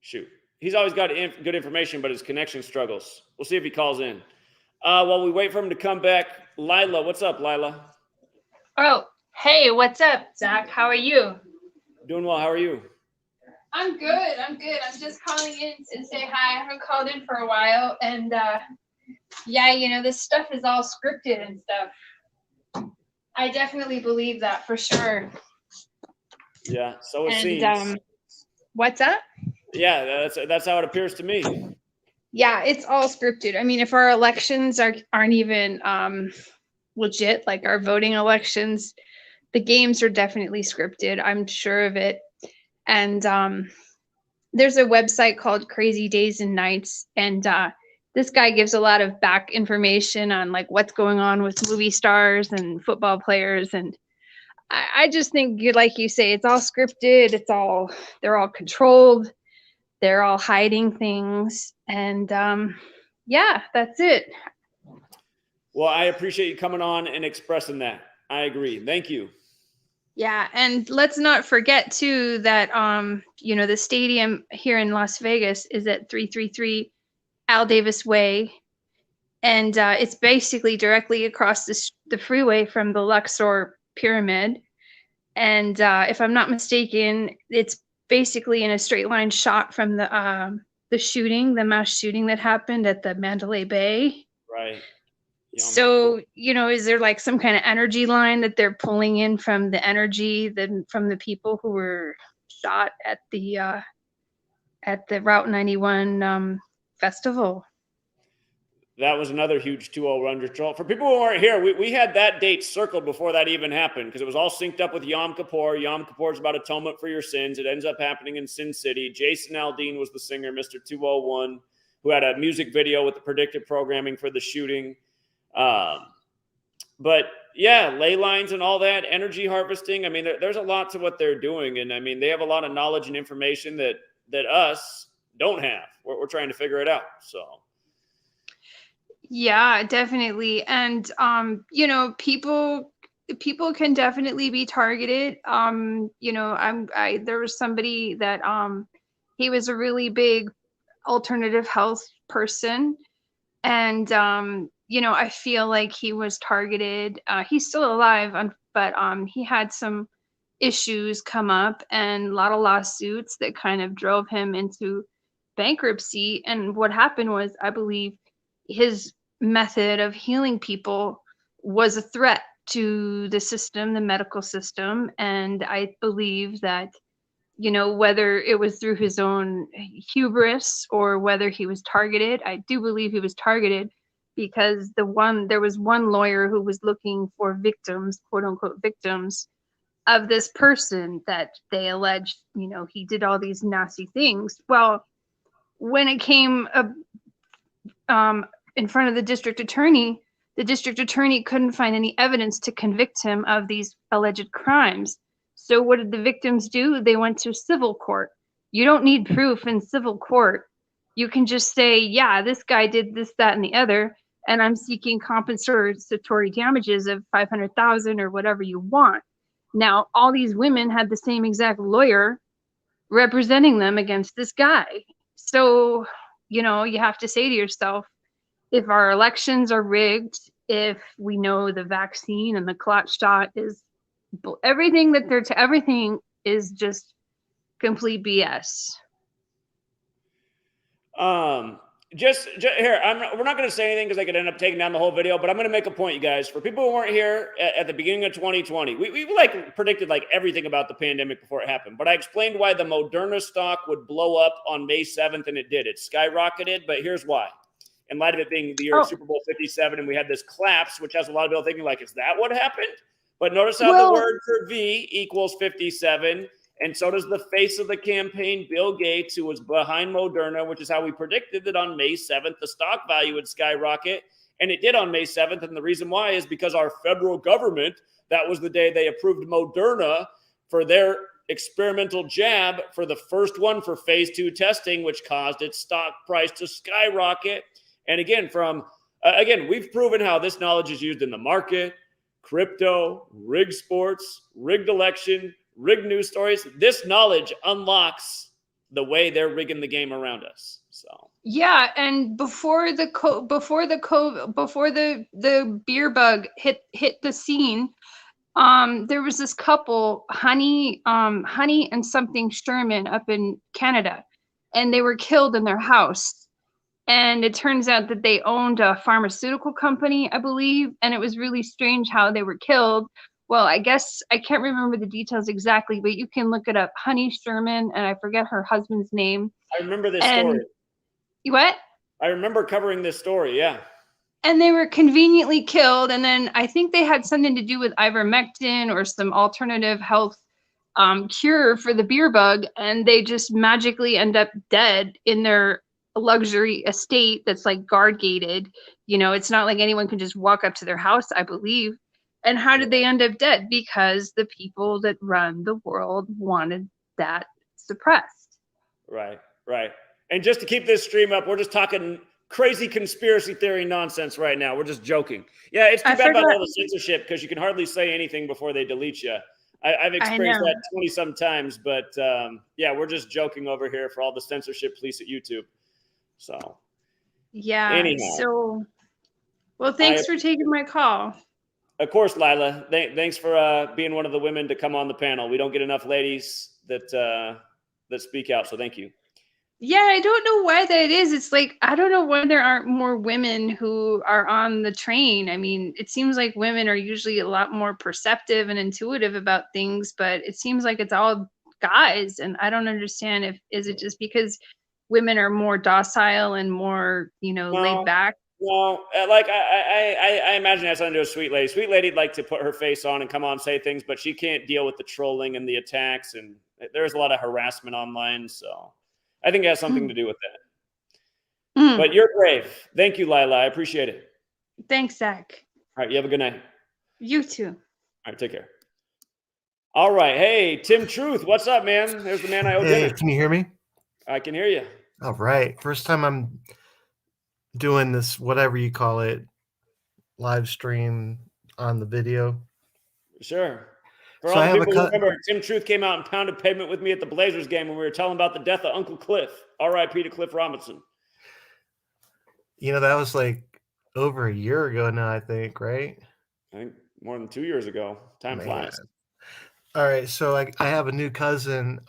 Speaker 1: Shoot. He's always got good information, but his connection struggles. We'll see if he calls in. While we wait for him to come back, Lila, what's up, Lila?
Speaker 3: Oh, hey, what's up, Zach? How are you?
Speaker 1: Doing well. How are you?
Speaker 3: I'm good. I'm just calling in to say hi. I haven't called in for a while. And yeah, you know, this stuff is all scripted and stuff. I definitely believe that for sure.
Speaker 1: Yeah, so it
Speaker 3: And
Speaker 1: seems.
Speaker 3: what's up?
Speaker 1: Yeah, that's how it appears to me.
Speaker 3: Yeah, it's all scripted. I mean, if our elections aren't even legit, like our voting elections, the games are definitely scripted. I'm sure of it. And there's a website called Crazy Days and Nights, and this guy gives a lot of back information on like what's going on with movie stars and football players. And I just think, like you say, it's all scripted. They're all controlled. They're all hiding things. And yeah, that's it.
Speaker 1: Well, I appreciate you coming on and expressing that. I agree. Thank you.
Speaker 3: Yeah, and let's not forget too that you know, the stadium here in Las Vegas is at 333 Al Davis Way, and it's basically directly across the freeway from the Luxor Pyramid. And if I'm not mistaken, it's basically in a straight line shot from the mass shooting that happened at the Mandalay Bay.
Speaker 1: Right.
Speaker 3: So, you know, is there like some kind of energy line that they're pulling in from the energy from the people who were shot at the Route 91 festival?
Speaker 1: That was another huge 2-0 run control. For people who weren't here, we had that date circled before that even happened because it was all synced up with Yom Kippur. Yom Kippur is about atonement for your sins. It ends up happening in Sin City. Jason Aldean was the singer, Mr. 201, who had a music video with the predictive programming for the shooting. But yeah, ley lines and all that, energy harvesting. I mean, there's a lot to what they're doing. And I mean, they have a lot of knowledge and information that us don't have. We're trying to figure it out. So.
Speaker 3: Yeah, definitely. And you know, people can definitely be targeted. You know, there was somebody that he was a really big alternative health person, and you know, I feel like he was targeted. He's still alive, but he had some issues come up and a lot of lawsuits that kind of drove him into bankruptcy. And what happened was, I believe, his method of healing people was a threat to the system, the medical system. And I believe that, you know, whether it was through his own hubris or whether he was targeted, I do believe he was targeted because there was one lawyer who was looking for victims, quote unquote victims, of this person that they alleged, you know, he did all these nasty things. Well, when it came in front of the district attorney couldn't find any evidence to convict him of these alleged crimes. So what did the victims do? They went to civil court. You don't need proof in civil court. You can just say, yeah, this guy did this, that, and the other, and I'm seeking compensatory damages of $500,000 or whatever you want. Now, all these women had the same exact lawyer representing them against this guy. So, you know, you have to say to yourself, if our elections are rigged, if we know the vaccine and the clot shot is everything is just complete BS.
Speaker 1: Just here, we're not going to say anything because I could end up taking down the whole video, but I'm going to make a point, you guys. For people who weren't here at the beginning of 2020, we like predicted like everything about the pandemic before it happened. But I explained why the Moderna stock would blow up on May 7th, and it did. It skyrocketed, but here's why. in light of it being the year of Super Bowl 57, and we had this collapse, which has a lot of people thinking, like, is that what happened? But notice how the word for V equals 57, and so does the face of the campaign, Bill Gates, who was behind Moderna, which is how we predicted that on May 7th, the stock value would skyrocket. And it did on May 7th. And the reason why is because our federal government, that was the day they approved Moderna for their experimental jab for the first one for phase 2 testing, which caused its stock price to skyrocket. And again, we've proven how this knowledge is used in the market, crypto, rigged sports, rigged election, rigged news stories. This knowledge unlocks the way they're rigging the game around us. So
Speaker 3: yeah, and before the beer bug hit the scene, there was this couple, Honey and something Sherman up in Canada, and they were killed in their house. And it turns out that they owned a pharmaceutical company, I believe, and it was really strange how they were killed. Well, I guess I can't remember the details exactly, but you can look it up. Honey Sherman, and I forget her husband's name.
Speaker 1: I remember this story.
Speaker 3: What?
Speaker 1: I remember covering this story, yeah.
Speaker 3: And they were conveniently killed, and then I think they had something to do with ivermectin or some alternative health cure for the beer bug, and they just magically end up dead in their luxury estate that's like guard gated. You know, it's not like anyone can just walk up to their house, I believe. And how did they end up dead? Because the people that run the world wanted that suppressed.
Speaker 1: Right. And just to keep this stream up, we're just talking crazy conspiracy theory nonsense right now. We're just joking. Yeah, it's too bad about all the censorship because you can hardly say anything before they delete you. I've experienced that 20-some times, but yeah, we're just joking over here for all the censorship police at YouTube. So,
Speaker 3: yeah.
Speaker 1: Anyhow,
Speaker 3: so, well, thanks for taking my call.
Speaker 1: Of course, Lila. Thanks for being one of the women to come on the panel. We don't get enough ladies that speak out, so thank you.
Speaker 3: Yeah, I don't know why that is. It's like, I don't know why there aren't more women who are on the train. I mean, it seems like women are usually a lot more perceptive and intuitive about things, but it seems like it's all guys. And I don't understand is it just because women are more docile and more, laid back?
Speaker 1: Well, like I imagine it has something to do with Sweet Lady. Sweet Lady'd like to put her face on and come on and say things, but she can't deal with the trolling and the attacks. And there's a lot of harassment online, so I think it has something to do with that. But you're brave. Thank you, Lila. I appreciate it.
Speaker 3: Thanks, Zach.
Speaker 1: All right. You have a good night.
Speaker 3: You too.
Speaker 1: All right. Take care. All right. Hey, Tim Truth. What's up, man? There's the man I owe dinner.
Speaker 4: Can you hear me?
Speaker 1: I can hear you.
Speaker 4: All right. First time I'm doing this, whatever you call it, live stream on the video.
Speaker 1: Sure. For
Speaker 4: So
Speaker 1: all the people who remember, Tim Truth came out and pounded pavement with me at the Blazers game when we were telling about the death of Uncle Cliff. R.I.P. to Cliff Robinson.
Speaker 4: That was like over a year ago now, I think, right?
Speaker 1: I think more than 2 years ago. Time flies.
Speaker 4: All right, so I have a new cousin.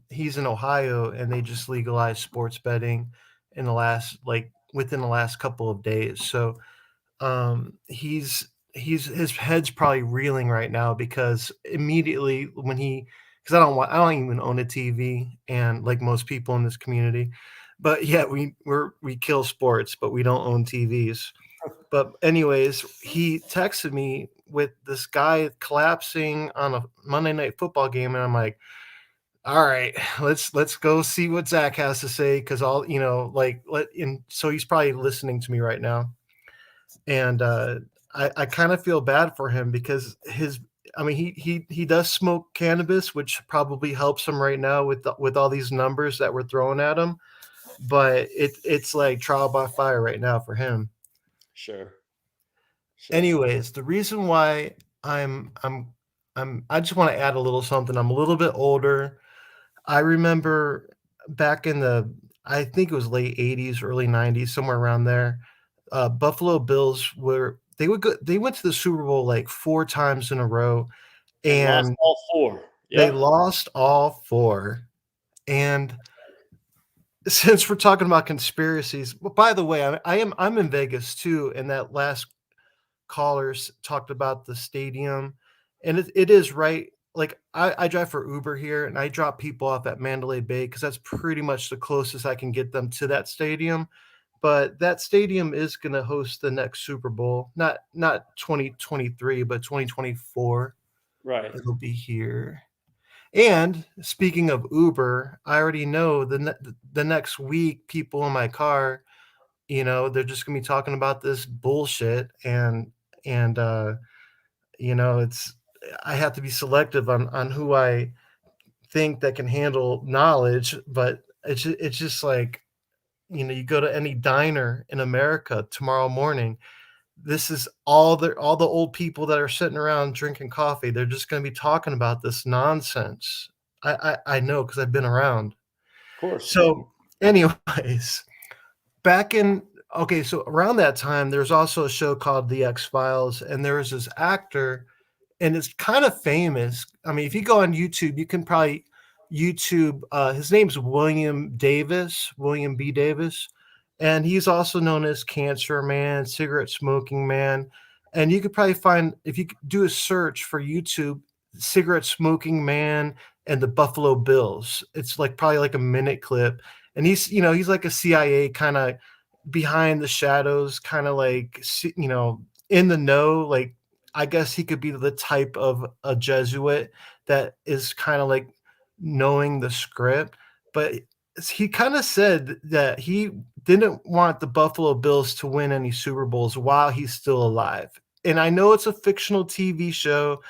Speaker 4: He's in Ohio, and they just legalized sports betting in within the last couple of days. So his head's probably reeling right now because immediately because I don't even own a TV, and like most people in this community, but yeah, we kill sports, but we don't own TVs. But anyways, he texted me with this guy collapsing on a Monday Night Football game, and I'm like, all right, let's go see what Zach has to say, because so he's probably listening to me right now, and I kind of feel bad for him because he does smoke cannabis, which probably helps him right now with all these numbers that we're throwing at him, but it's like trial by fire right now for him.
Speaker 1: Sure.
Speaker 4: Anyways, the reason why I just want to add a little something. I'm a little bit older. I remember back in I think it was late 80s, early 90s, somewhere around there. Buffalo Bills they went to the Super Bowl like 4 times in a row, and
Speaker 1: lost all 4. Yep.
Speaker 4: They lost all 4. And since we're talking about conspiracies, well, by the way, I'm in Vegas too, and that last callers talked about the stadium, and it is right. Like I drive for Uber here, and I drop people off at Mandalay Bay because that's pretty much the closest I can get them to that stadium. but that stadium is going to host the next Super Bowl. Not 2023, but 2024.
Speaker 1: Right.
Speaker 4: It'll be here. And speaking of Uber, I already know the next week, people in my car, they're just gonna be talking about this bullshit, and it's I have to be selective on who I think that can handle knowledge, but it's just like, you go to any diner in America tomorrow morning, this is all the old people that are sitting around drinking coffee. They're just going to be talking about this nonsense. I know because I've been around.
Speaker 1: Of course.
Speaker 4: So, anyways, so around that time, there's also a show called The X-Files, and there was this actor, and it's kind of famous. I mean, if you go on YouTube, you can probably YouTube. His name's William B. Davis, and he's also known as Cancer Man, Cigarette Smoking Man. And you could probably find, if you do a search for YouTube, Cigarette Smoking Man and the Buffalo Bills. It's probably like a minute clip, and he's like a CIA kind of behind the shadows, kind of like in the know. Like, I guess he could be the type of a Jesuit that is kind of like knowing the script, but he kind of said that he didn't want the Buffalo Bills to win any Super Bowls while he's still alive. And I know it's a fictional TV show,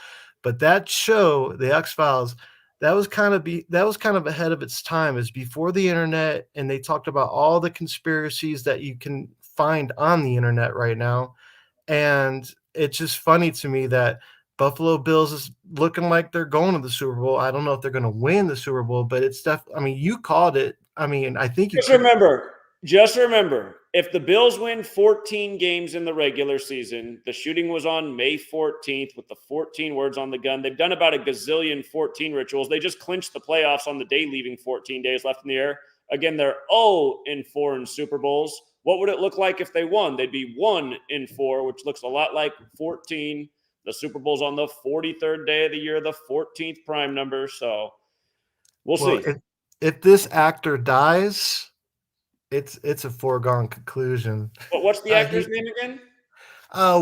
Speaker 4: but that show, The X-Files, that was kind of ahead of its time. Is before the internet, and they talked about all the conspiracies that you can find on the internet right now. And it's just funny to me that Buffalo Bills is looking like they're going to the Super Bowl. I don't know if they're going to win the Super Bowl, but it's definitely. I mean, you called it. I mean, I think you
Speaker 1: Just remember, if the Bills win 14 games in the regular season, the shooting was on May 14th with the 14 words on the gun. They've done about a gazillion 14 rituals. They just clinched the playoffs on the day, leaving 14 days left in the air. Again, they're 0-4 in Super Bowls. What would it look like if they won? They'd be 1-4, which looks a lot like 14. The Super Bowl's on the 43rd day of the year, the 14th prime number. So we'll see.
Speaker 4: If this actor dies, it's a foregone conclusion.
Speaker 1: But what's the actor's name again?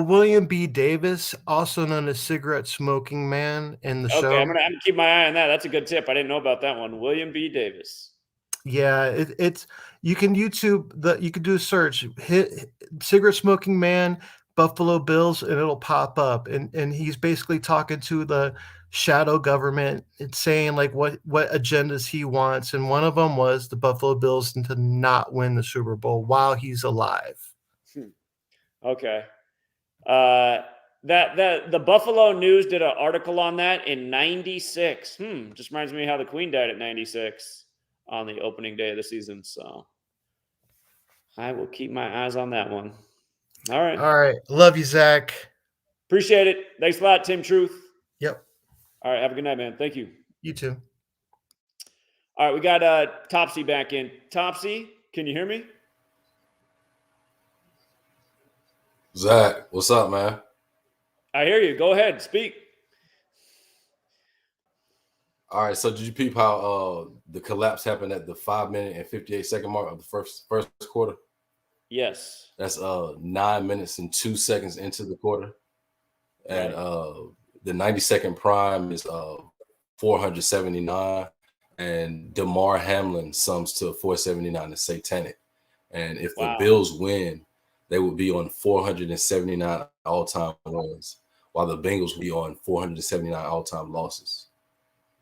Speaker 4: William B. Davis, also known as Cigarette Smoking Man in the show.
Speaker 1: Okay, I'm gonna keep my eye on that. That's a good tip. I didn't know about that one. William B. Davis.
Speaker 4: Yeah, it's you can YouTube you could do a search, hit Cigarette Smoking Man, Buffalo Bills, and it'll pop up. And he's basically talking to the shadow government and saying like what agendas he wants. And one of them was the Buffalo Bills to not win the Super Bowl while he's alive.
Speaker 1: Okay. The Buffalo News did an article on that in 96. Just reminds me how the Queen died at 96 on the opening day of the season. So I will keep my eyes on that one. All right.
Speaker 4: Love you, Zach.
Speaker 1: Appreciate it. Thanks a lot, Tim Truth.
Speaker 4: Yep.
Speaker 1: All right. Have a good night, man. Thank you.
Speaker 4: You too.
Speaker 1: All right. We got Topsy back in. Topsy, can you hear me?
Speaker 2: Zach, what's up, man?
Speaker 1: I hear you. Go ahead. Speak.
Speaker 2: All right. So did you peep how the collapse happened at the 5-minute and 58-second mark of the first quarter?
Speaker 1: Yes.
Speaker 2: That's 9 minutes and 2 seconds into the quarter. And the 90-second prime is 479. And Damar Hamlin sums to 479 is satanic. And if the Bills win, they would be on 479 all-time wins, while the Bengals will be on 479 all-time losses.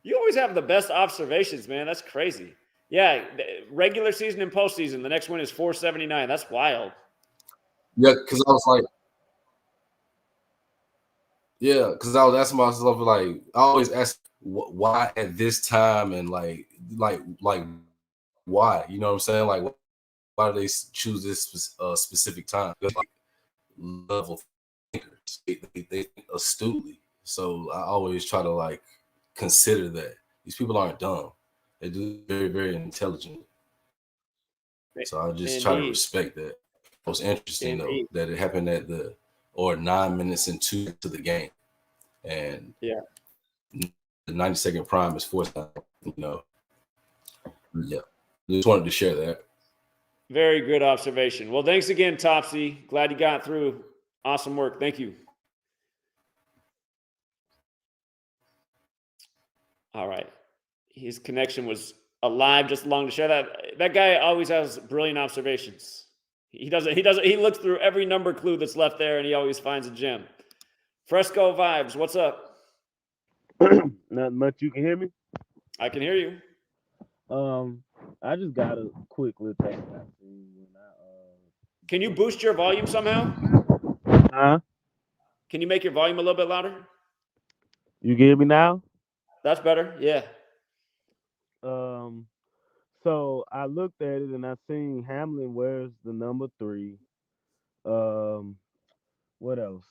Speaker 1: You always have the best observations, man. That's crazy. Yeah, regular season and postseason, the next one is 479. That's wild.
Speaker 2: Yeah, because I was like, because I was asking myself, like, I always ask why at this time, and like why? You know what I'm saying? Like, why do they choose this specific time? They're like level thinkers. They think astutely. So I always try to like consider that these people aren't dumb. They do very, very intelligent. So I just try to respect that. It was interesting though that it happened at 9 minutes and 2 to the game, and the 90-second prime is 4 times. You know, just wanted to share that.
Speaker 1: Very good observation. Well, thanks again, Topsy. Glad you got through. Awesome work. Thank you. All right. His connection was alive just along to share that. That guy always has brilliant observations. He looks through every number clue that's left there and he always finds a gem. Fresco Vibes, what's up?
Speaker 5: Nothing much. You can hear me?
Speaker 1: I can hear you.
Speaker 5: I just got a quick little thing.
Speaker 1: Can you boost your volume somehow?
Speaker 5: Huh?
Speaker 1: Can you make your volume a little bit louder?
Speaker 5: You can hear me now?
Speaker 1: That's better. Yeah.
Speaker 5: So I looked at it and I seen Hamlin wears the number 3. What else?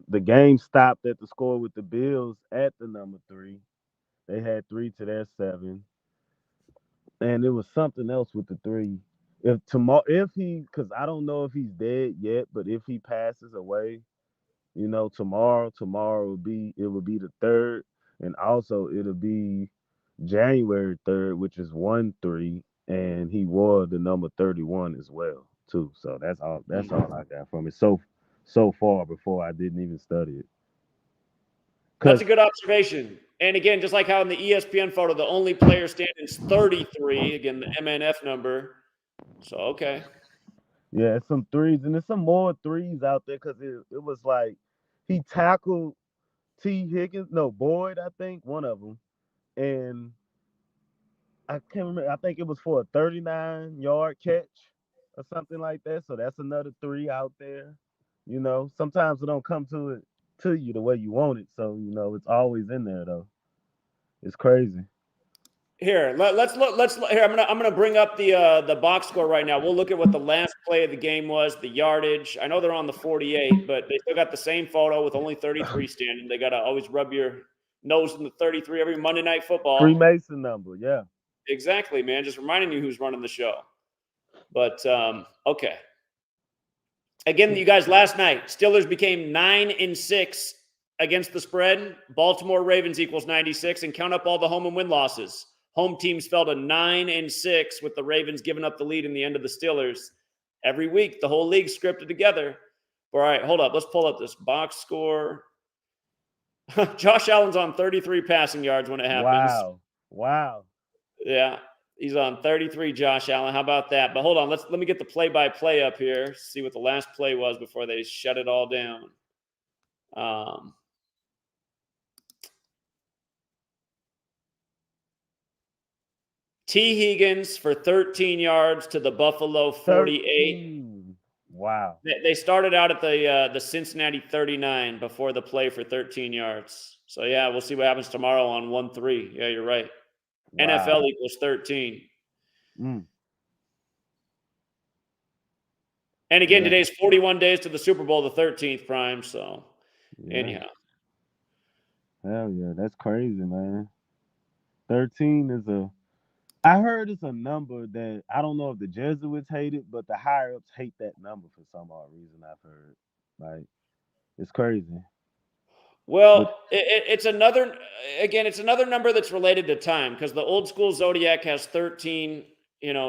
Speaker 5: The game stopped at the score with the Bills at the number 3. They had 3 to their 7. And it was something else with the 3. Because I don't know if he's dead yet, but if he passes away, tomorrow will be the 3rd, and also it'll be January 3rd, which is 1-3, and he wore the number 31 as well too. So that's all I got from it so far before I didn't even study it.
Speaker 1: That's a good observation. And again, just like how in the ESPN photo, the only player standing is 33, again, the MNF number. So, okay.
Speaker 5: Yeah, it's some 3s, and there's some more 3s out there because it was like he tackled Boyd, I think, one of them. And I can't remember. I think it was for a 39-yard catch or something like that. So that's another 3 out there. Sometimes it don't come to you the way you want it. So, it's always in there though. It's crazy.
Speaker 1: Here, let's look. Here, I'm gonna bring up the box score right now. We'll look at what the last play of the game was, the yardage. I know they're on the 48, but they still got the same photo with only 33 standing. They gotta always rub your nose in the 33 every Monday Night Football.
Speaker 5: Freemason number, yeah.
Speaker 1: Exactly, man. Just reminding you who's running the show. But okay. Again, you guys, last night, Steelers became 9-6 against the spread. Baltimore Ravens equals 96, and count up all the home and win losses. Home teams fell to 9-6 with the Ravens giving up the lead in the end of the Steelers. Every week, the whole league scripted together. All right, hold up. Let's pull up this box score. Josh Allen's on 33 passing yards when it happens.
Speaker 5: Wow.
Speaker 1: Yeah, he's on 33, Josh Allen. How about that? But hold on. Let me get the play-by-play up here. See what the last play was before they shut it all down. T. Higgins for 13 yards to the Buffalo 48.
Speaker 5: 13. Wow.
Speaker 1: They started out at the Cincinnati 39 before the play for 13 yards. So, yeah, we'll see what happens tomorrow on 1-3. Yeah, you're right. Wow. NFL equals 13. And again, today's 41 days to the Super Bowl, the 13th prime. So, anyhow.
Speaker 5: Hell yeah, that's crazy, man. 13 I heard it's a number that I don't know if the Jesuits hate it, but the higher ups hate that number for some odd reason. I've heard. Like, it's crazy.
Speaker 1: Well, it's another number that's related to time because the old school zodiac has 13,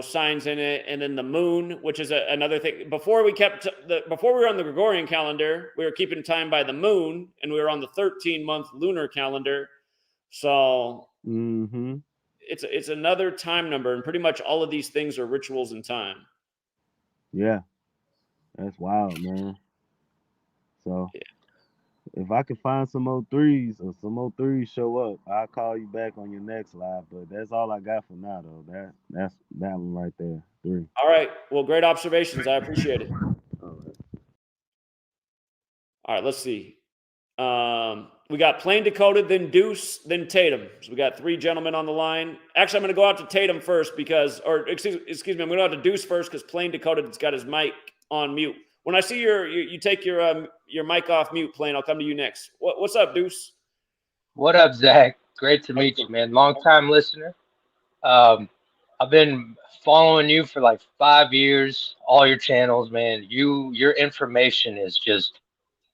Speaker 1: signs in it, and then the moon, which is another thing. Before we were on the Gregorian calendar, we were keeping time by the moon, and we were on the 13-month lunar calendar. So it's another time number, and pretty much all of these things are rituals in time.
Speaker 5: Yeah, that's wild, man. So. Yeah. If I can find some more 3s or some more 3s show up, I'll call you back on your next live. But that's all I got for now, though. That's that one right there, 3.
Speaker 1: All right. Well, great observations. I appreciate it. All right. Let's see. We got Plain Dakota, then Deuce, then Tatum. So we got 3 gentlemen on the line. Actually, I'm going to go out to Tatum first excuse me, I'm going to go out to Deuce first because Plain Dakota's got his mic on mute. When I see you take your mic off mute, Plain, I'll come to you next. What's up, Deuce?
Speaker 22: What up, Zach? Great to meet you, man. Long-time listener. I've been following you for like 5 years, all your channels, man. Your information is just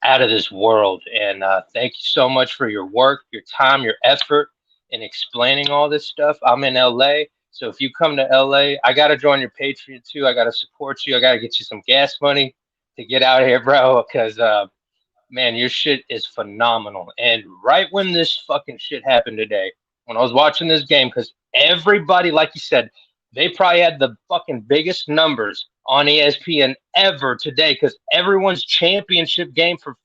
Speaker 22: out of this world. And thank you so much for your work, your time, your effort in explaining all this stuff. I'm in LA. So if you come to LA, I gotta join your Patreon too. I gotta support you. I gotta get you some gas money to get out here, bro. Because man, your shit is phenomenal. And right when this fucking shit happened today, when I was watching this game, because everybody, like you said, they probably had the fucking biggest numbers on ESPN ever today, because everyone's championship game for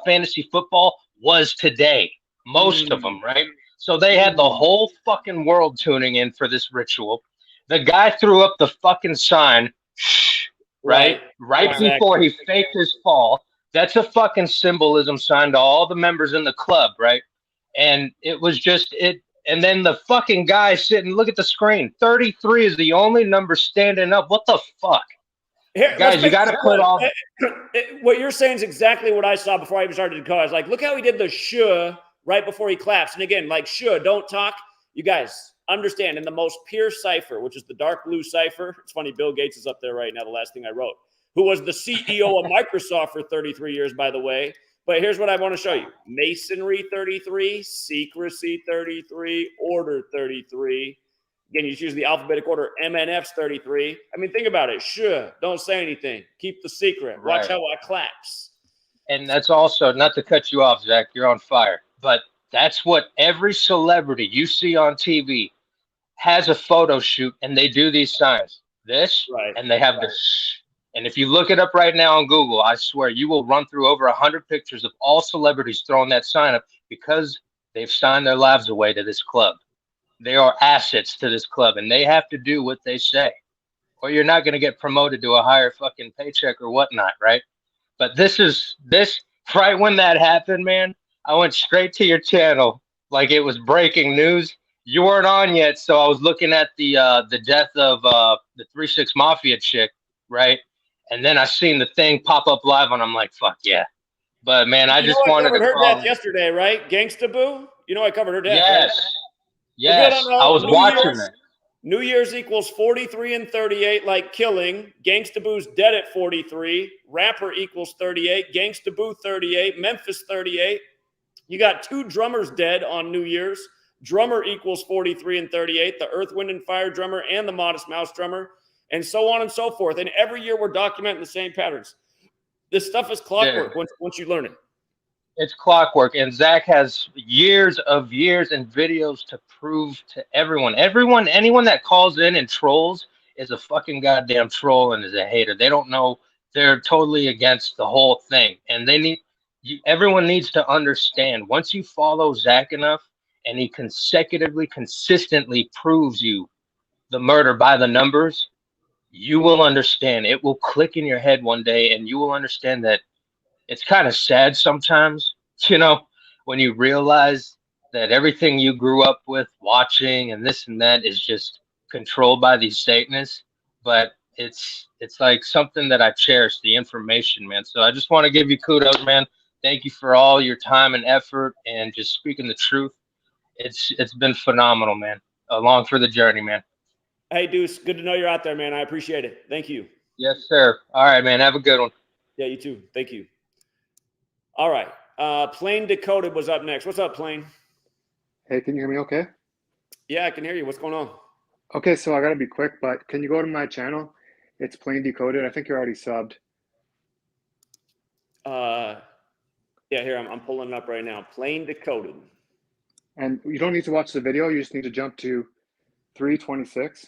Speaker 22: fantasy football was today. Most of them, right? So they had the whole fucking world tuning in for this ritual. The guy threw up the fucking sign, shh, right? Right
Speaker 1: Exactly.
Speaker 22: before he faked his fall. That's a fucking symbolism sign to all the members in the club, right? And it was just it. And then the fucking guy sitting, look at the screen. 33 is the only number standing up. What the fuck?
Speaker 1: Here,
Speaker 22: Guys, you got to put all.
Speaker 1: What you're saying is exactly what I saw before I even started to go. I was like, look how he did the "shuh" right before he claps. And again, like "shuh," don't talk. You guys understand, in the most pure cipher, which is the dark blue cipher. It's funny, Bill Gates is up there right now, the last thing I wrote, who was the CEO of Microsoft for 33 years, by the way. But here's what I want to show you. Masonry 33, secrecy 33, order 33. Again, you choose the alphabetic order, MNF's 33. I mean, think about it. Sure, don't say anything. Keep the secret. Watch
Speaker 22: Right.
Speaker 1: how I claps.
Speaker 22: And that's also, not to cut you off, Zach, you're on fire. But that's what every celebrity you see on TV has a photo shoot, and they do these signs. This, and they have this. And if you look it up right now on Google, I swear you will run through over 100 pictures of all celebrities throwing that sign up because they've signed their lives away to this club. They are assets to this club, and they have to do what they say, or you're not going to get promoted to a higher fucking paycheck or whatnot, right? But this right when that happened, man, I went straight to your channel like it was breaking news. You weren't on yet, so I was looking at the death of the 3-6 Mafia chick, right? And then I seen the thing pop up live, and I'm like, fuck yeah. But man, I just wanted to
Speaker 1: covered her
Speaker 22: call.
Speaker 1: death yesterday, right? Gangsta Boo? You know I covered her death,
Speaker 22: Yes.
Speaker 1: right?
Speaker 22: Yes, I was watching that.
Speaker 1: New Year's equals 43 and 38, like killing. Gangsta Boo's dead at 43. Rapper equals 38. Gangsta Boo 38. Memphis 38. You got 2 drummers dead on New Year's. Drummer equals 43 and 38. The Earth, Wind, and Fire drummer and the Modest Mouse drummer, and so on and so forth. And every year we're documenting the same patterns. This stuff is clockwork once you learn it.
Speaker 22: It's clockwork, and Zach has years and videos to prove to everyone. Anyone that calls in and trolls is a fucking goddamn troll and is a hater. They don't know. They're totally against the whole thing, and everyone needs to understand. Once you follow Zach enough, and he consistently proves you the murder by the numbers, you will understand. It will click in your head one day, and you will understand that it's kind of sad sometimes, when you realize that everything you grew up with watching and this and that is just controlled by these Satanists. But it's like something that I cherish, the information, man. So I just want to give you kudos, man. Thank you for all your time and effort and just speaking the truth. It's been phenomenal, man. Along for the journey, man.
Speaker 1: Hey, Deuce, good to know you're out there, man. I appreciate it. Thank you.
Speaker 22: Yes, sir. All right, man. Have a good one.
Speaker 1: Yeah, you too. Thank you. All right. Plain Decoded was up next. What's up, Plain?
Speaker 6: Hey, can you hear me okay?
Speaker 1: Yeah, I can hear you. What's going on?
Speaker 6: Okay, so I got to be quick, but can you go to my channel? It's Plain Decoded. I think you're already subbed.
Speaker 1: Yeah, here, I'm pulling it up right now. Plain Decoded.
Speaker 6: And you don't need to watch the video. You just need to jump to 326.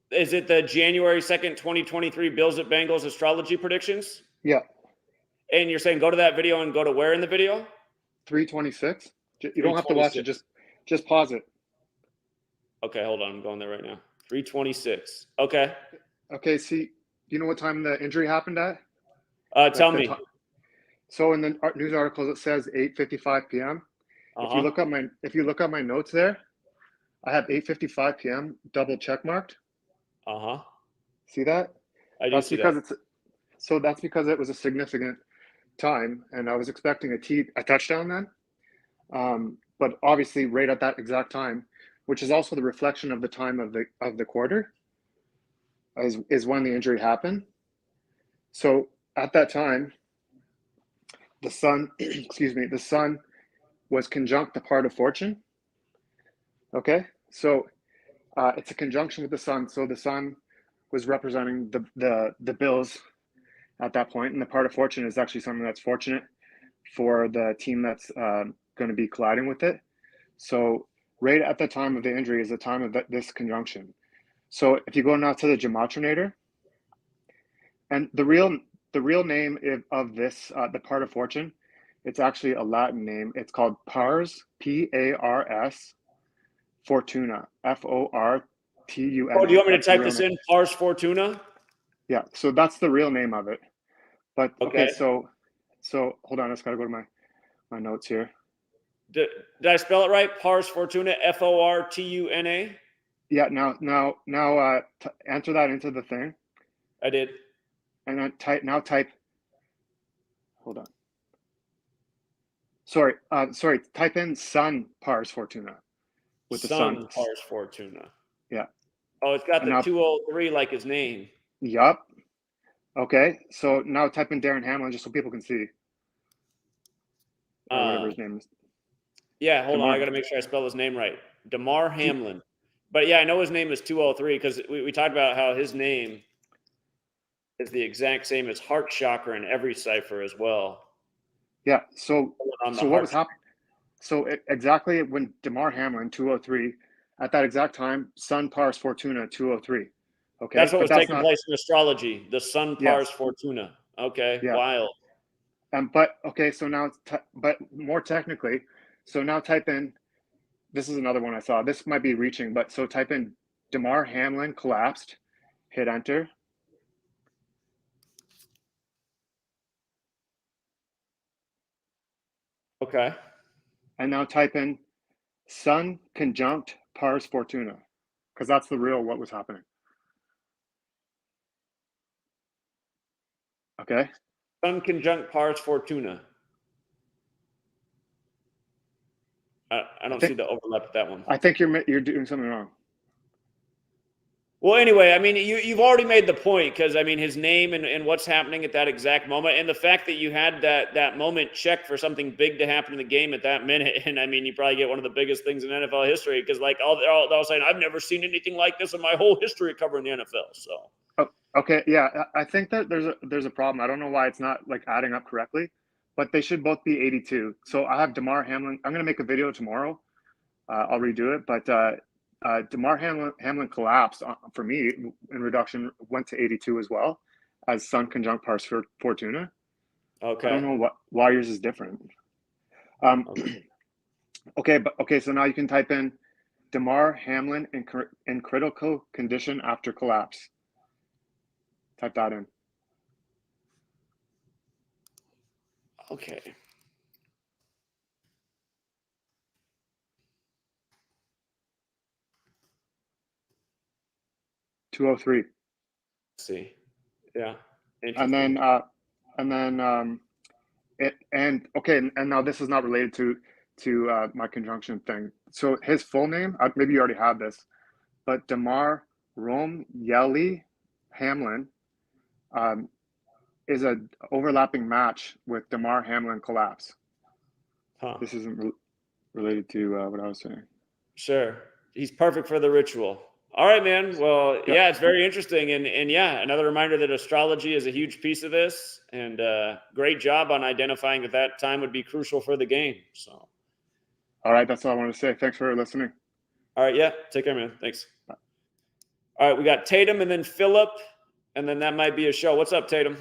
Speaker 1: Is it the January 2nd, 2023 Bills at Bengals astrology predictions?
Speaker 6: Yeah.
Speaker 1: And you're saying go to that video and go to where in the video?
Speaker 6: 326. You don't have to watch it. Just pause it.
Speaker 1: Okay, hold on. I'm going there right now. 326. Okay.
Speaker 6: Okay, see, you know what time the injury happened at?
Speaker 1: Tell me.
Speaker 6: So in the news articles, it says 8:55 p.m. If you look at my notes there, I have 8:55 p.m. double check marked. See that?
Speaker 1: I do see that.
Speaker 6: That's because it was a significant time, and I was expecting a touchdown then. But obviously, right at that exact time, which is also the reflection of the time of the quarter, is when the injury happened. So at that time, the sun, the sun was conjunct the part of fortune. Okay, so it's a conjunction with the sun. So the sun was representing the Bills at that point, and the part of fortune is actually something that's fortunate for the team that's going to be colliding with it. So right at the time of the injury is the time of this conjunction. So if you go now to the Gematrinator, and the real name of this, the part of fortune, it's actually a Latin name. It's called Pars, P-A-R-S, Fortuna, F-O-R-T-U-N-A.
Speaker 1: Oh, do you want me to
Speaker 6: That's the
Speaker 1: type
Speaker 6: real
Speaker 1: this
Speaker 6: name.
Speaker 1: in? Pars Fortuna?
Speaker 6: Yeah, so that's the real name of it. But okay,
Speaker 1: Okay.
Speaker 6: so hold on, I just gotta go to my notes here.
Speaker 1: Did I spell it right? Pars Fortuna, F-O-R-T-U-N-A?
Speaker 6: Yeah, now enter that into the thing.
Speaker 1: I did.
Speaker 6: And then type. Hold on. Sorry. Type in Sun Pars Fortuna with the sun.
Speaker 1: Pars Fortuna.
Speaker 6: Yeah.
Speaker 1: Oh, it's got
Speaker 6: And
Speaker 1: the
Speaker 6: now,
Speaker 1: 203 like his name.
Speaker 6: Yup. Okay. So now type in Darren Hamlin just so people can see. Or whatever his name is.
Speaker 1: Yeah, hold on.
Speaker 6: Damar.
Speaker 1: I got to make sure I spell his name right. Damar Hamlin. But yeah, I know his name is 203 because we talked about how his name is the exact same as Heart Chakra in every cipher as well.
Speaker 6: Yeah. So
Speaker 1: On the
Speaker 6: what
Speaker 1: heart
Speaker 6: was happening? So exactly when Damar Hamlin 203, at that exact time, Sun Pars Fortuna 203. Okay.
Speaker 1: That's what was taking
Speaker 6: not,
Speaker 1: place in astrology. The Sun Pars Fortuna. Okay.
Speaker 6: Yeah.
Speaker 1: Wild.
Speaker 6: But okay, so now but more technically, so now type in, this is another one I saw. This might be reaching, but so type in Damar Hamlin collapsed, hit enter.
Speaker 1: Okay.
Speaker 6: And now type in Sun conjunct Pars Fortuna, because that's the real what was happening. Okay.
Speaker 1: Sun conjunct Pars Fortuna. I don't see the overlap with that one.
Speaker 6: I think you're doing something wrong.
Speaker 1: Well, anyway, I mean, you've already made the point because, I mean, his name and what's happening at that exact moment and the fact that you had that moment check for something big to happen in the game at that minute. And, I mean, you probably get one of the biggest things in NFL history because, like, all saying, I've never seen anything like this in my whole history covering the NFL. So.
Speaker 6: Oh, okay, yeah, I think that there's a problem. I don't know why it's not, like, adding up correctly, but they should both be 82. So I have Damar Hamlin. I'm going to make a video tomorrow. I'll redo it, but Damar Hamlin collapsed for me in reduction, went to 82 as well as Sun conjunct Pars Fortuna.
Speaker 1: Okay.
Speaker 6: I don't know why yours is different. Okay, so now you can type in Damar Hamlin in critical condition after collapse. Type that in.
Speaker 1: Okay.
Speaker 6: $203.
Speaker 1: Let's see. Yeah.
Speaker 6: And then now this is not related to my conjunction thing. So his full name, maybe you already have this, but Damar Rome Yeli Hamlin is a overlapping match with Damar Hamlin collapse.
Speaker 1: Huh.
Speaker 6: This isn't related to what I was saying.
Speaker 1: Sure. He's perfect for the ritual. All right, man. Well, yeah, it's very interesting. And yeah, another reminder that astrology is a huge piece of this. And great job on identifying that time would be crucial for the game. So.
Speaker 6: All right. That's all I want to say. Thanks for listening.
Speaker 1: All right. Yeah. Take care, man. Thanks. Bye. All right. We got Tatum and then Phillip. And then that might be a show. What's up, Tatum?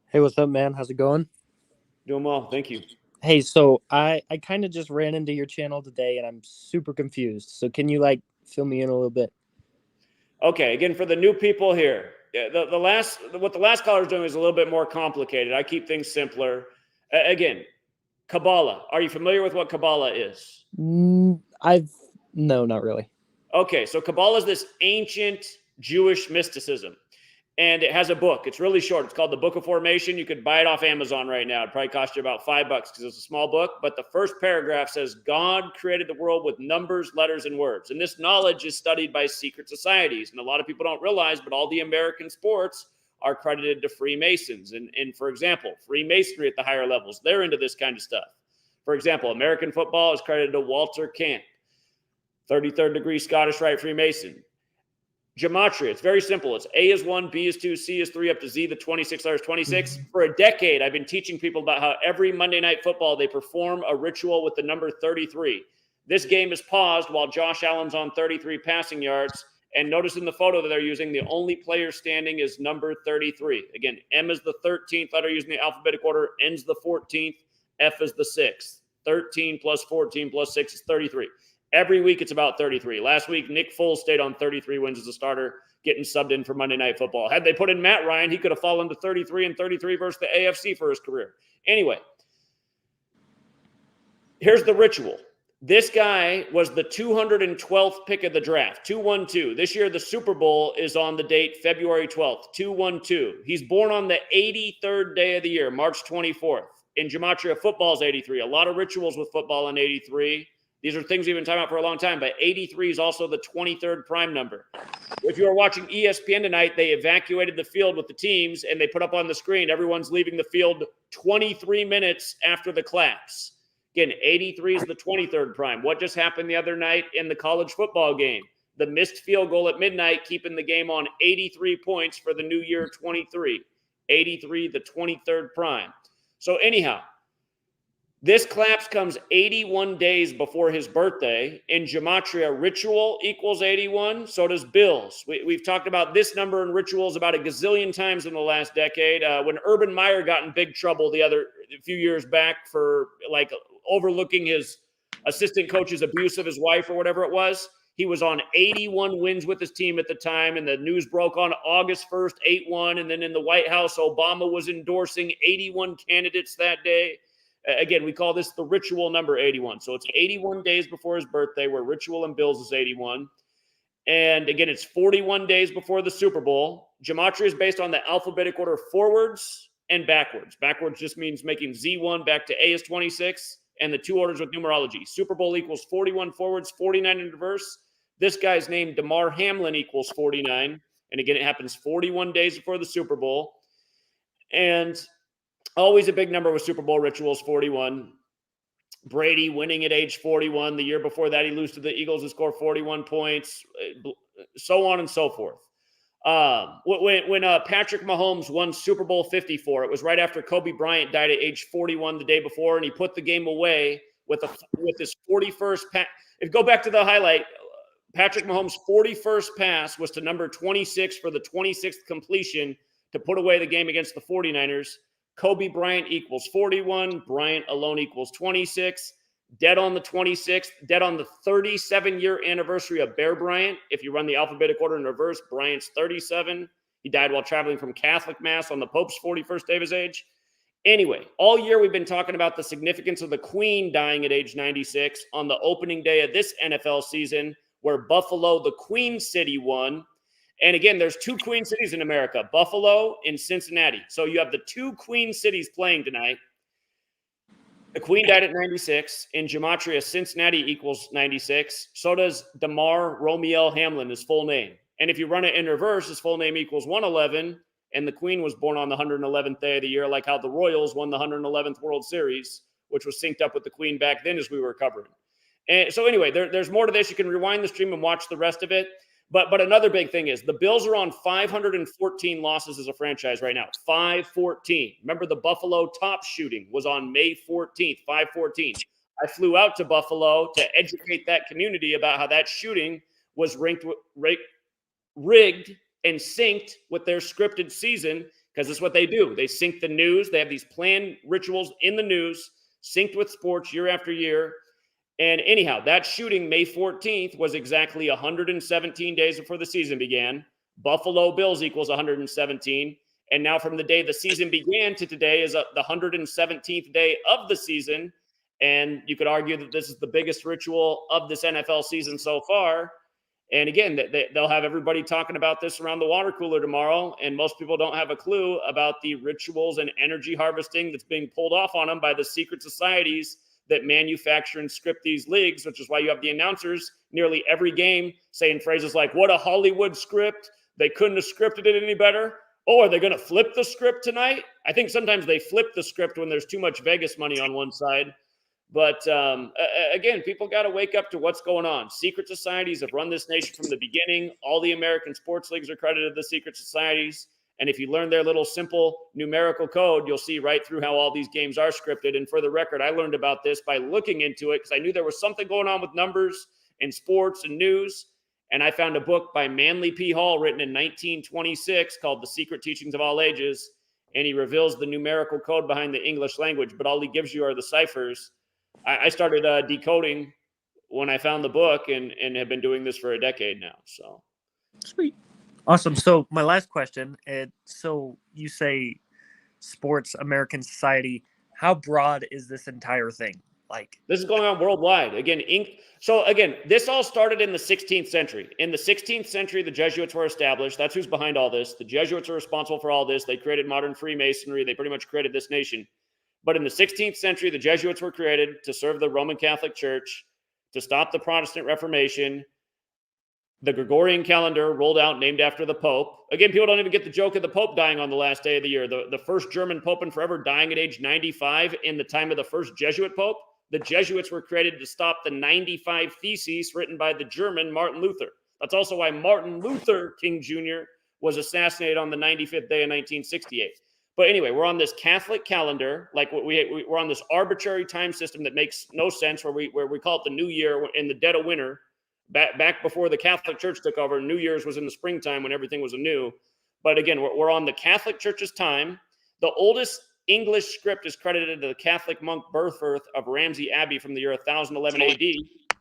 Speaker 7: Hey, what's up, man? How's it going?
Speaker 1: Doing well. Thank you.
Speaker 7: Hey, so I kind of just ran into your channel today and I'm super confused. So can you fill me in a little bit?
Speaker 1: Okay, again, for the new people here, what the last caller is doing is a little bit more complicated. I keep things simpler. Again, Kabbalah. Are you familiar with what Kabbalah is?
Speaker 7: No, not really.
Speaker 1: Okay, so Kabbalah is this ancient Jewish mysticism. And it has a book. It's really short. It's called The Book of Formation. You could buy it off Amazon right now. It'd probably cost you about $5 because it's a small book. But the first paragraph says, God created the world with numbers, letters, and words. And this knowledge is studied by secret societies. And a lot of people don't realize, but all the American sports are credited to Freemasons. And for example, Freemasonry at the higher levels, they're into this kind of stuff. For example, American football is credited to Walter Camp, 33rd degree Scottish Rite Freemason. Gematria, it's very simple. It's A is 1, B is 2, C is 3, up to Z, the 26 letters 26. For a decade, I've been teaching people about how every Monday Night Football, they perform a ritual with the number 33. This game is paused while Josh Allen's on 33 passing yards. And notice in the photo that they're using, the only player standing is number 33. Again, M is the 13th letter using the alphabetic order, N's the 14th, F is the 6th. 13 plus 14 plus 6 is 33. Every week it's about 33. Last week, Nick Foles stayed on 33 wins as a starter, getting subbed in for Monday Night Football. Had they put in Matt Ryan, he could have fallen to 33 and 33 versus the AFC for his career. Anyway, here's the ritual. This guy was the 212th pick of the draft, 212. This year, the Super Bowl is on the date February 12th, 212. He's born on the 83rd day of the year, March 24th. In Gematria, football is 83. A lot of rituals with football in 83. These are things we've been talking about for a long time, but 83 is also the 23rd prime number. If you are watching ESPN tonight, they evacuated the field with the teams, and they put up on the screen, everyone's leaving the field 23 minutes after the claps. Again, 83 is the 23rd prime. What just happened the other night in the college football game? The missed field goal at midnight, keeping the game on 83 points for the new year 23. 83, the 23rd prime. So anyhow, this claps comes 81 days before his birthday. In Gematria, ritual equals 81. So does Bills. We've talked about this number in rituals about a gazillion times in the last decade. When Urban Meyer got in big trouble a few years back for like overlooking his assistant coach's abuse of his wife or whatever it was, he was on 81 wins with his team at the time. And the news broke on August 1st, 8-1. And then in the White House, Obama was endorsing 81 candidates that day. Again, we call this the ritual number 81. So it's 81 days before his birthday, where ritual and Bills is 81. And again, it's 41 days before the Super Bowl. Gematria is based on the alphabetic order forwards and backwards. Backwards just means making Z1 back to A is 26, and the two orders with numerology. Super Bowl equals 41 forwards, 49 in reverse. This guy's name, Damar Hamlin, equals 49. And again, it happens 41 days before the Super Bowl. And always a big number with Super Bowl rituals, 41. Brady winning at age 41. The year before that, he lost to the Eagles and scored 41 points, so on and so forth. When Patrick Mahomes won Super Bowl 54, it was right after Kobe Bryant died at age 41 the day before, and he put the game away with his 41st pass. If you go back to the highlight, Patrick Mahomes' 41st pass was to number 26 for the 26th completion to put away the game against the 49ers. Kobe Bryant equals 41. Bryant alone equals 26. Dead on the 26th. Dead on the 37-year anniversary of Bear Bryant. If you run the alphabetic order in reverse, Bryant's 37. He died while traveling from Catholic Mass on the Pope's 41st day of his age. Anyway, all year we've been talking about the significance of the Queen dying at age 96 on the opening day of this NFL season, where Buffalo, the Queen City, won. And again, there's two Queen Cities in America, Buffalo and Cincinnati. So you have the two Queen Cities playing tonight. The Queen died at 96. In Gematria, Cincinnati equals 96. So does Damar Romiel Hamlin, his full name. And if you run it in reverse, his full name equals 111. And the Queen was born on the 111th day of the year, like how the Royals won the 111th World Series, which was synced up with the Queen back then as we were covering. And so anyway, there's more to this. You can rewind the stream and watch the rest of it. But another big thing is the Bills are on 514 losses as a franchise right now. 514. Remember, the Buffalo top shooting was on May 14th, 514. I flew out to Buffalo to educate that community about how that shooting was rigged and synced with their scripted season, because that's what they do. They sync the news. They have these planned rituals in the news, synced with sports year after year. And anyhow, that shooting, May 14th, was exactly 117 days before the season began. Buffalo Bills equals 117. And now from the day the season began to today is the 117th day of the season. And you could argue that this is the biggest ritual of this NFL season so far. And again, they'll have everybody talking about this around the water cooler tomorrow. And most people don't have a clue about the rituals and energy harvesting that's being pulled off on them by the secret societies that manufacture and script these leagues, which is why you have the announcers nearly every game saying phrases like, what a Hollywood script. They couldn't have scripted it any better. Oh, are they going to flip the script tonight? I think sometimes they flip the script when there's too much Vegas money on one side. But again, people got to wake up to what's going on. Secret societies have run this nation from the beginning. All the American sports leagues are credited to the secret societies. And if you learn their little simple numerical code, you'll see right through how all these games are scripted. And for the record, I learned about this by looking into it because I knew there was something going on with numbers and sports and news. And I found a book by Manly P. Hall written in 1926 called The Secret Teachings of All Ages. And he reveals the numerical code behind the English language, but all he gives you are the ciphers. I started decoding when I found the book and have been doing this for a decade now. So
Speaker 8: sweet. Awesome. So my last question, so you say sports, American society, how broad is this entire thing? Like,
Speaker 1: this is going on worldwide. Again, this all started in the 16th century. In the 16th century, the Jesuits were established. That's who's behind all this. The Jesuits are responsible for all this. They created modern Freemasonry. They pretty much created this nation. But in the 16th century, the Jesuits were created to serve the Roman Catholic Church, to stop the Protestant Reformation. The Gregorian calendar rolled out, named after the Pope. Again, people don't even get the joke of the Pope dying on the last day of the year. The first German Pope in forever dying at age 95 in the time of the first Jesuit Pope. The Jesuits were created to stop the 95 Theses written by the German Martin Luther. That's also why Martin Luther King Jr. was assassinated on the 95th day of 1968. But anyway, we're on this Catholic calendar, like we're on this arbitrary time system that makes no sense, where we call it the New Year in the dead of winter. Back before the Catholic Church took over, New Year's was in the springtime when everything was anew. But again, we're on the Catholic Church's time. The oldest English script is credited to the Catholic monk Berthworth of Ramsey Abbey from the year 1011 AD.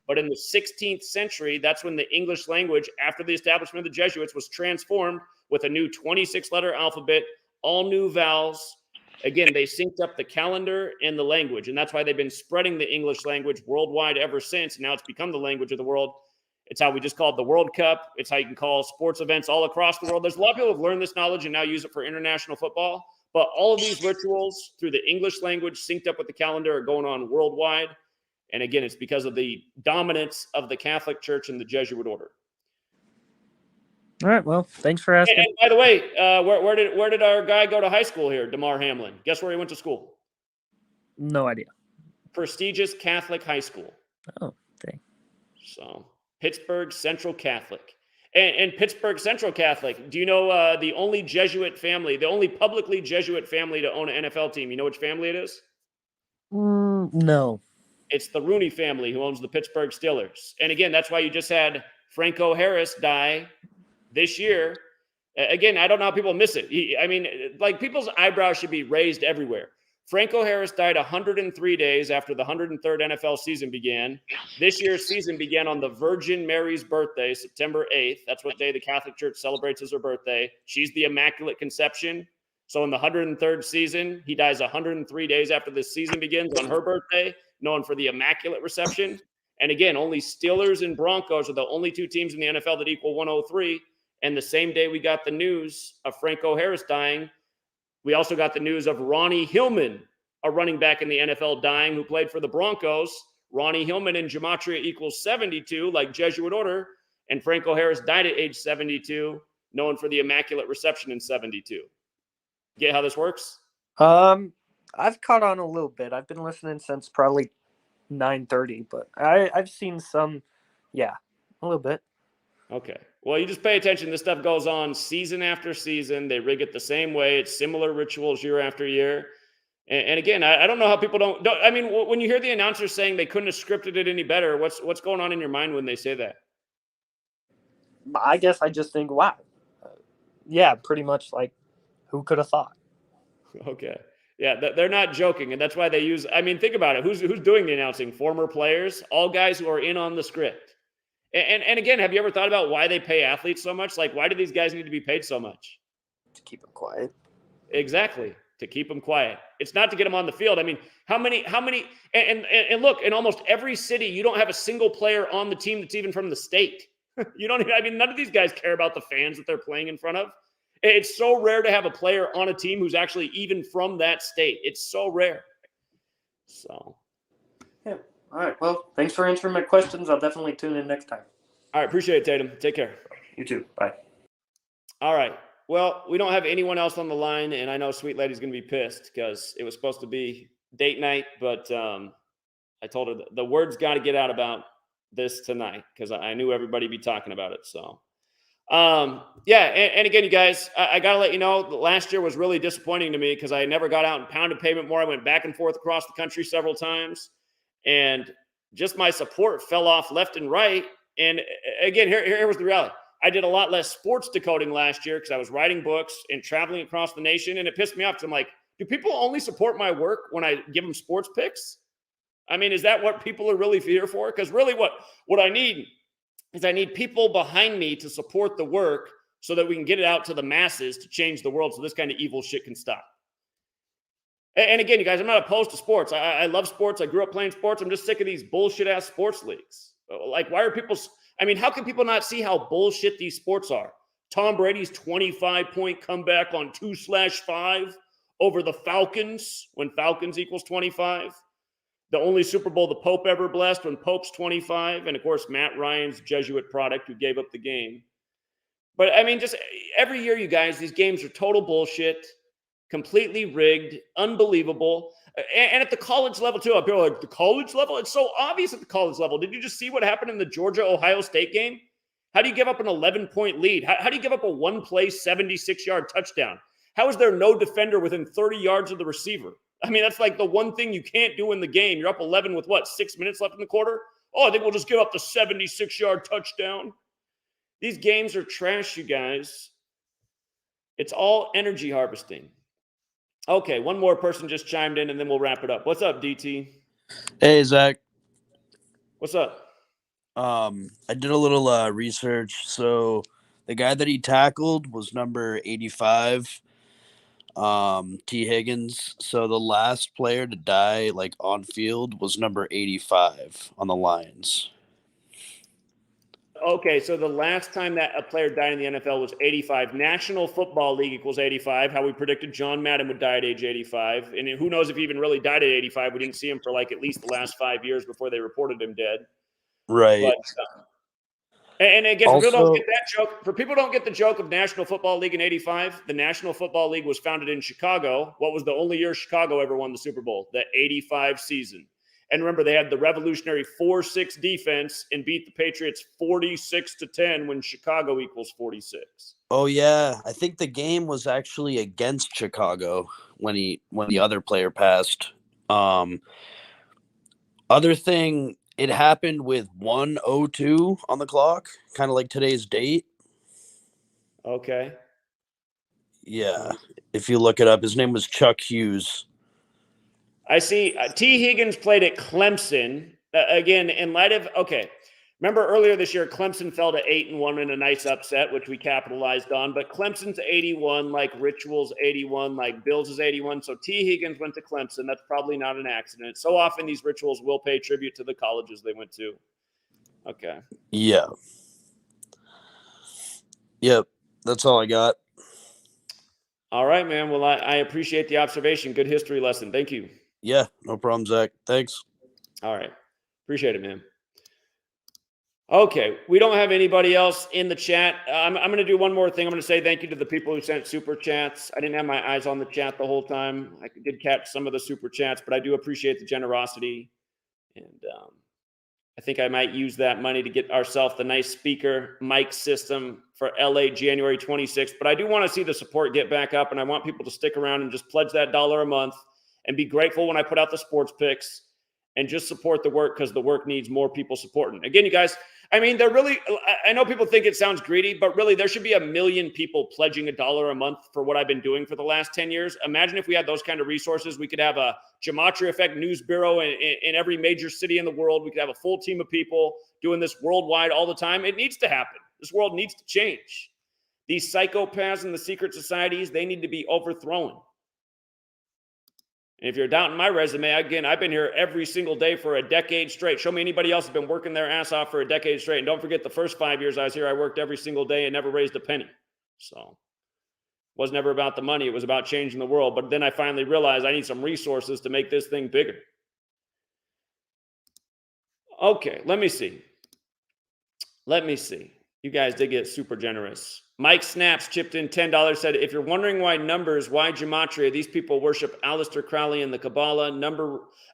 Speaker 1: But in the 16th century, that's when the English language, after the establishment of the Jesuits, was transformed with a new 26-letter alphabet, all new vowels. Again, they synced up the calendar and the language, and that's why they've been spreading the English language worldwide ever since. Now it's become the language of the world. It's how we just call it the World Cup. It's how you can call sports events all across the world. There's a lot of people who have learned this knowledge and now use it for international football. But all of these rituals through the English language synced up with the calendar are going on worldwide. And again, it's because of the dominance of the Catholic Church and the Jesuit order.
Speaker 8: all right. Well, thanks for asking.
Speaker 1: And by the way, where did our guy go to high school here, Damar Hamlin? Guess where he went to school?
Speaker 8: No idea.
Speaker 1: Prestigious Catholic high school.
Speaker 8: Oh, dang.
Speaker 1: So Pittsburgh Central Catholic. And Pittsburgh Central Catholic, do you know the only Jesuit family, the only publicly Jesuit family to own an NFL team? You know which family it is?
Speaker 8: No.
Speaker 1: It's the Rooney family who owns the Pittsburgh Steelers. And again, that's why you just had Franco Harris die this year. Again, I don't know how people miss it. People's eyebrows should be raised everywhere. Franco Harris died 103 days after the 103rd NFL season began. This year's season began on the Virgin Mary's birthday, September 8th. That's what day the Catholic Church celebrates as her birthday. She's the Immaculate Conception. So in the 103rd season, he dies 103 days after the season begins on her birthday, known for the Immaculate Reception. And again, only Steelers and Broncos are the only two teams in the NFL that equal 103. And the same day we got the news of Franco Harris dying, we also got the news of Ronnie Hillman, a running back in the NFL, dying, who played for the Broncos. Ronnie Hillman in Gematria equals 72, like Jesuit order. And Franco Harris died at age 72, known for the Immaculate Reception in 72. Get how this works?
Speaker 8: I've caught on a little bit. I've been listening since probably 9:30, but I've seen some, a little bit.
Speaker 1: Okay. Well, you just pay attention. This stuff goes on season after season. They rig it the same way. It's similar rituals year after year. And again, I don't know how people don't. I mean, when you hear the announcers saying they couldn't have scripted it any better, what's going on in your mind when they say that?
Speaker 8: I guess I just think, wow. Pretty much like, who could have thought?
Speaker 1: Okay. Yeah, they're not joking, and that's why they use. I mean, think about it. Who's doing the announcing? Former players, all guys who are in on the script. And again, have you ever thought about why they pay athletes so much? Like, why do these guys need to be paid so much?
Speaker 8: To keep them quiet.
Speaker 1: Exactly, to keep them quiet. It's not to get them on the field. I mean, how many? And look, in almost every city, you don't have a single player on the team that's even from the state. You don't. I mean, none of these guys care about the fans that they're playing in front of. It's so rare to have a player on a team who's actually even from that state. It's so rare. So.
Speaker 8: Yeah. All right. Well, thanks for answering my questions. I'll definitely tune in next time.
Speaker 1: All right. Appreciate it, Tatum. Take care.
Speaker 8: You too. Bye.
Speaker 1: All right. Well, we don't have anyone else on the line, and I know Sweet Lady's going to be pissed because it was supposed to be date night, but I told her the word's got to get out about this tonight because I knew everybody be talking about it. So, yeah. And again, you guys, I got to let you know, last year was really disappointing to me because I never got out and pounded pavement more. I went back and forth across the country several times, and just my support fell off left and right. And again, here was the reality. I did a lot less sports decoding last year because I was writing books and traveling across the nation. And it pissed me off because I'm like, do people only support my work when I give them sports picks? I mean, is that what people are really here for? Because really what I need is I need people behind me to support the work so that we can get it out to the masses to change the world so this kind of evil shit can stop. And again, you guys, I'm not opposed to sports. I love sports. I grew up playing sports. I'm just sick of these bullshit-ass sports leagues. Like, why are people... I mean, how can people not see how bullshit these sports are? Tom Brady's 25-point comeback on 2/5 over the Falcons when Falcons equals 25. The only Super Bowl the Pope ever blessed when Pope's 25. And, of course, Matt Ryan's Jesuit product who gave up the game. But, I mean, just every year, you guys, these games are total bullshit, completely rigged, unbelievable. And at the college level, too. People are like, the college level? It's so obvious at the college level. Did you just see what happened in the Georgia-Ohio State game? How do you give up an 11-point lead? How do you give up a one-play 76-yard touchdown? How is there no defender within 30 yards of the receiver? I mean, that's like the one thing you can't do in the game. You're up 11 with, 6 minutes left in the quarter? Oh, I think we'll just give up the 76-yard touchdown. These games are trash, you guys. It's all energy harvesting. Okay, one more person just chimed in, and then we'll wrap it up. What's up, DT?
Speaker 10: Hey, Zach.
Speaker 1: What's up?
Speaker 10: I did a little research. So the guy that he tackled was number 85, T. Higgins. So the last player to die on field was number 85 on the Lions.
Speaker 1: Okay, so the last time that a player died in the NFL was 85. National Football League equals 85. How we predicted John Madden would die at age 85. And who knows if he even really died at 85. We didn't see him for at least the last 5 years before they reported him dead.
Speaker 10: Right.
Speaker 1: But, and again, for people don't get that joke, for people don't get the joke of National Football League in 85, the National Football League was founded in Chicago. What was the only year Chicago ever won the Super Bowl? The 85 season. And remember, they had the revolutionary 4-6 defense and beat the Patriots 46-10 when Chicago equals 46.
Speaker 10: Oh yeah, I think the game was actually against Chicago when the other player passed. Other thing, it happened with 1:02 on the clock, kind of like today's date.
Speaker 1: Okay.
Speaker 10: Yeah, if you look it up, his name was Chuck Hughes.
Speaker 1: I see T. Higgins played at Clemson. Again, in light of, remember earlier this year, Clemson fell to 8-1 in a nice upset, which we capitalized on. But Clemson's 81, like Ritual's 81, like Bills is 81. So T. Higgins went to Clemson. That's probably not an accident. So often these Rituals will pay tribute to the colleges they went to. Okay.
Speaker 10: Yeah. Yep. That's all I got.
Speaker 1: All right, man. Well, I appreciate the observation. Good history lesson. Thank you.
Speaker 10: Yeah, no problem, Zach. Thanks.
Speaker 1: All right. Appreciate it, man. Okay. We don't have anybody else in the chat. I'm going to do one more thing. I'm going to say thank you to the people who sent super chats. I didn't have my eyes on the chat the whole time. I did catch some of the super chats, but I do appreciate the generosity. And I think I might use that money to get ourselves the nice speaker mic system for LA January 26th. But I do want to see the support get back up, and I want people to stick around and just pledge that $1 a month and be grateful when I put out the sports picks and just support the work because the work needs more people supporting. Again, you guys, I mean, I know people think it sounds greedy, but really there should be 1 million people pledging $1 a month for what I've been doing for the last 10 years. Imagine if we had those kind of resources. We could have a GematriaEffectNews bureau in every major city in the world. We could have a full team of people doing this worldwide all the time. It needs to happen. This world needs to change. These psychopaths in the secret societies, they need to be overthrown. And if you're doubting my resume, again, I've been here every single day for a decade straight. Show me anybody else who's been working their ass off for a decade straight. And don't forget, the first 5 years I was here, I worked every single day and never raised a penny. So it was never about the money. It was about changing the world. But then I finally realized I need some resources to make this thing bigger. Okay, let me see. You guys did get super generous. Mike Snaps chipped in $10, said, if you're wondering why numbers, why gematria, these people worship Aleister Crowley and the Kabbalah.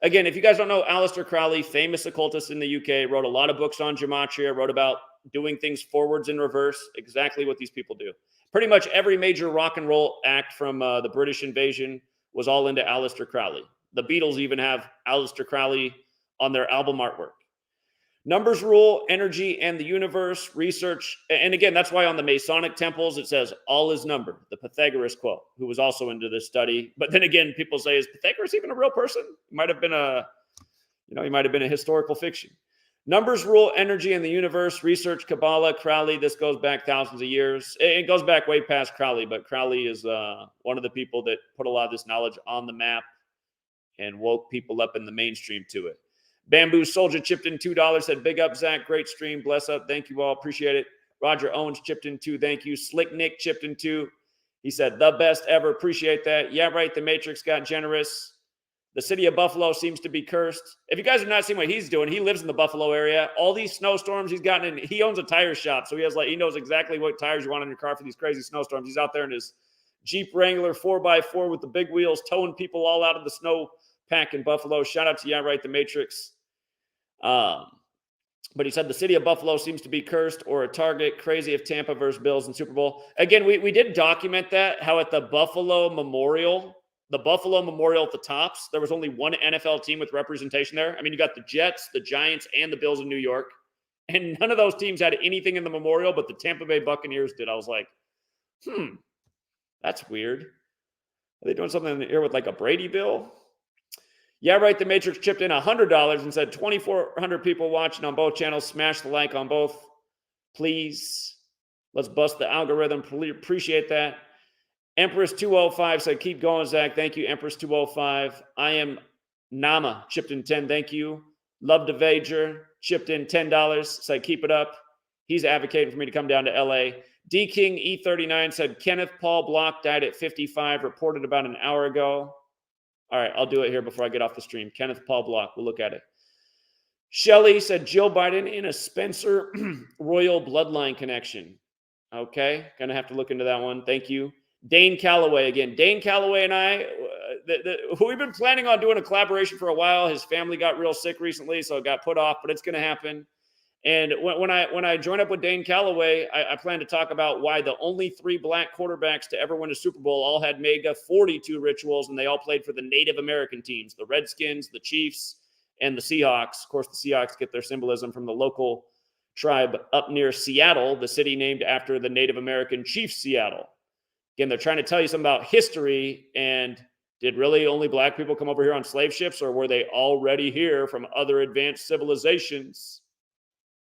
Speaker 1: Again, if you guys don't know, Aleister Crowley, famous occultist in the UK, wrote a lot of books on gematria, wrote about doing things forwards and reverse, exactly what these people do. Pretty much every major rock and roll act from the British invasion was all into Aleister Crowley. The Beatles even have Aleister Crowley on their album artwork. Numbers rule, energy, and the universe, research. And again, that's why on the Masonic temples, it says all is number, the Pythagoras quote, who was also into this study. But then again, people say, is Pythagoras even a real person? He might have been he might have been a historical fiction. Numbers rule, energy, and the universe, research, Kabbalah, Crowley. This goes back thousands of years. It goes back way past Crowley, but Crowley is one of the people that put a lot of this knowledge on the map and woke people up in the mainstream to it. Bamboo Soldier chipped in $2, said, big up, Zach. Great stream. Bless up. Thank you all. Appreciate it. Roger Owens chipped in $2. Thank you. Slick Nick chipped in $2. He said, the best ever. Appreciate that. Yeah, right. The Matrix got generous. The city of Buffalo seems to be cursed. If you guys have not seen what he's doing, he lives in the Buffalo area. All these snowstorms he's gotten in, he owns a tire shop. So he knows exactly what tires you want on your car for these crazy snowstorms. He's out there in his Jeep Wrangler 4x4 with the big wheels, towing people all out of the snow pack in Buffalo. Shout out to Yeah, right. The Matrix. But he said the city of Buffalo seems to be cursed or a target. Crazy if Tampa versus Bills in Super Bowl. Again, we did document that, how at the Buffalo Memorial at the Tops, there was only one NFL team with representation there. I mean, you got the Jets, the Giants, and the Bills of New York. And none of those teams had anything in the Memorial, but the Tampa Bay Buccaneers did. I was like, that's weird. Are they doing something here with like a Brady Bill? Yeah, right. The Matrix chipped in $100 and said 2,400 people watching on both channels. Smash the like on both, please. Let's bust the algorithm. Appreciate that. Empress 205 said, keep going, Zach. Thank you, Empress 205. I am Nama chipped in 10. Thank you. Love to Vager chipped in $10. Said, keep it up. He's advocating for me to come down to LA. D King E39 said, Kenneth Paul Block died at 55, reported about an hour ago. All right, I'll do it here before I get off the stream. Kenneth Paul Block, we'll look at it. Shelley said Jill Biden in a Spencer royal bloodline connection. Okay, gonna have to look into that one. Thank you. Dane Calloway again. Dane Calloway and I, we've been planning on doing a collaboration for a while. His family got real sick recently, so it got put off, but it's gonna happen. And when I join up with Dane Calloway, I plan to talk about why the only 3 black quarterbacks to ever win a Super Bowl all had mega 42 rituals, and they all played for the Native American teams, the Redskins, the Chiefs, and the Seahawks. Of course, the Seahawks get their symbolism from the local tribe up near Seattle, the city named after the Native American chief Seattle. Again, they're trying to tell you something about history, and did really only black people come over here on slave ships, or were they already here from other advanced civilizations?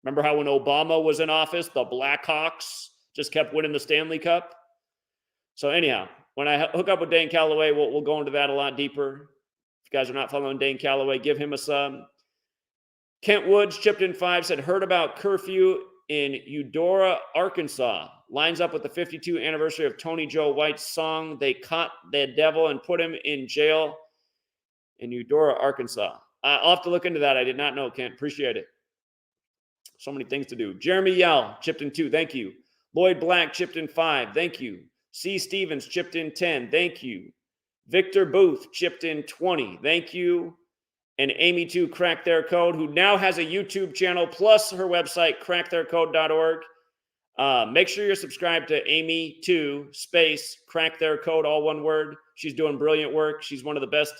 Speaker 1: Remember how when Obama was in office, the Blackhawks just kept winning the Stanley Cup? So anyhow, when I hook up with Dane Calloway, we'll go into that a lot deeper. If you guys are not following Dane Calloway, give him a sub. Kent Woods chipped in 5, said, heard about curfew in Eudora, Arkansas. Lines up with the 52nd anniversary of Tony Joe White's song, They Caught the Devil and Put Him in Jail in Eudora, Arkansas. I'll have to look into that. I did not know, Kent. Appreciate it. So many things to do. Jeremy Yell chipped in 2. Thank you. Lloyd Black chipped in 5. Thank you. C. Stevens chipped in 10. Thank you. Victor Booth chipped in 20. Thank you. And Amy 2 cracked their code, who now has a YouTube channel plus her website, cracktheircode.org. Make sure you're subscribed to Amy 2 space crack their code, all one word. She's doing brilliant work. She's one of the best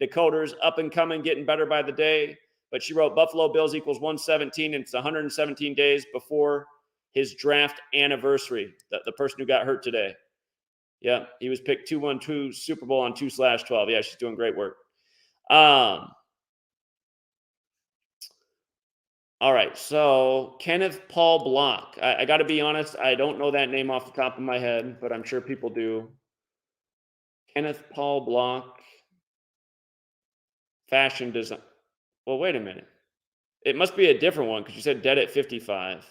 Speaker 1: decoders, up and coming, getting better by the day. But she wrote Buffalo Bills equals 117, and it's 117 days before his draft anniversary. The person who got hurt today. Yeah, he was picked 2-1-2 Super Bowl on 2/12. Yeah, she's doing great work. All right, so Kenneth Paul Block. I got to be honest, I don't know that name off the top of my head, but I'm sure people do. Kenneth Paul Block, fashion design. Well, wait a minute. It must be a different one because you said dead at 55.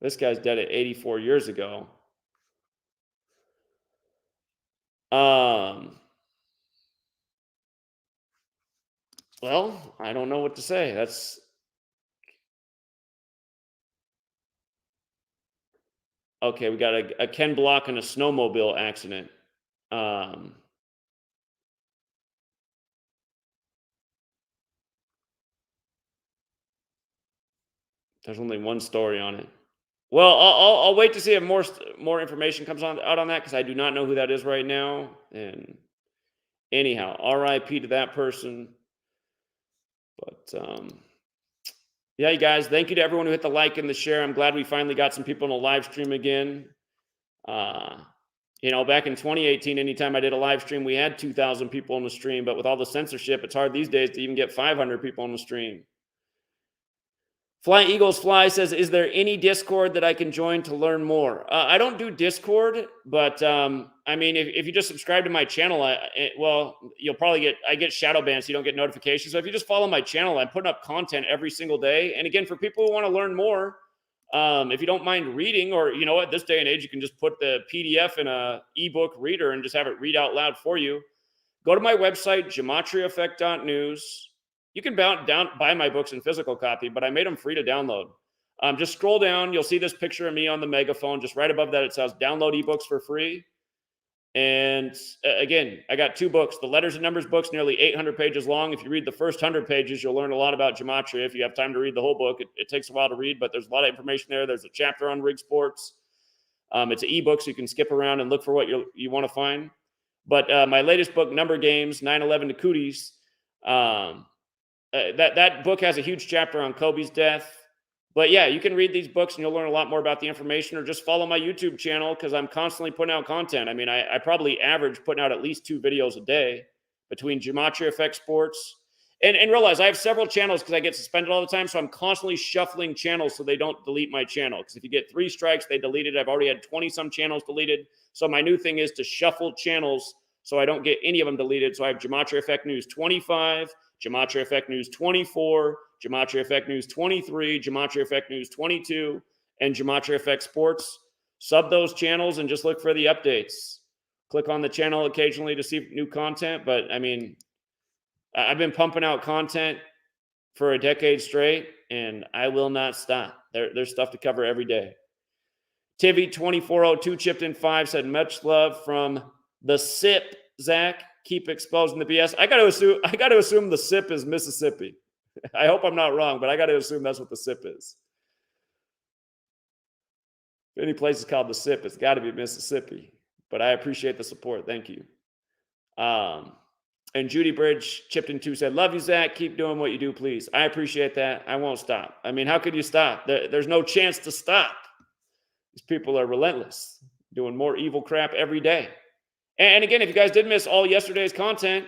Speaker 1: This guy's dead at 84 years ago. Well, I don't know what to say. Okay, we got a Ken Block and a snowmobile accident. There's only one story on it. Well, I'll wait to see if more information comes out on that, because I do not know who that is right now. And anyhow, RIP to that person. But yeah, you guys, thank you to everyone who hit the like and the share. I'm glad we finally got some people in a live stream again. You know, back in 2018, anytime I did a live stream, we had 2,000 people on the stream. But with all the censorship, it's hard these days to even get 500 people on the stream. Fly Eagles Fly says, is there any Discord that I can join to learn more? I don't do Discord, but I mean, if you just subscribe to my channel, well, you'll probably I get shadow banned, so you don't get notifications. So if you just follow my channel, I'm putting up content every single day. And again, for people who want to learn more, if you don't mind reading, or you know what, this day and age, you can just put the PDF in a ebook reader and just have it read out loud for you. Go to my website, GematriaEffect.news. You can buy my books in physical copy, but I made them free to download. Just scroll down. You'll see this picture of me on the megaphone. Just right above that, it says download ebooks for free. And again, I got 2 books. The Letters and Numbers book's nearly 800 pages long. If you read the first 100 pages, you'll learn a lot about gematria. If you have time to read the whole book, it takes a while to read, but there's a lot of information there. There's a chapter on rig sports. It's an ebook, so you can skip around and look for what you want to find. But my latest book, Number Games, 9/11 to Cooties, that book has a huge chapter on Kobe's death. But yeah, you can read these books and you'll learn a lot more about the information, or just follow my YouTube channel, because I'm constantly putting out content. I mean, I probably average putting out at least 2 videos a day between Gematria Effect Sports. And realize I have several channels because I get suspended all the time. So I'm constantly shuffling channels so they don't delete my channel. Because if you get 3 strikes, they delete it. I've already had 20-some channels deleted. So my new thing is to shuffle channels so I don't get any of them deleted. So I have Gematria Effect News 25, Gematria Effect News 24, Gematria Effect News 23, Gematria Effect News 22, and Gematria Effect Sports. Sub those channels and just look for the updates. Click on the channel occasionally to see new content. But I mean, I've been pumping out content for a decade straight, and I will not stop. There's stuff to cover every day. Tivy2402 chipped in 5, said, much love from the SIP, Zach. Keep exposing the BS. I got to assume the SIP is Mississippi. I hope I'm not wrong, but I got to assume that's what the SIP is. If any place is called the SIP, it's got to be Mississippi. But I appreciate the support. Thank you. And Judy Bridge chipped in 2, said, love you, Zach. Keep doing what you do, please. I appreciate that. I won't stop. I mean, how could you stop? There's no chance to stop. These people are relentless, doing more evil crap every day. And again, if you guys did miss all yesterday's content,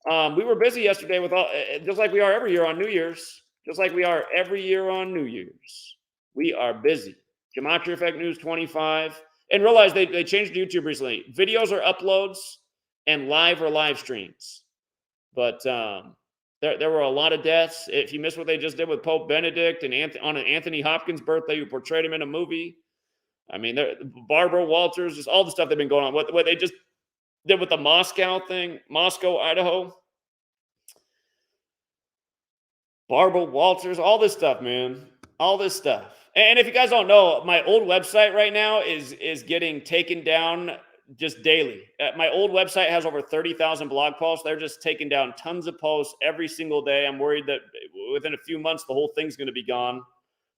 Speaker 1: we were busy yesterday with all, just like we are every year on New Year's. Just like we are every year on New Year's. We are busy. Gematria Effect News 25. And realize they changed YouTube recently. Videos are uploads and live or live streams. But there were a lot of deaths. If you missed what they just did with Pope Benedict and on an Anthony Hopkins birthday, who portrayed him in a movie. I mean, Barbara Walters, just all the stuff they've been going on. What they just did with the Moscow thing, Moscow, Idaho. Barbara Walters, all this stuff, man. All this stuff. And if you guys don't know, my old website right now is getting taken down just daily. My old website has over 30,000 blog posts. They're just taking down tons of posts every single day. I'm worried that within a few months, the whole thing's going to be gone.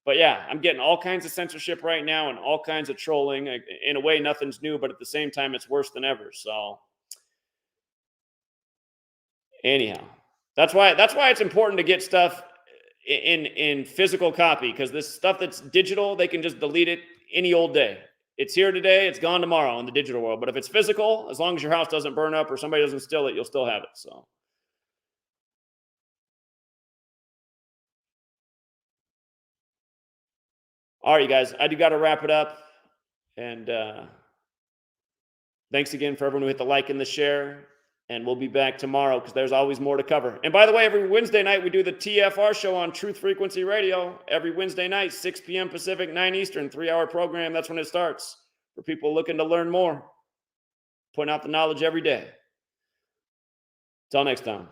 Speaker 1: But yeah, I'm getting all kinds of censorship right now and all kinds of trolling. In a way, nothing's new, but at the same time, it's worse than ever. So anyhow, that's why it's important to get stuff in physical copy, because this stuff that's digital, they can just delete it any old day. It's here today, it's gone tomorrow in the digital world. But if it's physical, as long as your house doesn't burn up or somebody doesn't steal it, you'll still have it. So all right, you guys, I do got to wrap it up. And thanks again for everyone who hit the like and the share. And we'll be back tomorrow because there's always more to cover. And by the way, every Wednesday night, we do the TFR show on Truth Frequency Radio. Every Wednesday night, 6 p.m. Pacific, 9 Eastern, 3-hour program. That's when it starts for people looking to learn more. Putting out the knowledge every day. Till next time.